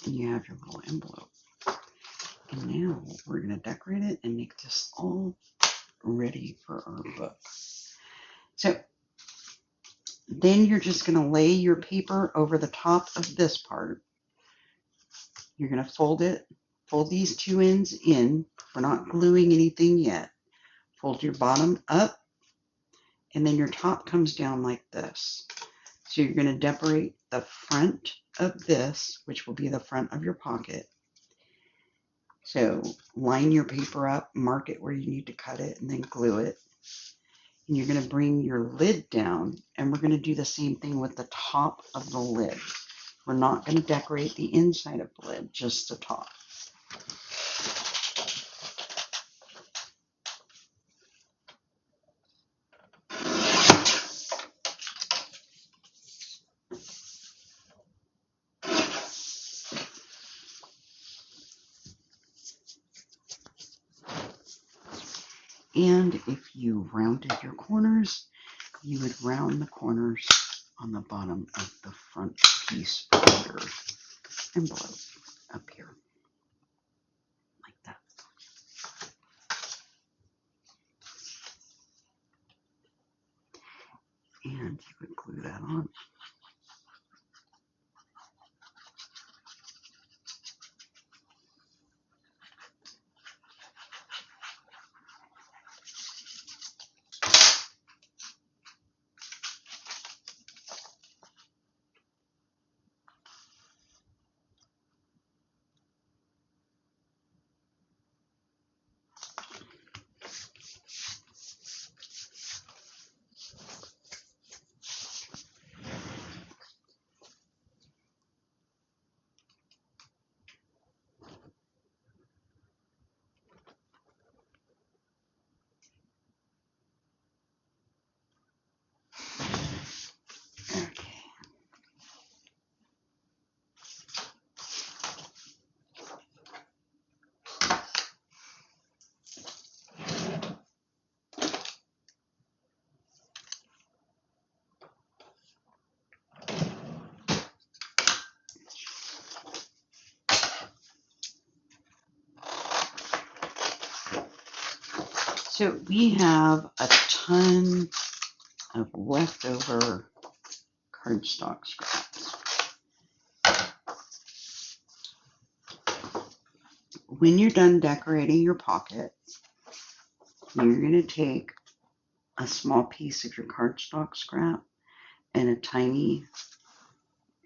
And you have your little envelope. And now we're going to decorate it and make this all ready for our book. So then you're just going to lay your paper over the top of this part. You're going to fold it, fold these two ends in. We're not gluing anything yet. Fold your bottom up, and then your top comes down like this. So you're going to decorate the front of this, which will be the front of your pocket. So line your paper up, mark it where you need to cut it, and then glue it. And you're going to bring your lid down, and we're going to do the same thing with the top of the lid. We're not going to decorate the inside of the lid, just the top. And if you rounded your corners, you would round the corners on the bottom of the front piece of your envelope up here, like that. And you would glue that on. So we have a ton of leftover cardstock scraps. When you're done decorating your pocket, you're going to take a small piece of your cardstock scrap and a tiny,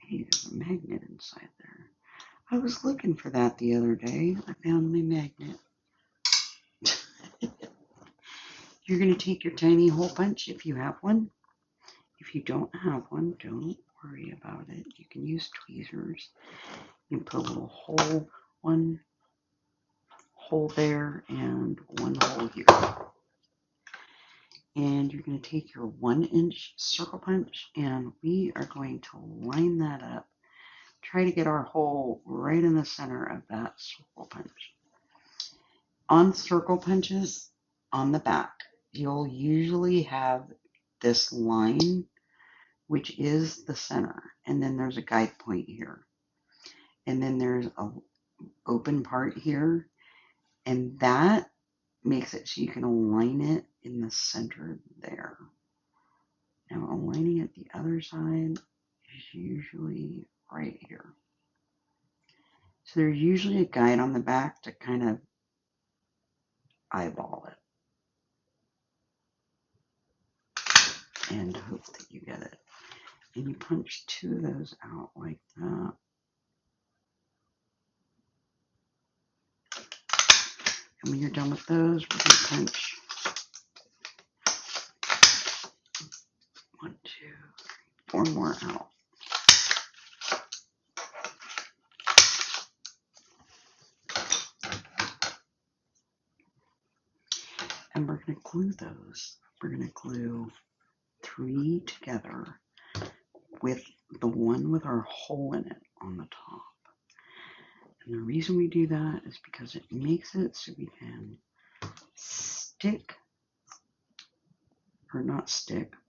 hey, there's a magnet inside there. I was looking for that the other day. I found my magnet. You're going to take your tiny hole punch if you have one. If you don't have one, don't worry about it. You can use tweezers. You can put a little hole, one hole there and one hole here. And you're going to take your 1-inch circle punch and we are going to line that up. Try to get our hole right in the center of that circle punch. On circle punches on the back, you'll usually have this line, which is the center, and then there's a guide point here. And then there's an open part here, and that makes it so you can align it in the center there. Now aligning it the other side is usually right here. So there's usually a guide on the back to kind of eyeball it and hope that you get it. And you punch 2 of those out like that. And when you're done with those, we're going to punch 1, 2, 3, 4 more out. And we're going to glue those. We're going to glue 3 together with the one with our hole in it on the top. And the reason we do that is because it makes it so we can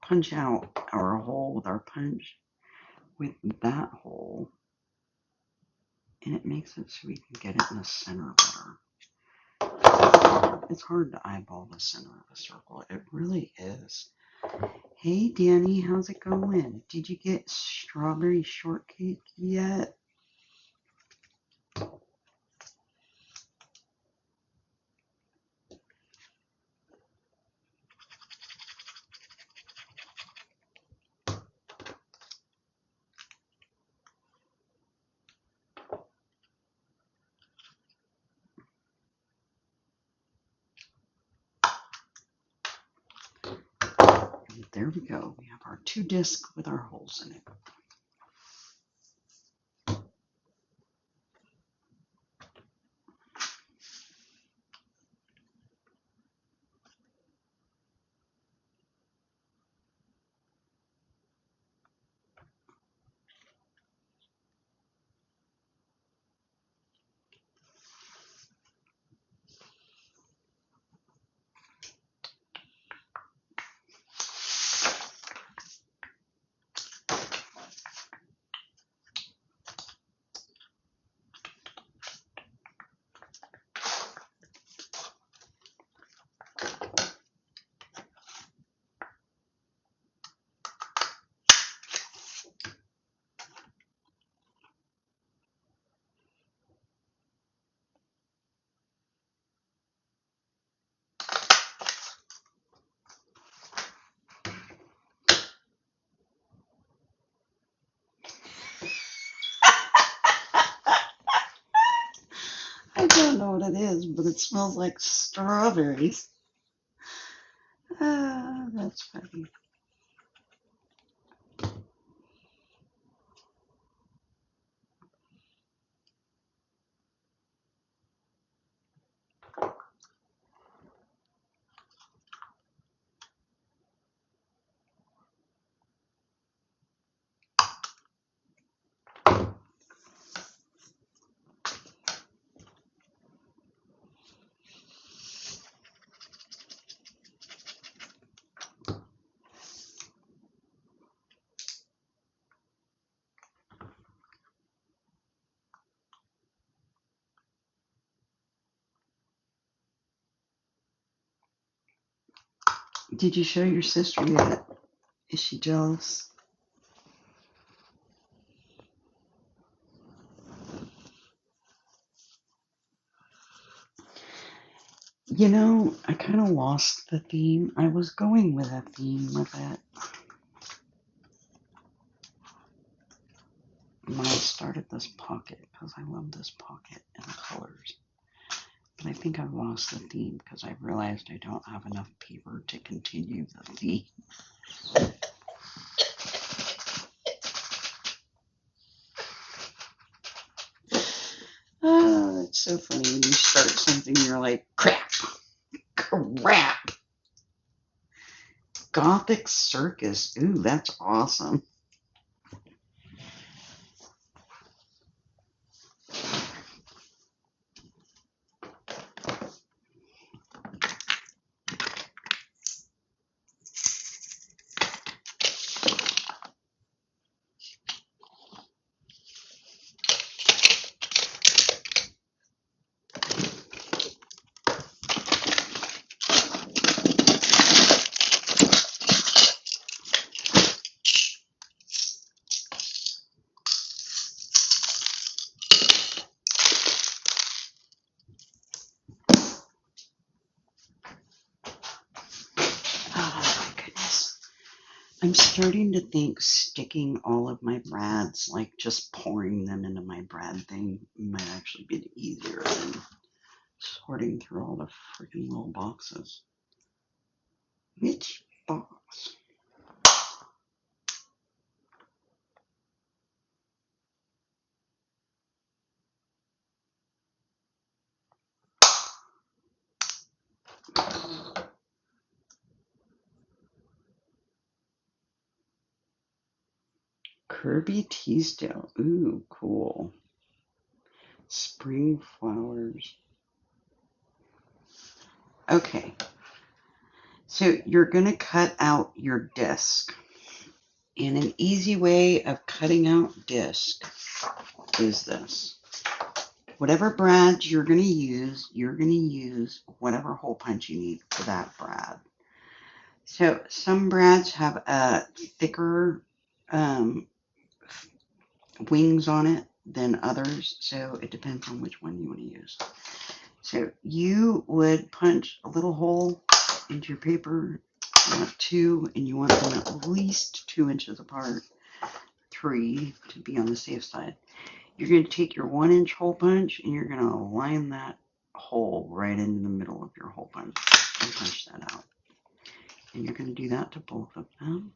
punch out our hole with our punch with that hole. And it makes it so we can get it in the center better. It's hard to eyeball the center of a circle. It really is. Hey, Danny, how's it going? Did you get strawberry shortcake yet? And there we go. We have our 2 discs with our holes in it. I don't know what it is, but it smells like strawberries. Ah, that's funny. Did you show your sister yet? Is she jealous? You know, I kind of lost the theme. I was going with a theme with it. When I started this pocket, because I love this pocket and the colors. But I think I've lost the theme because I realized I don't have enough paper to continue the theme. so funny when you start something and you're like, crap. Gothic Circus. Ooh, that's awesome. Oh my goodness. I'm starting to think sticking all of my brads, like just pouring them into my brad thing, might actually be easier than sorting through all the freaking little boxes. Which box? Kirby Teasdale. Ooh, cool. Spring flowers. Okay. So you're going to cut out your disc. And an easy way of cutting out disc is this. Whatever brad you're going to use whatever hole punch you need for that brad. So some brads have a thicker wings on it than others, so it depends on which one you want to use. So you would punch a little hole into your paper. You want 2, and you want them at least 2 inches apart, 3 to be on the safe side. You're going to take your 1-inch hole punch and you're going to line that hole right into the middle of your hole punch and punch that out. And you're going to do that to both of them.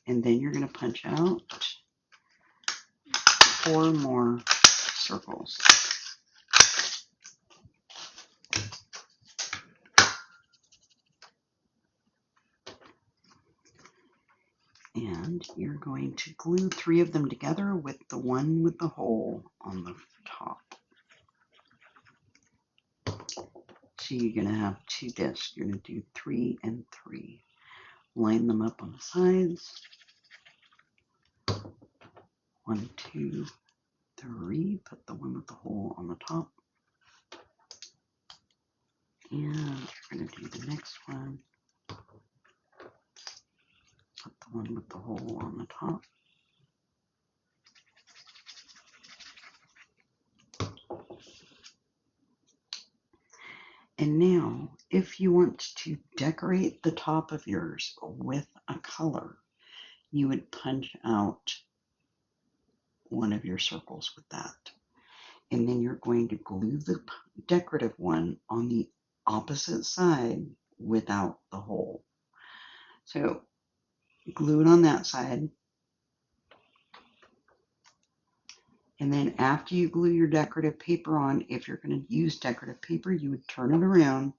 And then you're going to punch out 4 more circles. And you're going to glue 3 of them together with the one with the hole on the top. So you're going to have 2 discs. You're going to do 3 and 3. Line them up on the sides. 1, 2, 3. Put the one with the hole on the top. And you're going to do the next one. Put the one with the hole on the top. And now, if you want to decorate the top of yours with a color, you would punch out one of your circles with that. And then you're going to glue the decorative one on the opposite side without the hole. So glue it on that side. And then after you glue your decorative paper on, if you're going to use decorative paper, you would turn it around,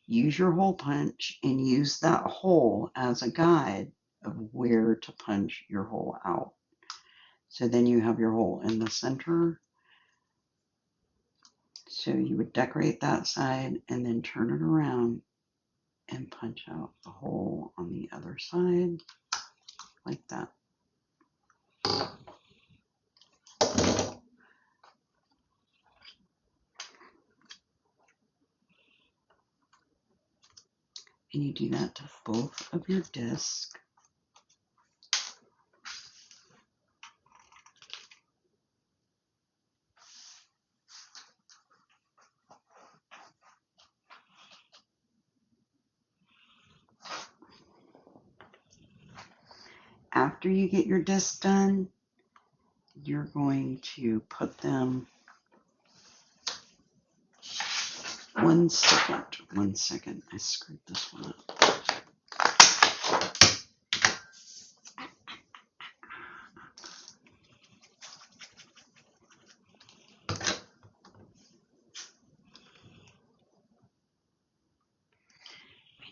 use your hole punch, and use that hole as a guide of where to punch your hole out. So then you have your hole in the center. So you would decorate that side and then turn it around and punch out the hole on the other side like that. And you do that to both of your discs. After you get your discs done, you're going to put them, one second, I screwed this one up.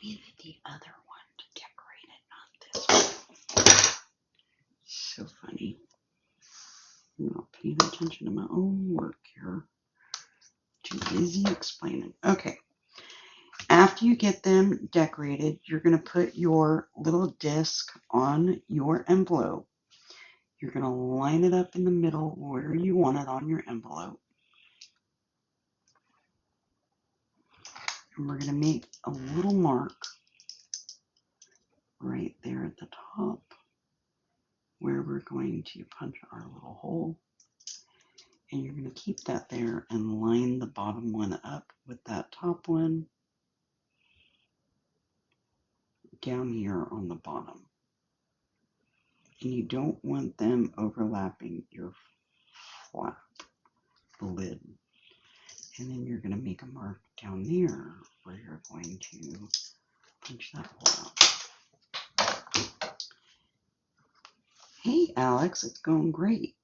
maybe the other one to decorate it, not this one. So funny. I'm not paying attention to my own work here. Too busy explaining. Okay. After you get them decorated, you're going to put your little disc on your envelope. You're going to line it up in the middle where you want it on your envelope. And we're going to make a little mark right there at the top where we're going to punch our little hole. And you're going to keep that there and line the bottom one up with that top one down here on the bottom. And you don't want them overlapping your flap, the lid. And then you're going to make a mark down there where you're going to punch that hole out. Hey Alex, it's going great.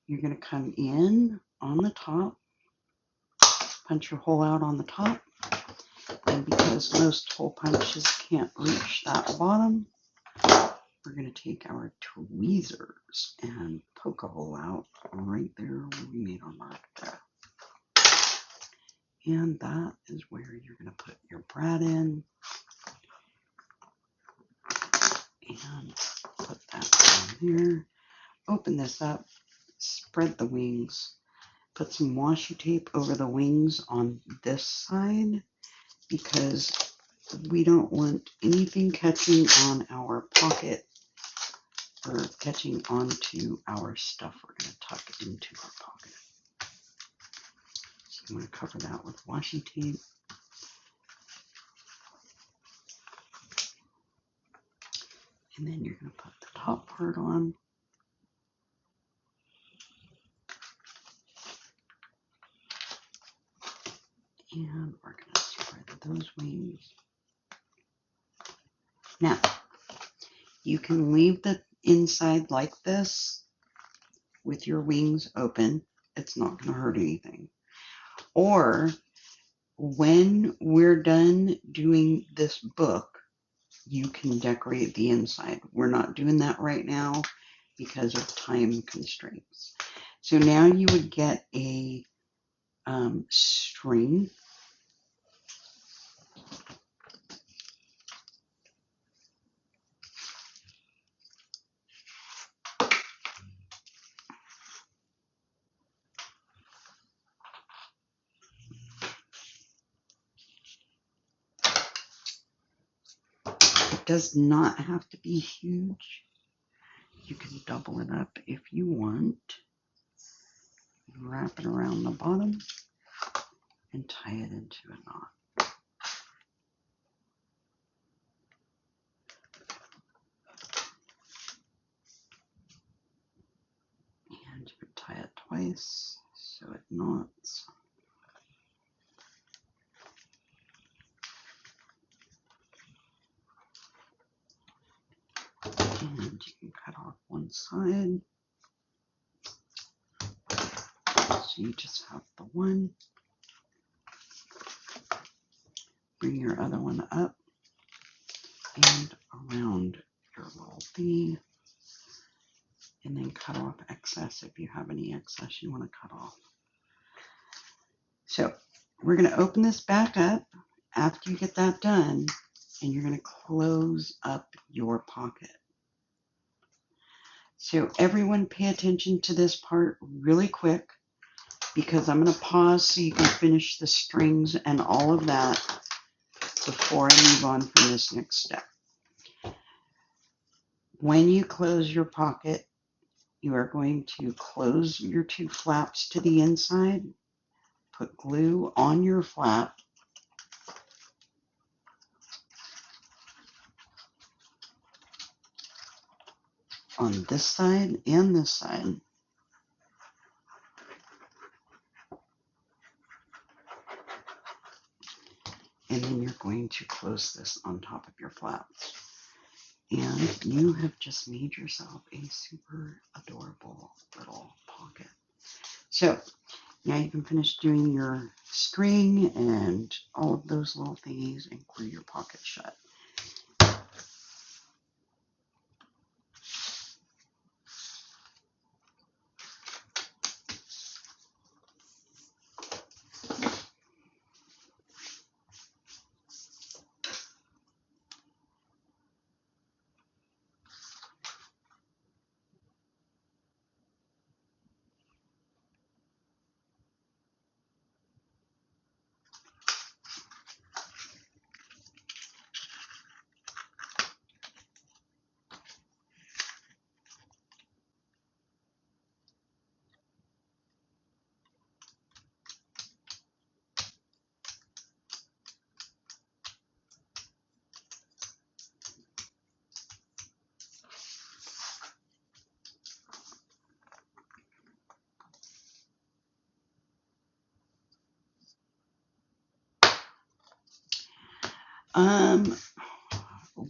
You're going to come in on the top, punch your hole out on the top, and because most hole punches can't reach that bottom, we're going to take our tweezers and poke a hole out right there where we made our mark there. And that is where you're going to put your brad in and put that down here. Open this up, spread the wings, put some washi tape over the wings on this side because we don't want anything catching on our pocket or catching onto our stuff we're going to tuck into our pocket. So I'm going to cover that with washi tape. And then you're going to put the top part on. And we're going to spread those wings. Now, you can leave the inside like this with your wings open. It's not going to hurt anything. Or when we're done doing this book, you can decorate the inside. We're not doing that right now because of time constraints. So now you would get a string. It does not have to be huge. You can double it up if you want. Wrap it around the bottom and tie it into a knot. And you would tie it twice so it knots. And you can cut off one side. So you just have the one. Bring your other one up and around your little thingy. And then cut off excess if you have any excess you want to cut off. So we're going to open this back up after you get that done, and you're going to close up your pocket. So everyone pay attention to this part really quick because I'm going to pause so you can finish the strings and all of that before I move on from this next step. When you close your pocket, you are going to close your two flaps to the inside, put glue on your flap, on this side and this side. And then you're going to close this on top of your flaps. And you have just made yourself a super adorable little pocket. So Now you can finish doing your string and all of those little thingies and glue your pocket shut.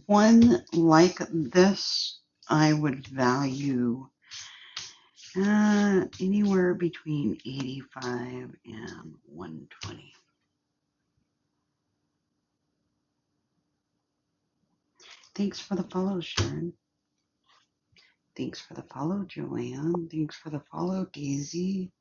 One like this, I would value anywhere between 85 and 120. Thanks for the follow, Sharon. Thanks for the follow, Joanne. Thanks for the follow, Daisy.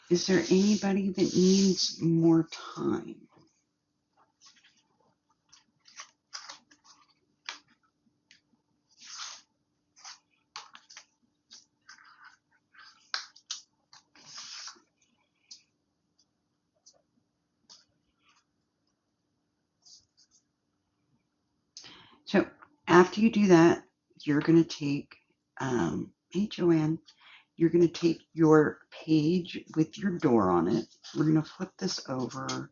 Is there anybody that needs more time? So after you do that, you're going to take, hey Joanne, you're going to take your page with your door on it. We're going to flip this over,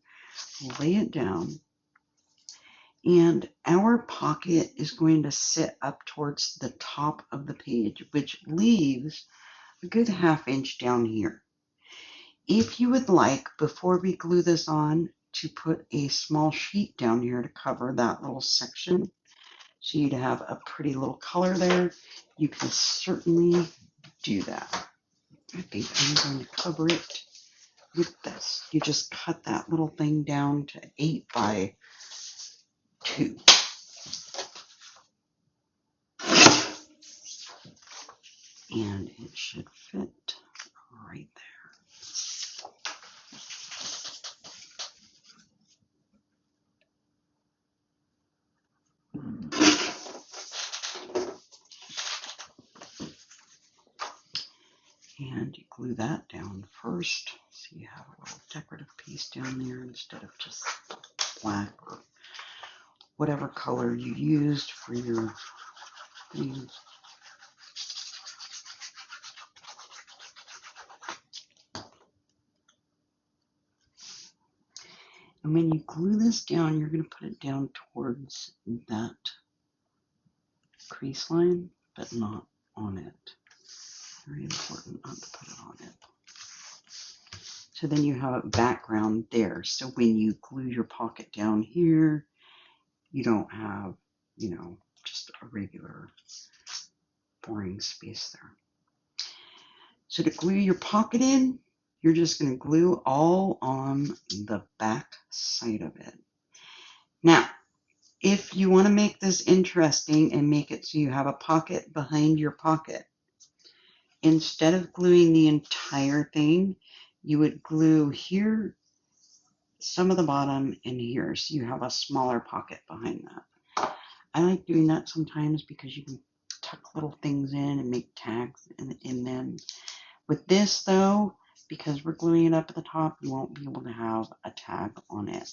lay it down, and our pocket is going to sit up towards the top of the page, which leaves a good ½ inch down here. If you would like, before we glue this on, to put a small sheet down here to cover that little section, so you'd have a pretty little color there, you can certainly do that. I think I'm going to cover it with this. You just cut that little thing down to 8 by 2. And it should fit right there. And you glue that down first, so you have a little decorative piece down there instead of just black or whatever color you used for your thing. And when you glue this down, you're going to put it down towards that crease line, but not on it. Very important not to put it on it. So then you have a background there. So when you glue your pocket down here, you don't have, just a regular boring space there. So to glue your pocket in, you're just going to glue all on the back side of it. Now, if you want to make this interesting and make it so you have a pocket behind your pocket, instead of gluing the entire thing, you would glue here, some of the bottom, and here, so you have a smaller pocket behind that. I like doing that sometimes because you can tuck little things in and make tags in them. With this, though, because we're gluing it up at the top, you won't be able to have a tag on it.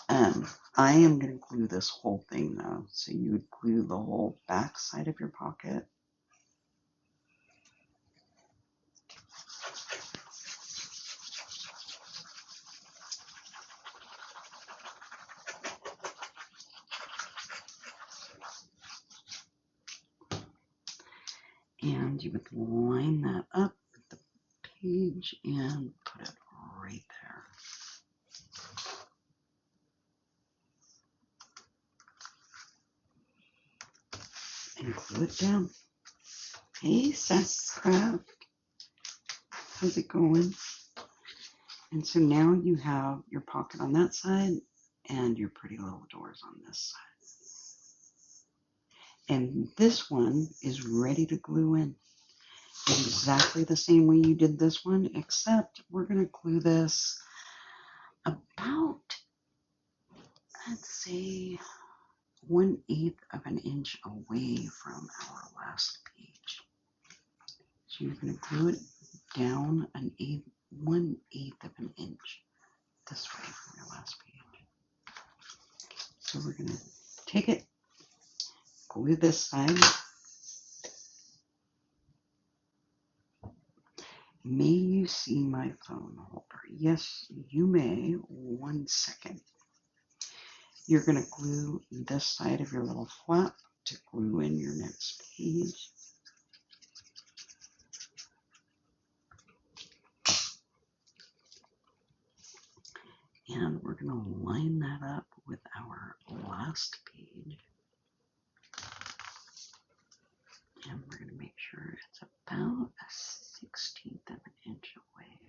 I am going to glue this whole thing, though, so you would glue the whole back side of your pocket. And you would line that up with the page and put it right there. And glue it down. Hey, Sasscraft. How's it going? And so now you have your pocket on that side and your pretty little doors on this side. And this one is ready to glue in exactly the same way you did this one, except we're going to glue this about, let's say, 1/8 of an inch away from our last page. So you're going to glue it down 1/8 of an inch this way from your last page. So we're going to take it, glue this side. May you see my phone holder? Yes, you may. 1 second. You're going to glue this side of your little flap to glue in your next page. And we're going to line that up with our last page. And we're going to make sure it's about 1/16 of an inch away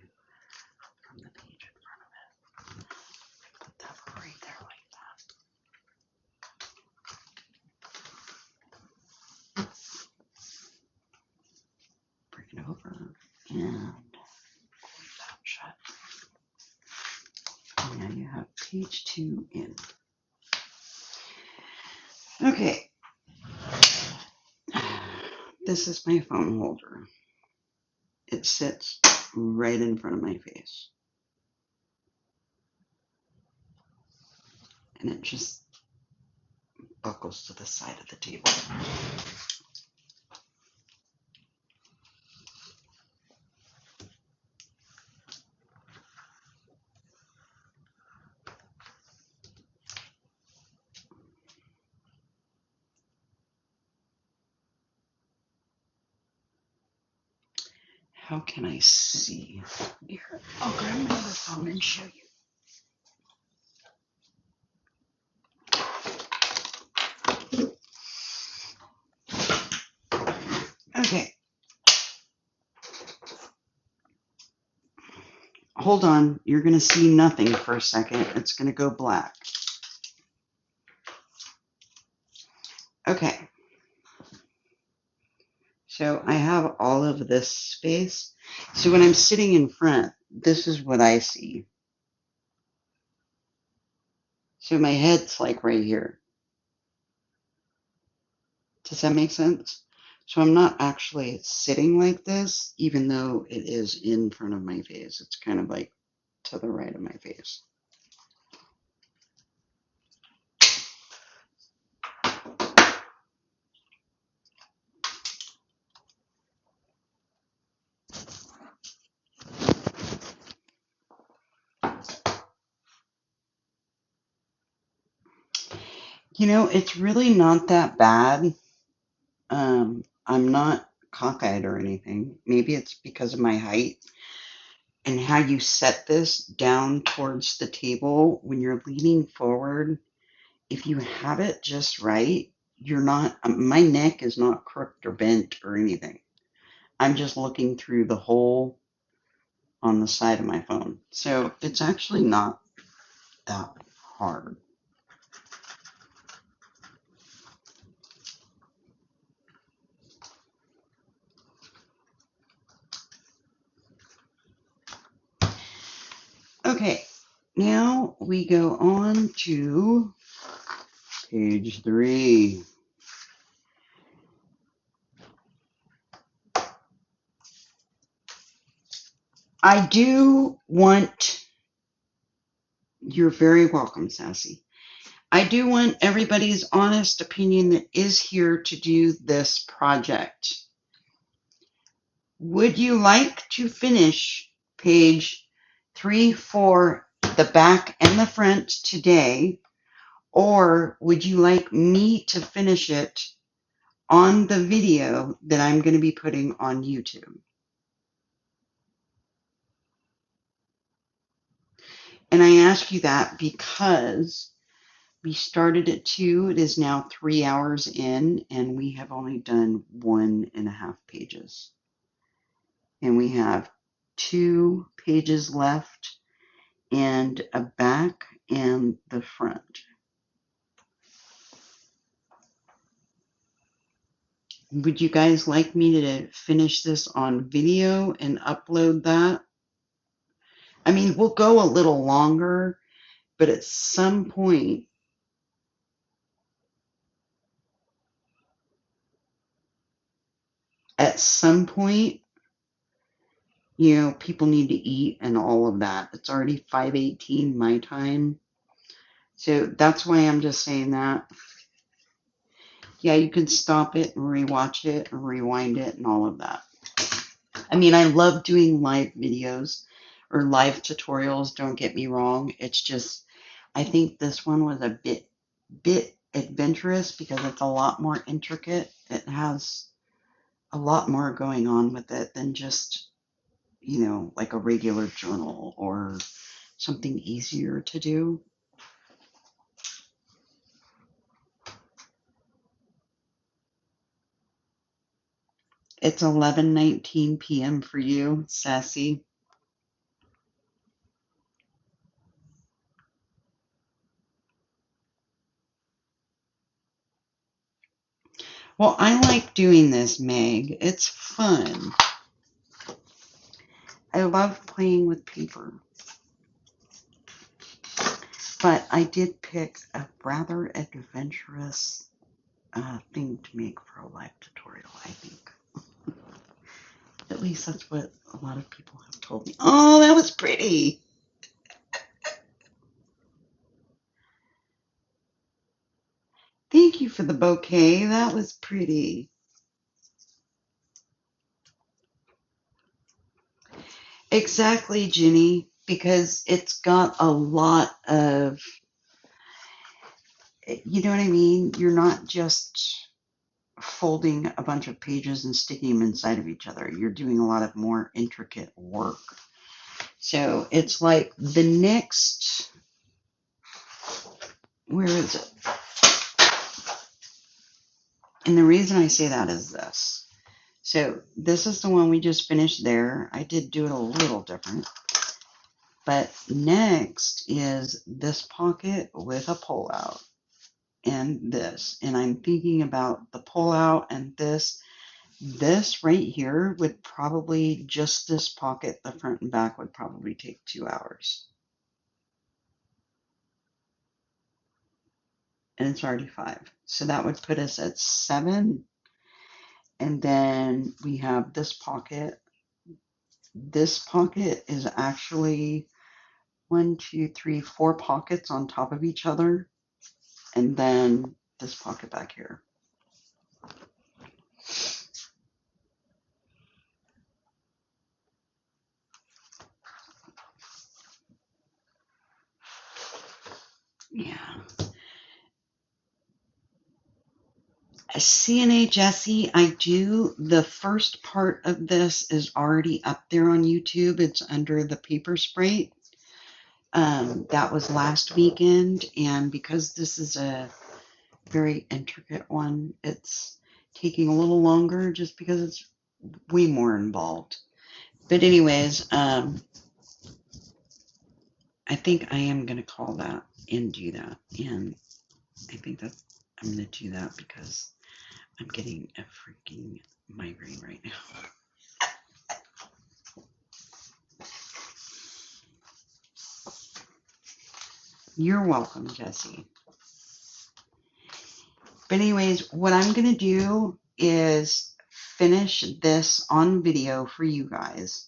from the page in front of it. Put that right there like that. Bring it over and close that shut. And now you have page 2 in. Okay. This is my phone holder. It sits right in front of my face. And it just buckles to the side of the table. How can I see? Here, I'll grab my other phone and show you. Okay. Hold on. You're going to see nothing for a second. It's going to go black. Okay. So I have all of this space. So when I'm sitting in front, this is what I see. So my head's like right here. Does that make sense? So I'm not actually sitting like this, even though it is in front of my face. It's kind of like to the right of my face. You know, it's really not that bad. I'm not cockeyed or anything. Maybe it's because of my height and how you set this down towards the table when you're leaning forward. If you have it just right, you're not, my neck is not crooked or bent or anything. I'm just looking through the hole on the side of my phone. So it's actually not that hard. Okay, now we go on to page 3. I do want, you're very welcome, Sassy. I do want everybody's honest opinion that is here to do this project. Would you like to finish page 3, 4, the back and the front today, or would you like me to finish it on the video that I'm going to be putting on YouTube. And I ask you that because we started at 2. It is now 3 hours in, and we have only done 1.5 pages. And we have 2 pages left and a back and the front. Would you guys like me to finish this on video and upload that? I mean, we'll go a little longer, but at some point, people need to eat and all of that. It's already 5:18 my time. So that's why I'm just saying that. Yeah, you can stop it and rewatch it and rewind it and all of that. I mean, I love doing live videos or live tutorials, don't get me wrong. It's just, I think this one was a bit adventurous because it's a lot more intricate. It has a lot more going on with it than just, like a regular journal or something easier to do. It's 11:19 p.m. for you, Sassy. Well, I like doing this, Meg. It's fun. I love playing with paper. But I did pick a rather adventurous thing to make for a live tutorial, I think. At least that's what a lot of people have told me. Oh, that was pretty. Thank you for the bouquet. That was pretty. Exactly, Ginny, because it's got a lot of, you know what I mean? You're not just folding a bunch of pages and sticking them inside of each other. You're doing a lot of more intricate work. So it's like the next, where is it? And the reason I say that is this. So this is the one we just finished there. I did do it a little different. But next is this pocket with a pullout and this. And I'm thinking about the pullout and this. This right here would probably, just this pocket, the front and back, would probably take 2 hours. And it's already 5. So that would put us at 7. And then we have this pocket. This pocket is actually 1, 2, 3, 4 pockets on top of each other. And then this pocket back here. Yeah. CNA Jesse, I do. The first part of this is already up there on YouTube. It's under the paper spray. That was last weekend. And because this is a very intricate one, it's taking a little longer just because it's way more involved. But anyways, I think I am going to call that and do that. And I think that I'm going to do that because I'm getting a freaking migraine right now. You're welcome, Jesse. But anyways, what I'm going to do is finish this on video for you guys.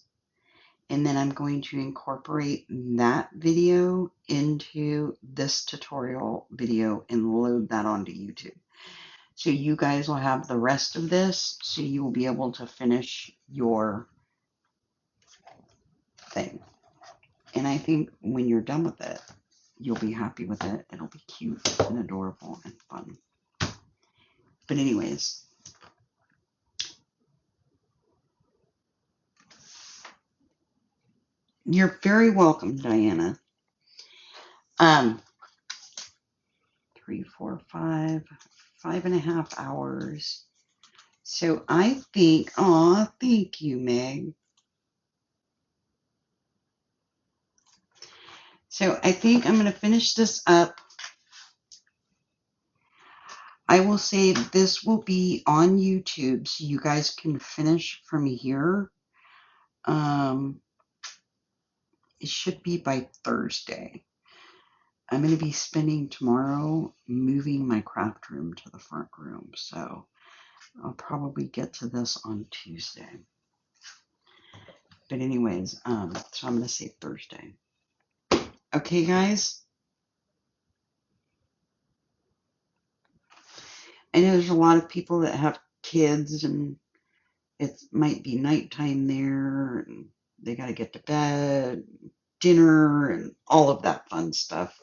And then I'm going to incorporate that video into this tutorial video and load that onto YouTube. So you guys will have the rest of this, so you will be able to finish your thing. And I think when you're done with it, you'll be happy with it. It'll be cute and adorable and fun. But anyways, You're very welcome, Diana. 3, 4, 5, 5.5 hours. So I think, thank you, Meg. So I think I'm going to finish this up. I will say this will be on YouTube, so you guys can finish from here. It should be by Thursday. I'm going to be spending tomorrow moving my craft room to the front room, so I'll probably get to this on Tuesday. But anyways, so I'm going to say Thursday. Okay, guys? I know there's a lot of people that have kids and it might be nighttime there and they got to get to bed, dinner, and all of that fun stuff.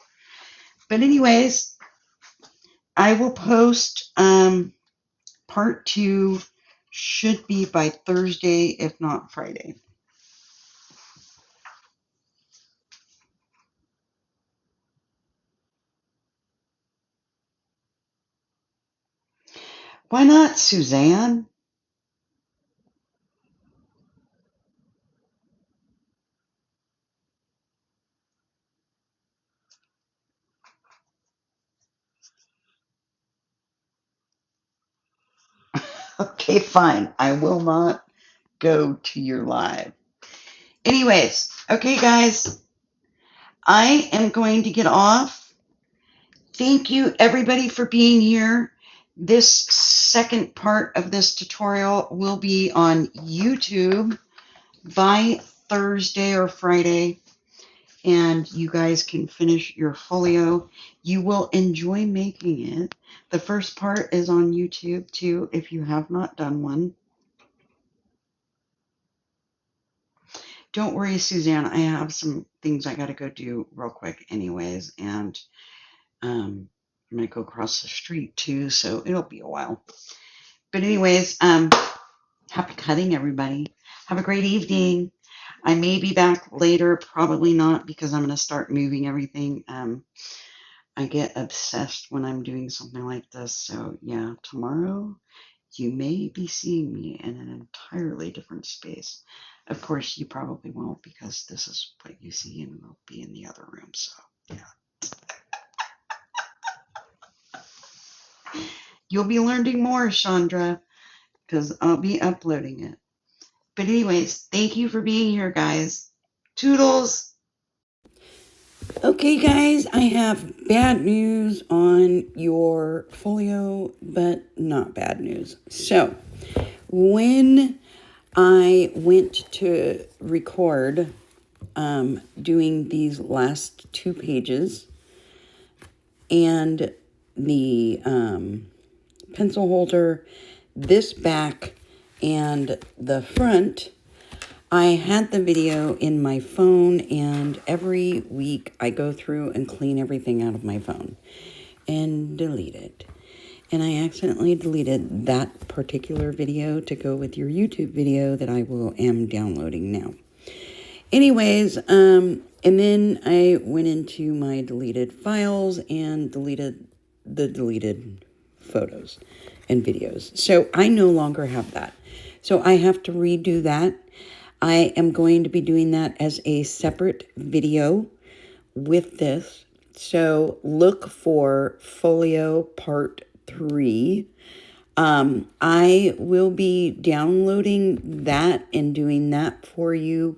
But anyways, I will post part 2 should be by Thursday, if not Friday. Why not, Suzanne? Okay, fine. I will not go to your live. Anyways, okay, guys, I am going to get off. Thank you, everybody, for being here. This second part of this tutorial will be on YouTube by Thursday or Friday, and you guys can finish your folio. You will enjoy making it. The first part is on YouTube, too, if you have not done one. Don't worry, Suzanne. I have some things I got to go do real quick anyways, and I'm going to go across the street, too, so it'll be a while. But anyways, happy cutting, everybody. Have a great evening. I may be back later, probably not, because I'm going to start moving everything. I get obsessed when I'm doing something like this. So yeah, tomorrow you may be seeing me in an entirely different space. Of course, you probably won't because this is what you see and will be in the other room. So yeah, you'll be learning more, Chandra, because I'll be uploading it. But anyways, thank you for being here, guys. Toodles. Okay, guys, I have bad news on your folio, but not bad news. So, when I went to record doing these last 2 pages and the pencil holder, this back, and the front, I had the video in my phone, and every week I go through and clean everything out of my phone and delete it. And I accidentally deleted that particular video to go with your YouTube video that I am downloading now. Anyways, and then I went into my deleted files and deleted the deleted photos and videos. So I no longer have that. So I have to redo that. I am going to be doing that as a separate video with this. So look for Folio Part 3. I will be downloading that and doing that for you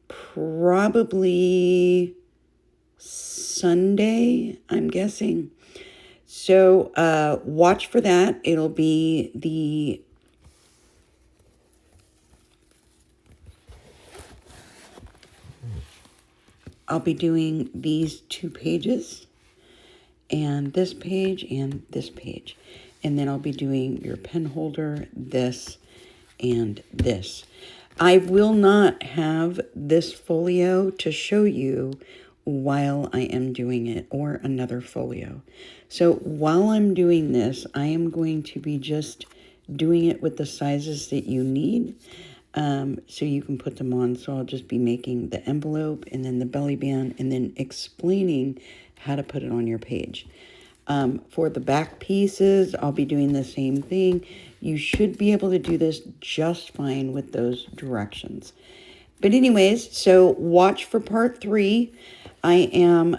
probably Sunday, I'm guessing. So watch for that. It'll be I'll be doing these 2 pages and this page and this page. And then I'll be doing your pen holder, this, and this. I will not have this folio to show you while I am doing it, or another folio. So while I'm doing this, I am going to be just doing it with the sizes that you need.
so you can put them on. So I'll just be making the envelope and then the belly band and then explaining how to put it on your page. For the back pieces, I'll be doing the same thing. You should be able to do this just fine with those directions. But anyways, so watch for part 3. I am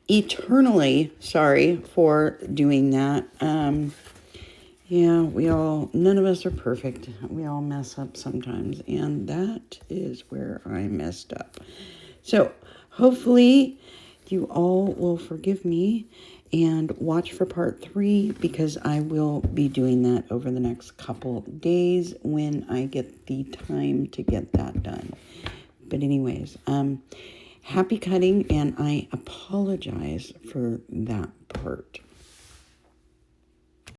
eternally sorry for doing that. Yeah, none of us are perfect. We all mess up sometimes, and that is where I messed up. So hopefully you all will forgive me and watch for part 3, because I will be doing that over the next couple days when I get the time to get that done. But anyways, happy cutting, and I apologize for that part.